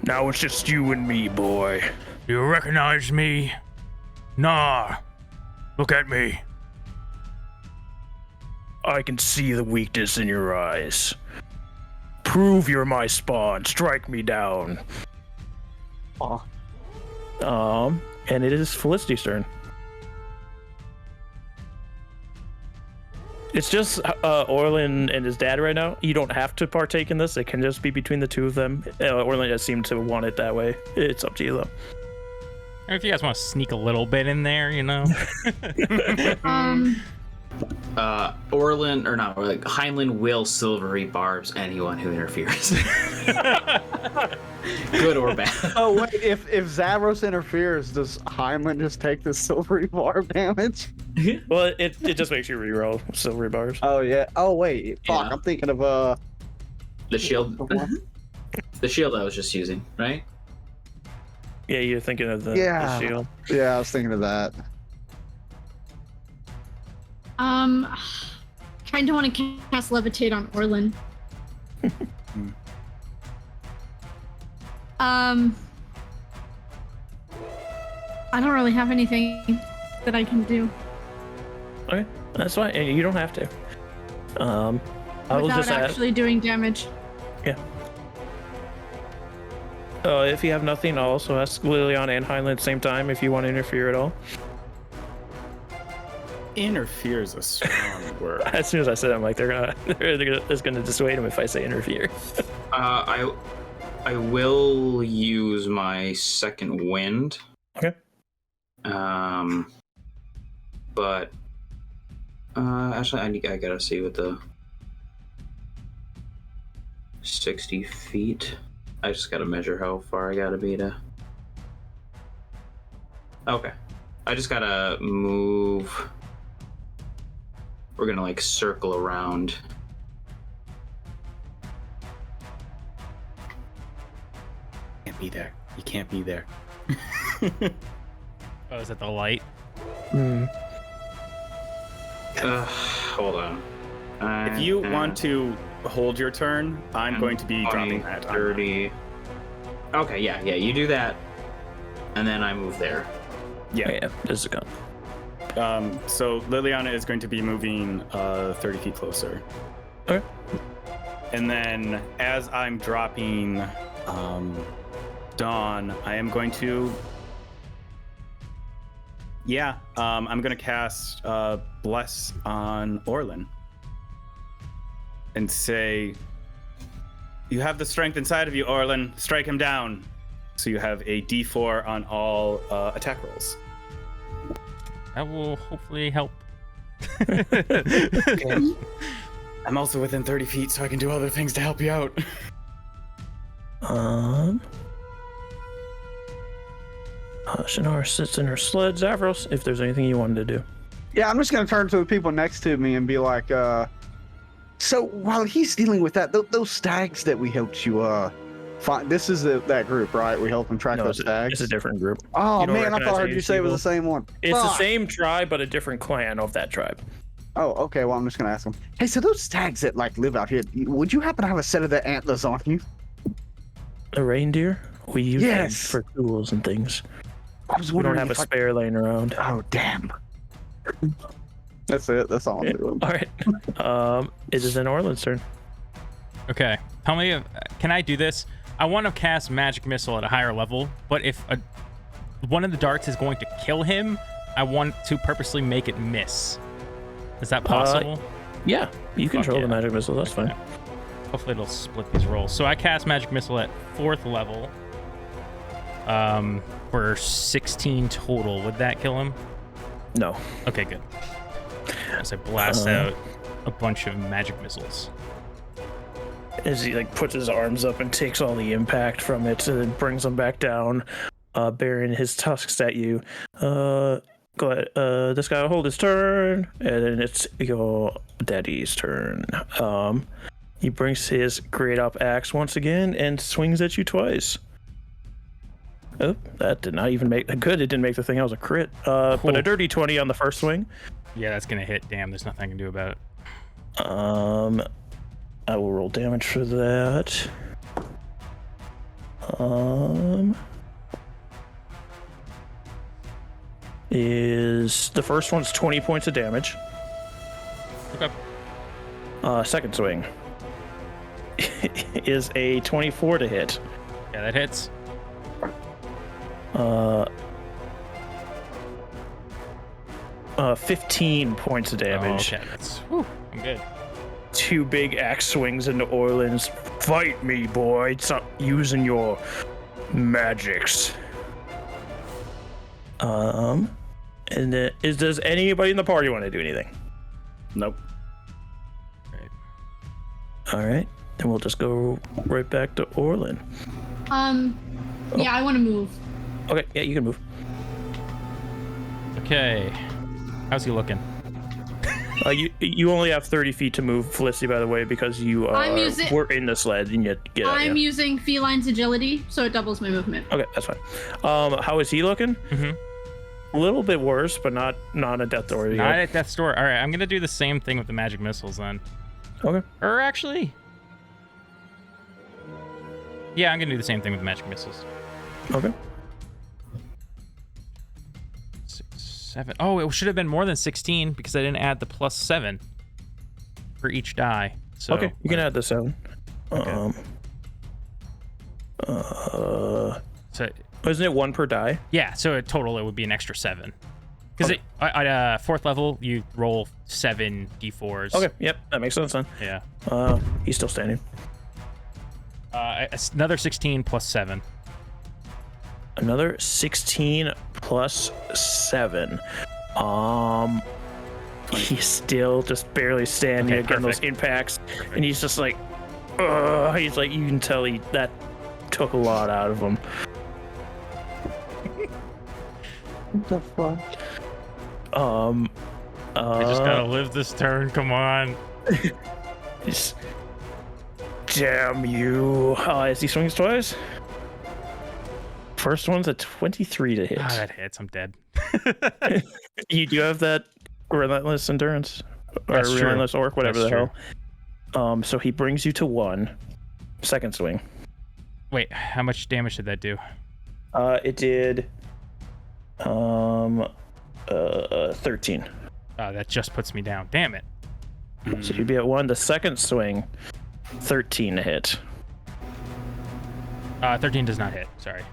Now it's just you and me, boy. You recognize me? Nah. Look at me. I can see the weakness in your eyes. Prove you're my spawn. Strike me down. And it is Felicity's turn. It's just Orlin and his dad right now. You don't have to partake in this. It can just be between the two of them. Orlin does seem to want it that way. It's up to you, though. If you guys want to sneak a little bit in there, Orlin, or not Orlin, Heinlein will silvery barbs anyone who interferes. Good or bad. Oh wait, if Zavros interferes, does Heinlein just take the silvery barb damage? Well, it just makes you reroll silvery barbs. Oh yeah. Oh wait, fuck. Yeah. I'm thinking of the shield. The shield I was just using, right? Yeah, you're thinking of the shield. Yeah, I was thinking of that. Kind of want to cast levitate on Orlin. I don't really have anything that I can do. Okay, that's fine. And you don't have to. I will without just actually doing damage. Yeah. If you have nothing, I'll also ask Liliana and Heinlein at the same time if you want to interfere at all. Interfere is a strong word. As soon as I said it, I'm like, it's gonna dissuade him if I say interfere. I will use my second wind. Okay. But actually, I gotta see what the 60 feet. I just gotta measure how far I gotta be to. Okay, I just gotta move. We're gonna like circle around. Can't be there. You can't be there. Oh, is that the light? Hold on. If you want to hold your turn, I'm going to be 20, dropping that. 30. Okay, yeah, you do that, and then I move there. Yeah. Yeah, this is gone. So Liliana is going to be moving 30 feet closer. Okay. And then as I'm dropping Dawn, I am going to... I'm going to cast Bless on Orlin. And say, you have the strength inside of you, Orlin. Strike him down. So you have a D4 on all attack rolls. That will hopefully help. Okay. I'm also within 30 feet, so I can do other things to help you out. Shannara sits in her sled. Zavros, if there's anything you wanted to do. Yeah, I'm just gonna turn to the people next to me and be like, so while he's dealing with that, those stags that we helped you find, this is that group, right? We helped him track those stags. It's a different group. Oh You don't man, I thought I heard recognize you say it was the these same one. It's the Fuck. same tribe, but a different clan of that tribe. Oh, okay. Well, I'm just gonna ask them. Hey, so those stags that like live out here, would you happen to have a set of their antlers on you? A reindeer? We use them Yes. for tools and things. I was We don't wondering have a if spare laying around. Oh, damn. That's it. That's all I'm doing. All right. It is then Orlin's turn. Okay. Tell me, can I do this? I want to cast Magic Missile at a higher level, but if one of the darts is going to kill him, I want to purposely make it miss. Is that possible? Yeah, you control yeah. the magic missile. That's fine. Hopefully it'll split these rolls. So I cast Magic Missile at 4th level. For 16 total. Would that kill him? No. Okay, good. As I blast out a bunch of magic missiles. As he like puts his arms up and takes all the impact from it and then brings them back down, bearing his tusks at you. Go ahead. This guy will hold his turn, and then it's your daddy's turn. He brings his great up axe once again and swings at you twice. Oh, that did not even make good. It didn't make the thing. That was a crit. But a dirty 20 on the first swing. Yeah, that's gonna hit. Damn, there's nothing I can do about it. I will roll damage for that. Is the first one's 20 points of damage. Okay. Second swing is a 24 to hit. Yeah, that hits. 15 points of damage. Oh, okay, that's. Whew, I'm good. Two big axe swings into Orlin's. Fight me, boy. Stop using your magics. And then, does anybody in the party want to do anything? Nope. Great. All right, then we'll just go right back to Orlin. Yeah, I want to move. Okay, yeah, you can move. Okay. How's he looking? You only have 30 feet to move, Felicity, by the way, because you were in the sled and you get out. I'm using Feline's agility, so it doubles my movement. Okay, that's fine. How is he looking? A little bit worse, but not at death's door yet. Not at death's door. All right, I'm gonna do the same thing with the magic missiles then. Okay. Or actually, yeah, I'm gonna do the same thing with the magic missiles. Okay. 6, 7. Oh, it should have been more than 16 because I didn't add the +7 for each die. So okay, you can add the 7. Okay. So isn't it 1 per die? yeah, so in total it would be an extra 7. Because at 4th level you roll 7 d4s. Okay, yep, that makes sense then. Yeah. He's still standing. Another 16 plus 7. Another 16 plus 7. He's still just barely standing again. Those impacts, and he's just like, he's like, you can tell that took a lot out of him. What the fuck? I just gotta live this turn. Come on. Just, damn you! As he swings twice. First one's a 23 to hit. That hits. I'm dead. You do have that relentless endurance, or That's true. relentless orc, whatever That's the hell. So he brings you to 1. Second swing. Wait, how much damage did that do? It did 13. That just puts me down. Damn it. So you'd be at 1. The second swing, 13 to hit. 13 does not hit. Sorry.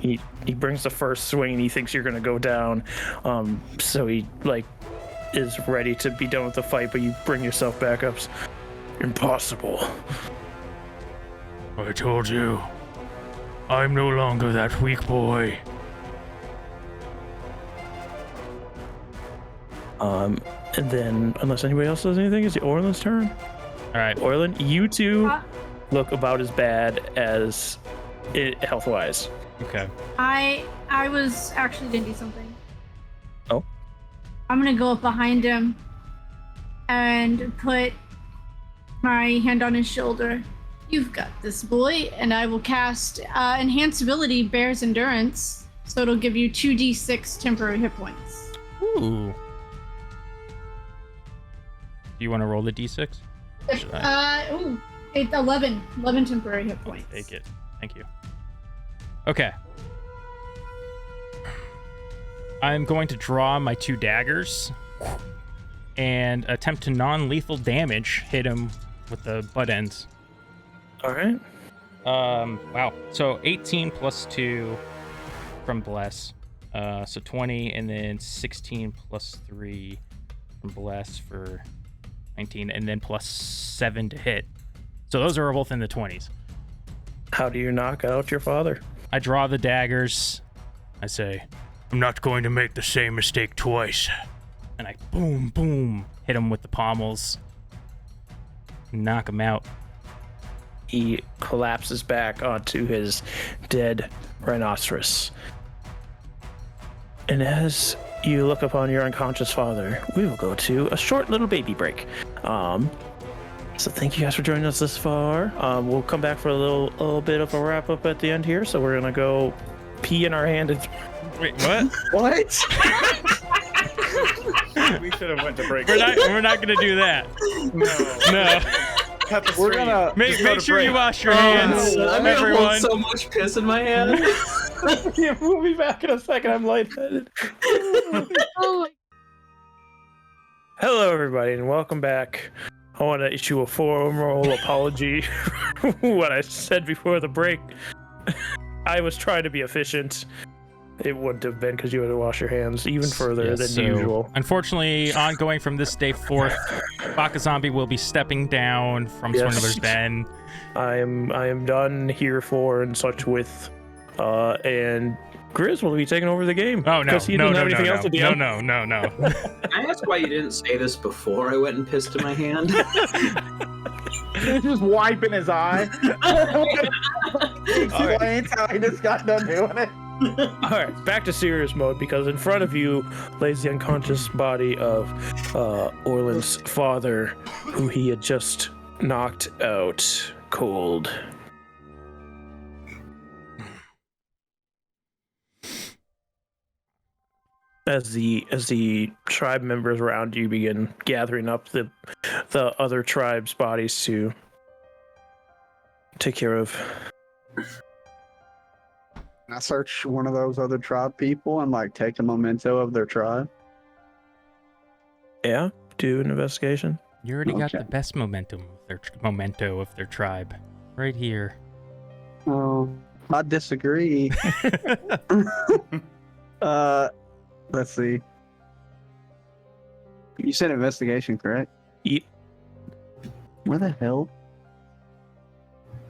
He brings the first swing and he thinks you're gonna go down. So he is ready to be done with the fight, but you bring yourself back up. Impossible. I told you. I'm no longer that weak boy. And then, unless anybody else does anything, is it Orlin's turn? All right. Orlin, you two look about as bad as it health-wise. Okay. I was actually gonna do something. Oh. I'm gonna go up behind him and put my hand on his shoulder. You've got this, boy, and I will cast Enhanced Ability Bear's Endurance, so it'll give you 2d6 temporary hit points. Ooh. Do you want to roll the d6? It's 11 temporary hit points. Take it. Thank you. Okay. I'm going to draw my 2 daggers and attempt to non-lethal damage hit him with the butt ends. All right. Wow. So 18 plus 2 from Bless. So 20, and then 16 plus 3 from Bless for 19, and then plus 7 to hit. So those are both in the 20s. How do you knock out your father? I draw the daggers. I say, I'm not going to make the same mistake twice. And I boom, boom, hit him with the pommels. Knock him out. He collapses back onto his dead rhinoceros. And as you look upon your unconscious father, we will go to a short little baby break. So thank you guys for joining us this far. We'll come back for a little bit of a wrap up at the end here. So we're gonna go pee in our hand and. Wait, what? What? We should have went to break. We're not gonna do that. No. Cut the We're stream. gonna Make sure you wash your hands, I'm gonna everyone. hold so much piss in my hand. Yeah, we'll be back in a second. I'm lightheaded. Oh my. Hello, everybody, and welcome back. I want to issue a formal apology for what I said before the break. I was trying to be efficient. It wouldn't have been because you had to wash your hands even further than usual. Unfortunately, ongoing from this day forth, BakaZombie will be stepping down from Swindler's Den. I am done here for and such with, and Grizz will be taking over the game. Oh no! Because he No! doesn't have anything else to do. No! Can I ask why you didn't say this before I went and pissed in my hand? He's just wiping his eye. Explains how he just got done doing it. All right, back to serious mode because in front of you lays the unconscious body of Orlin's father, who he had just knocked out cold. As the tribe members around you begin gathering up the other tribes' bodies to take care of. Can I search one of those other tribe people and take a memento of their tribe? Yeah, do an investigation. You already got Okay. the best memento of their tribe, right here. Oh, I disagree. Let's see. You said investigation, correct? Yep. Where the hell?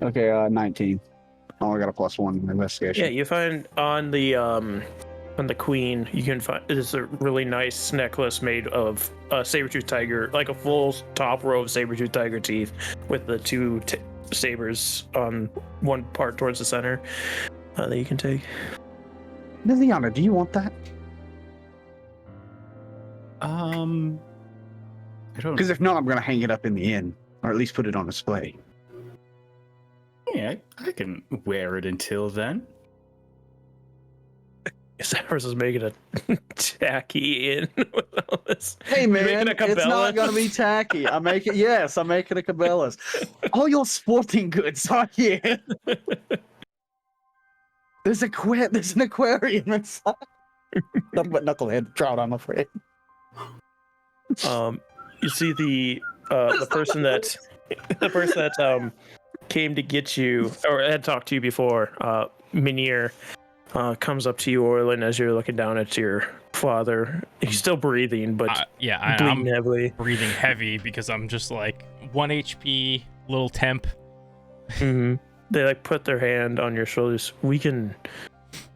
Okay, 19. Oh, I got a +1 in investigation. Yeah, you find on the queen, you can find this is a really nice necklace made of a saber-toothed tiger, like a full top row of saber-toothed tiger teeth with the two sabers on one part towards the center that you can take. Liliana, do you want that? I don't. Because if not, I'm gonna hang it up in the inn, or at least put it on display. Yeah, I can wear it until then. Cyrus is making a tacky in with all this. Hey You're man, making a it's Cabela? not gonna be tacky. I'm making a Cabela's. All your sporting goods are here. There's an aquarium inside. Nothing but knucklehead trout, I'm afraid. You see the person that came to get you or had talked to you before, Minir, comes up to you, Orlin, as you're looking down at your father. He's still breathing, but I'm heavily. Breathing heavy because I'm just like 1 HP, little temp. Mm-hmm. They like put their hand on your shoulders. We can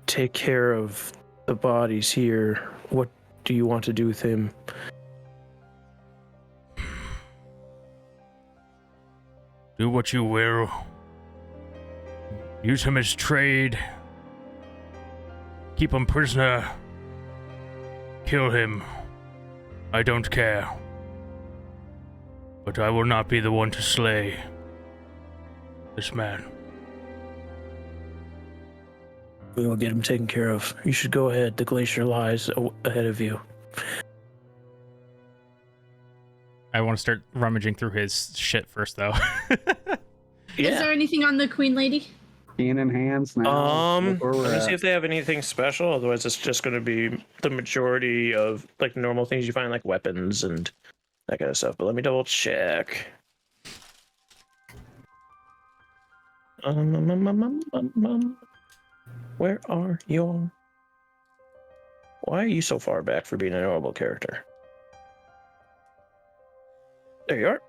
take care of the bodies here. What do you want to do with him? Do what you will. Use him as trade. Keep him prisoner. Kill him. I don't care. But I will not be the one to slay this man. We will get him taken care of. You should go ahead. The glacier lies ahead of you. I want to start rummaging through his shit first, though. Is there anything on the Queen Lady? Hand in hands now. Let me see if they have anything special. Otherwise, it's just going to be the majority of like normal things you find, like weapons and that kind of stuff. But let me double check. Where are your? Why are you so far back for being a normal character? There you are.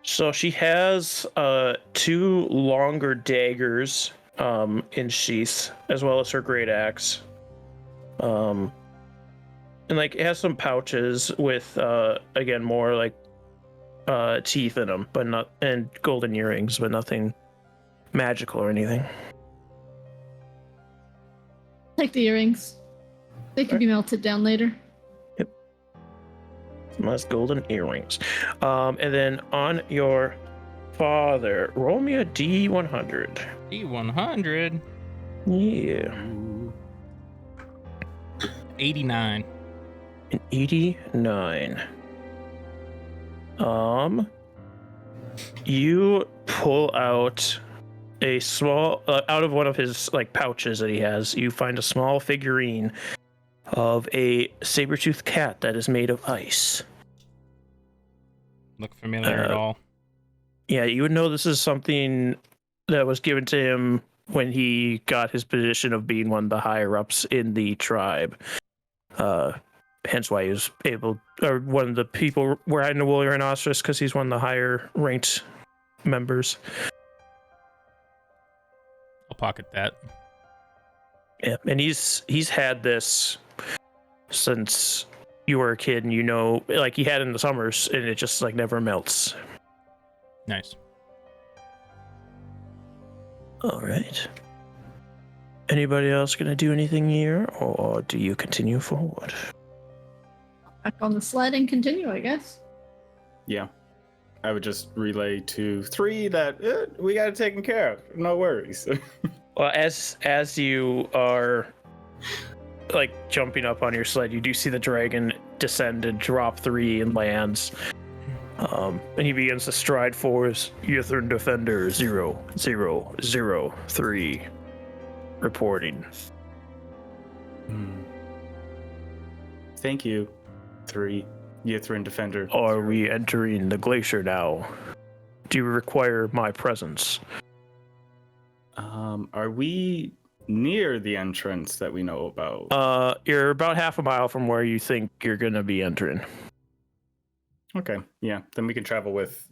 So she has 2 longer daggers in sheaths, as well as her great axe. And like it has some pouches with again more like teeth in them, but not, and golden earrings, but nothing magical or anything. Take the earrings. They can be melted down later. Nice golden earrings. And then on your father, roll me a D100. D100. Yeah. 89. An 89. You pull out a small out of one of his like pouches that he has. You find a small figurine of a saber-toothed cat that is made of ice. Look familiar at all? Yeah, you would know this is something that was given to him when he got his position of being one of the higher-ups in the tribe. Hence why he was able, or one of the people riding the woolly rhinoceros, because he's one of the higher-ranked members. I'll pocket that. Yeah, and he's had this since you were a kid, and you know, like he had in the summers, and it just like never melts. Nice. All right. Anybody else gonna do anything here, or do you continue forward? Back on the sled and continue, I guess. Yeah. I would just relay to 3 that we got it taken care of. No worries. Well, as you are like jumping up on your sled, you do see the dragon descend and drop 3 and lands. And he begins to stride forward. Ythrin Defender 0003 reporting. Thank you, 3 Ythrin Defender. Are we entering the glacier now? Do you require my presence? Are we near the entrance that we know about? You're about half a mile from where you think you're gonna be entering. Okay, yeah. Then we can travel with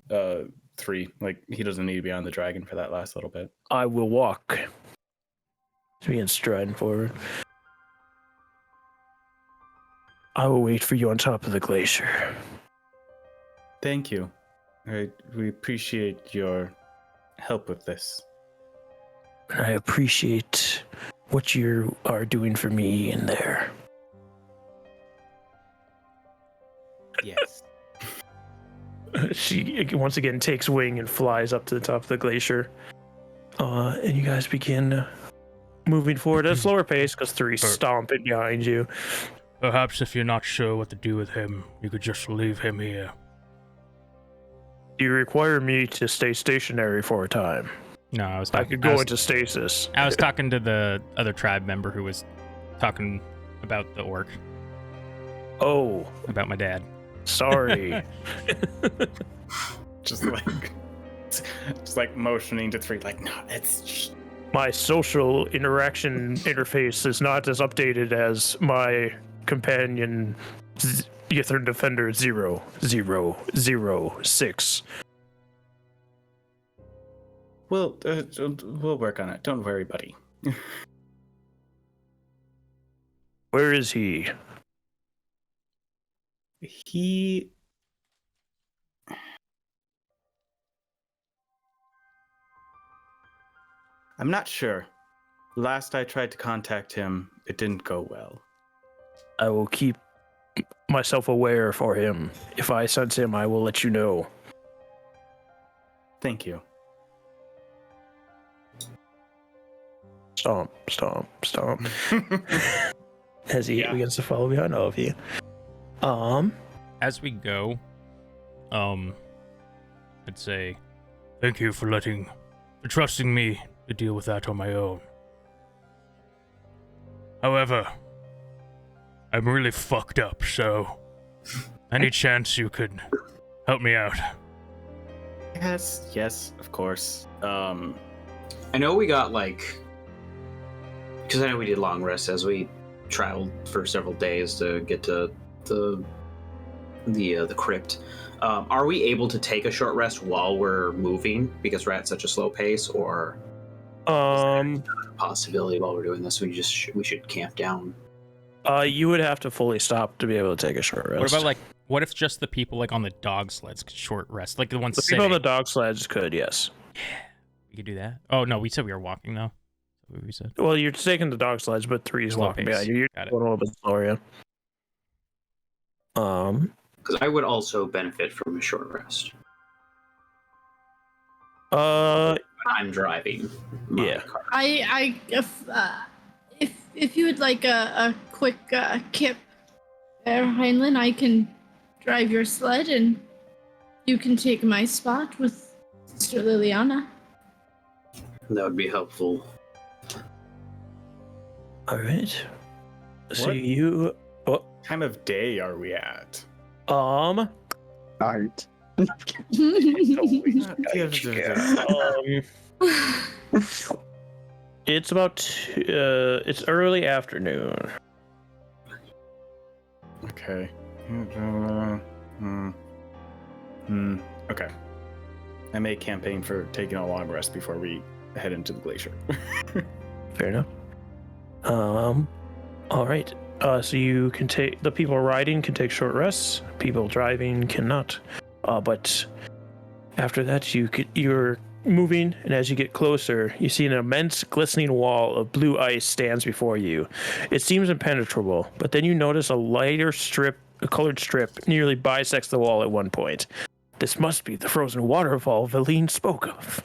3. Like, he doesn't need to be on the dragon for that last little bit. I will walk. Begin striding forward. I will wait for you on top of the glacier. Thank you. We appreciate your help with this. I appreciate what you are doing for me in there. Yes. She once again takes wing and flies up to the top of the glacier. And you guys begin moving forward at a slower pace because 3's stomping behind you. Perhaps if you're not sure what to do with him, you could just leave him here. Do you require me to stay stationary for a time? No, I was I talking. could go into stasis. I was talking to the other tribe member who was talking about the orc, Oh, about my dad. sorry. just like motioning to 3, like, no, it's. My social interaction interface is not as updated as my companion, Ythrin Defender 0006. We'll work on it. Don't worry, buddy. Where is he? He. I'm not sure. Last I tried to contact him, it didn't go well. I will keep myself aware for him. If I sense him, I will let you know. Thank you. Stomp, stomp, stomp. As he begins to follow behind all of you. As we go, I'd say, thank you for trusting me to deal with that on my own. However, I'm really fucked up, so any chance you could help me out? Yes, of course. I know we got because I know we did long rests as we traveled for several days to get to the crypt. Are we able to take a short rest while we're moving because we're at such a slow pace, or is there a possibility while we're doing this we should camp down? You would have to fully stop to be able to take a short rest. What about what if just the people on the dog sleds could short rest, like the ones the sitting? people on the dog sleds could, yes. We could do that. Oh no, we said we were walking though. That's what we said. Well, you're taking the dog sleds, but 3 is Slow walking pace. behind you. You're Got it. going a little bit slower, yeah. Because I would also benefit from a short rest. I'm driving my Yeah. car. If you would like a quick kip there, Heinlein, I can drive your sled and you can take my spot with Sister Liliana. That would be helpful. All right. So What? you, Time of day are we at? Night. it's about it's early afternoon. Okay. Okay. I may campaign for taking a long rest before we head into the glacier. Fair enough. All right. So you can take the people riding can take short rests. People driving cannot. But after that, you're moving, and as you get closer, you see an immense glistening wall of blue ice stands before you. It seems impenetrable, but then you notice a colored strip nearly bisects the wall at one point. This must be the frozen waterfall Valine spoke of.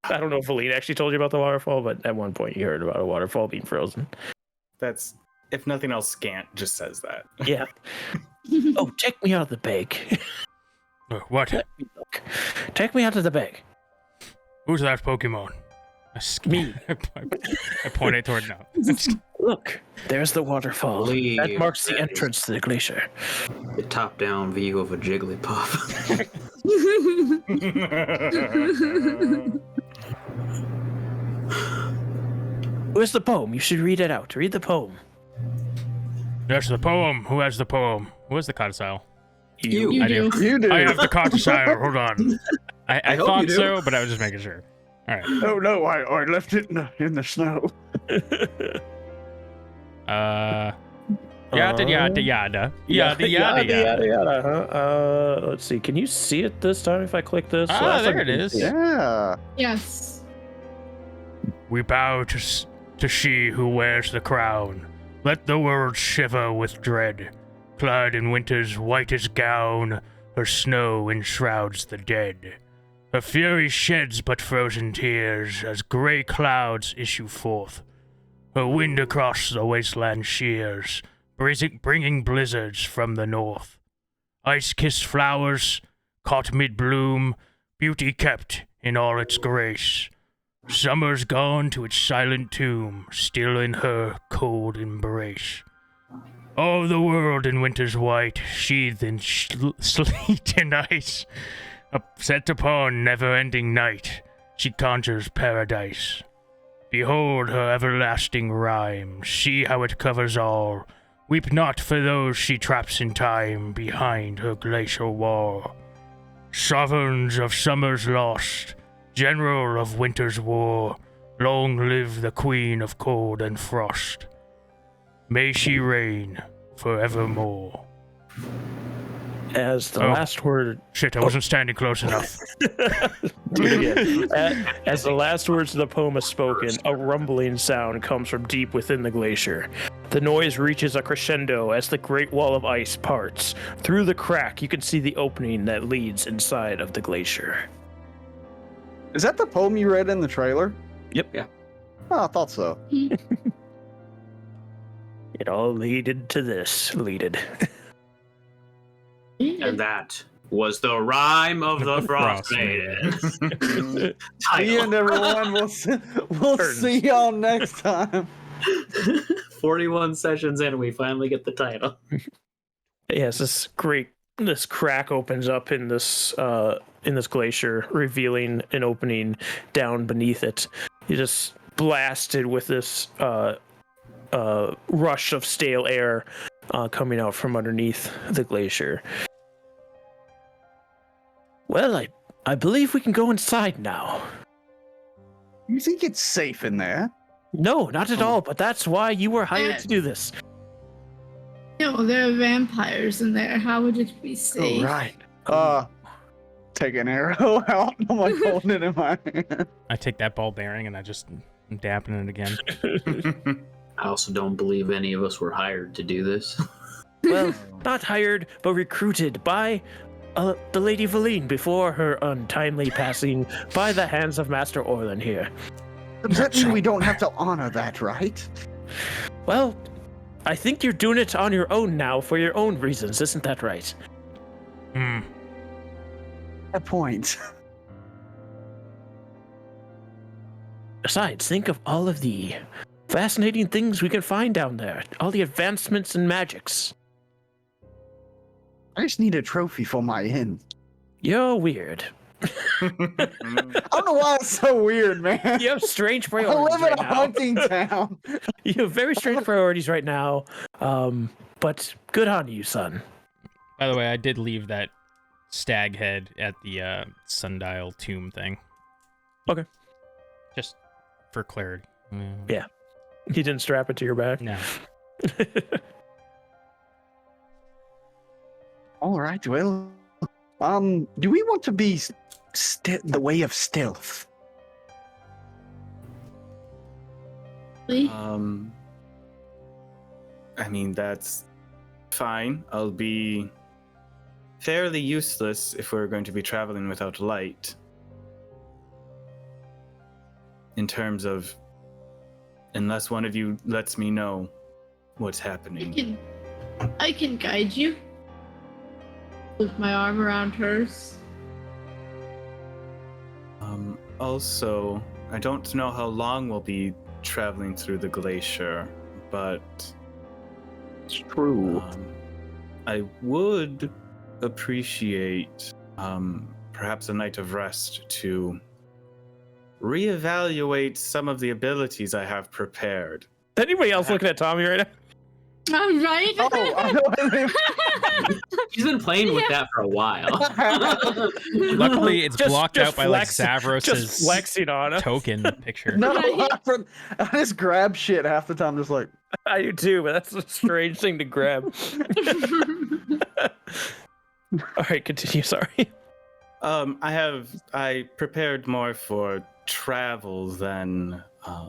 I don't know if Valine actually told you about the waterfall, but at one point you heard about a waterfall being frozen. That's, if nothing else, Scant just says that. Yeah. Oh, take me out of the bag. What? Let me look. Take me out of the bag. Who's that Pokemon? Me. I point it toward no. Look, there's the waterfall. Believe That marks the that entrance to the glacier. The top-down view of a Jigglypuff. Where's the poem? You should read it out. Read the poem. That's the poem. Who has the poem? Who has the codicil? You I do. You do. I have the codicil. Hold on. I hope thought you do. so, but I was just making sure. All right. No, I left it in the snow. Yada yada yada yada yada. Huh? Let's see. Can you see it this time if I click this? Ah, Last time there it you couldn't is. see Yeah. Yes. We bow to she who wears the crown. Let the world shiver with dread. Clad in winter's whitest gown, her snow enshrouds the dead. Her fury sheds but frozen tears as grey clouds issue forth. Her wind across the wasteland shears, bringing blizzards from the north. Ice-kissed flowers, caught mid-bloom, beauty kept in all its grace. Summer's gone to its silent tomb, still in her cold embrace. All the world in winter's white, sheathed in sleet and ice. Set upon never-ending night, she conjures paradise. Behold her everlasting rhyme, see how it covers all. Weep not for those she traps in time behind her glacial wall. Sovereigns of summer's lost, general of winter's war, long live the queen of cold and frost. May she reign forevermore. As the last word... Shit, I wasn't standing close enough. As the last words of the poem are spoken, a rumbling sound comes from deep within the glacier. The noise reaches a crescendo as the great wall of ice parts. Through the crack, you can see the opening that leads inside of the glacier. Is that the poem you read in the trailer? Yep. Yeah. Oh, I thought so. It all leaded to this. And that was the rhyme of the Frostmaiden. See you, everyone. We'll see y'all next time. 41 sessions in, we finally get the title. Yes, this crack opens up in this glacier, revealing an opening down beneath it. You just blasted with this rush of stale air coming out from underneath the glacier. Well, I believe we can go inside now. You think it's safe in there? No, not at all, but that's why you were hired to do this. No, there are vampires in there. How would it be safe? Oh, right. Take an arrow out. I'm like holding it in my hand. I take that ball bearing and I just dampen it again. I also don't believe any of us were hired to do this. Well, not hired, but recruited by the Lady Valine before her untimely passing by the hands of Master Orlin here. Does that mean we don't have to honor that, right? Well, I think you're doing it on your own now for your own reasons, isn't that right? Hmm. A point. Besides, think of all of the fascinating things we can find down there. All the advancements in magics. I just need a trophy for my inn. You're weird. I don't know why it's so weird, man. You have strange I priorities live in right a now. hunting town. You have very strange priorities right now. But good on you, son. By the way, I did leave that stag head at the sundial tomb thing. Okay. Just for clarity. Yeah. You didn't strap it to your back? No. All right, well, do we want to be the way of stealth? Really? I mean, that's fine. I'll be fairly useless if we're going to be traveling without light. In terms of, unless one of you lets me know what's happening. I can guide you. With my arm around hers. Also, I don't know how long we'll be traveling through the glacier, but It's true. I would appreciate perhaps a night of rest to reevaluate some of the abilities I have prepared. Anybody else looking at Tommy right now? Right? Oh, I know what I mean. She's been playing with that for a while. Luckily, it's blocked out by like just Zavros's flexing on us. token picture. No, I just grab shit half the time, just like. I do too, but that's a strange thing to grab. All right, continue. Sorry. I prepared more for travel than I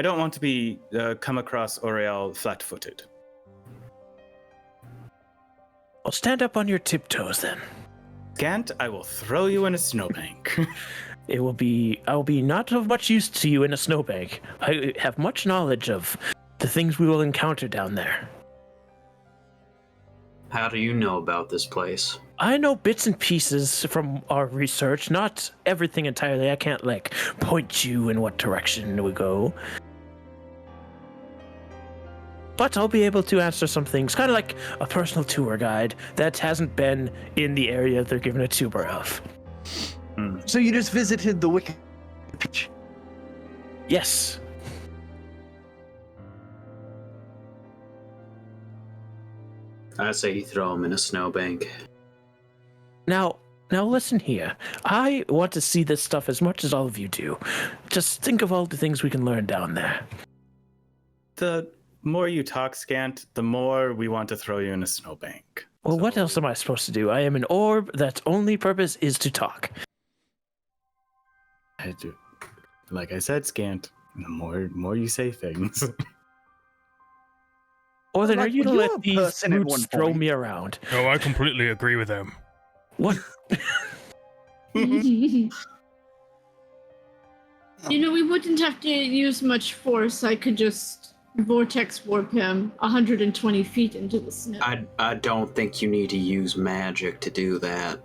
don't want to be come across Oriel flat-footed. Well, stand up on your tiptoes then. Gant, I will throw you in a snowbank. I will be not of much use to you in a snowbank. I have much knowledge of the things we will encounter down there. How do you know about this place? I know bits and pieces from our research, not everything entirely. I can't, point you in what direction we go. But I'll be able to answer some things, kind of like a personal tour guide that hasn't been in the area they're giving a tour of. So you just visited the Wicked Peach? Yes. I say you throw him in a snowbank. Now listen here. I want to see this stuff as much as all of you do. Just think of all the things we can learn down there. The more you talk, Scant, the more we want to throw you in a snowbank. Well, what else am I supposed to do? I am an orb that's only purpose is to talk. Like I said, Scant, the more you say things. Or then are you to let these person at brutes one throw point. me around? No, I completely agree with them. What? We wouldn't have to use much force. I could just vortex warp him 120 feet into the snow. I don't think you need to use magic to do that.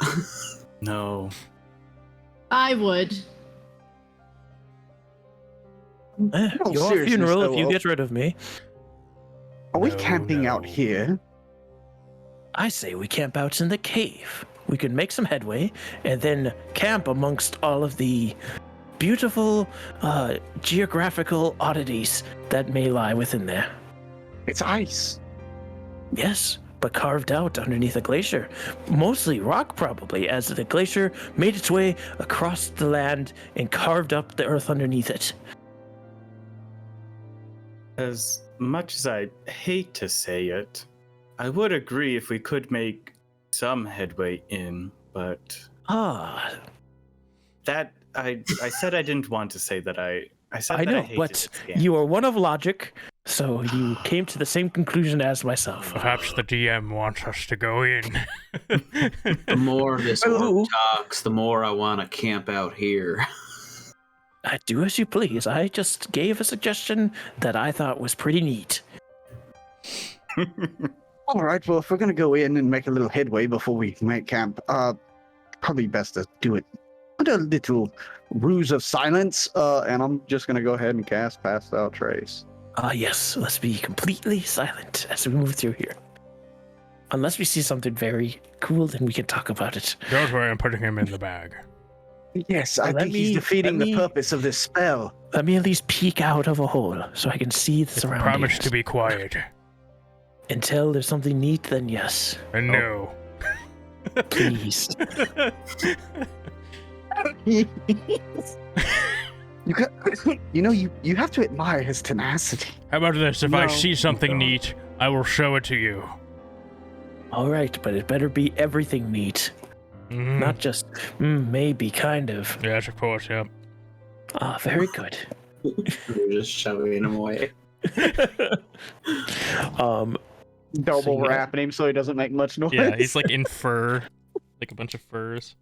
No. I would. No, Your seriously, funeral so, if you get rid of me. Are we No, camping out no. here? I say we camp out in the cave. We can make some headway and then camp amongst all of the beautiful geographical oddities that may lie within there. It's ice. Yes, but carved out underneath a glacier. Mostly rock, probably, as the glacier made its way across the land and carved up the earth underneath it. As much as I hate to say it, I would agree if we could make some headway in, but that I said I didn't want to say that I said I that know, I hated but it, Scant. you are one of logic, so you came to the same conclusion as myself. Perhaps the DM wants us to go in. The more this Ooh. orc talks, the more I want to camp out here. Do as you please. I just gave a suggestion that I thought was pretty neat. All right, well, if we're going to go in and make a little headway before we make camp, probably best to do it under a little ruse of silence, and I'm just going to go ahead and cast Pass Without Trace. Yes, let's be completely silent as we move through here. Unless we see something very cool, then we can talk about it. Don't worry, I'm putting him in the bag. Yes, I Let think he's me- defeating let the me- purpose of this spell. Let me at least peek out of a hole so I can see the surroundings. Promise to be quiet. Until there's something neat, then yes. And no. Please. You have to admire his tenacity. How about this? If I No, see something no. neat, I will show it to you. All right, but it better be everything neat. Mhm. Not just, maybe, kind of. Yes, of course, yep. Very good. We're just shoving him away. Double So, yeah. wrapping him so he doesn't make much noise. Yeah, he's like in fur. Like a bunch of furs.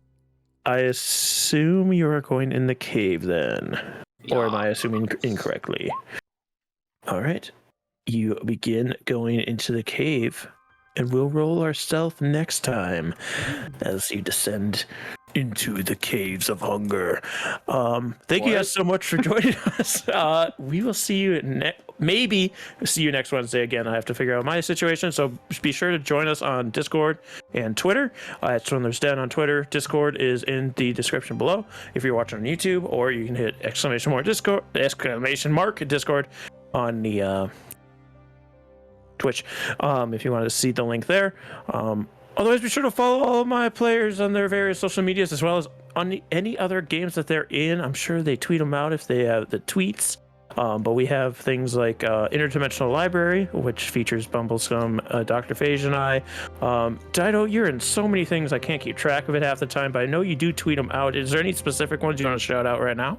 I assume you are going in the cave then. Or am Yeah. I assuming incorrectly? All right. You begin going into the cave, and we'll roll our stealth next time as you descend into the caves of hunger. Thank you guys so much for joining us. We will see you maybe see you next Wednesday again. I have to figure out my situation, so be sure to join us on Discord and Twitter. At Swindler's Den on Twitter. Discord is in the description below if you're watching on YouTube, or you can hit exclamation mark Discord on the Twitch if you want to see the link there. Otherwise, be sure to follow all of my players on their various social medias, as well as on any other games that they're in. I'm sure they tweet them out if they have the tweets. But we have things like Interdimensional Library, which features Bumbleskum, Dr. Phage, and I. Dyto, you're in so many things I can't keep track of it half the time, but I know you do tweet them out. Is there any specific ones you want to shout out right now?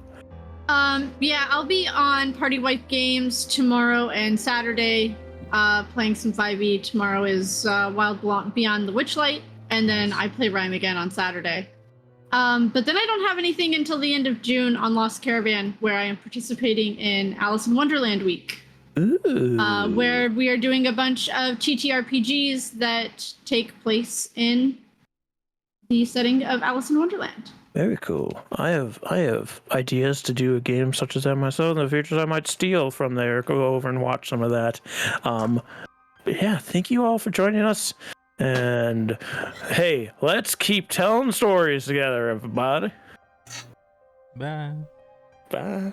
Yeah, I'll be on Party Wipe Games tomorrow and Saturday, playing some 5e. Tomorrow is Wild Beyond the Witchlight, and then I play Rime again on Saturday. But then I don't have anything until the end of June on Lost Caravan, where I am participating in Alice in Wonderland Week. where we are doing a bunch of TTRPGs that take place in the setting of Alice in Wonderland. Very cool. I have ideas to do a game such as that myself in the future. I might steal from there, go over and watch some of that. But yeah, thank you all for joining us. And hey, let's keep telling stories together, everybody. Bye. Bye.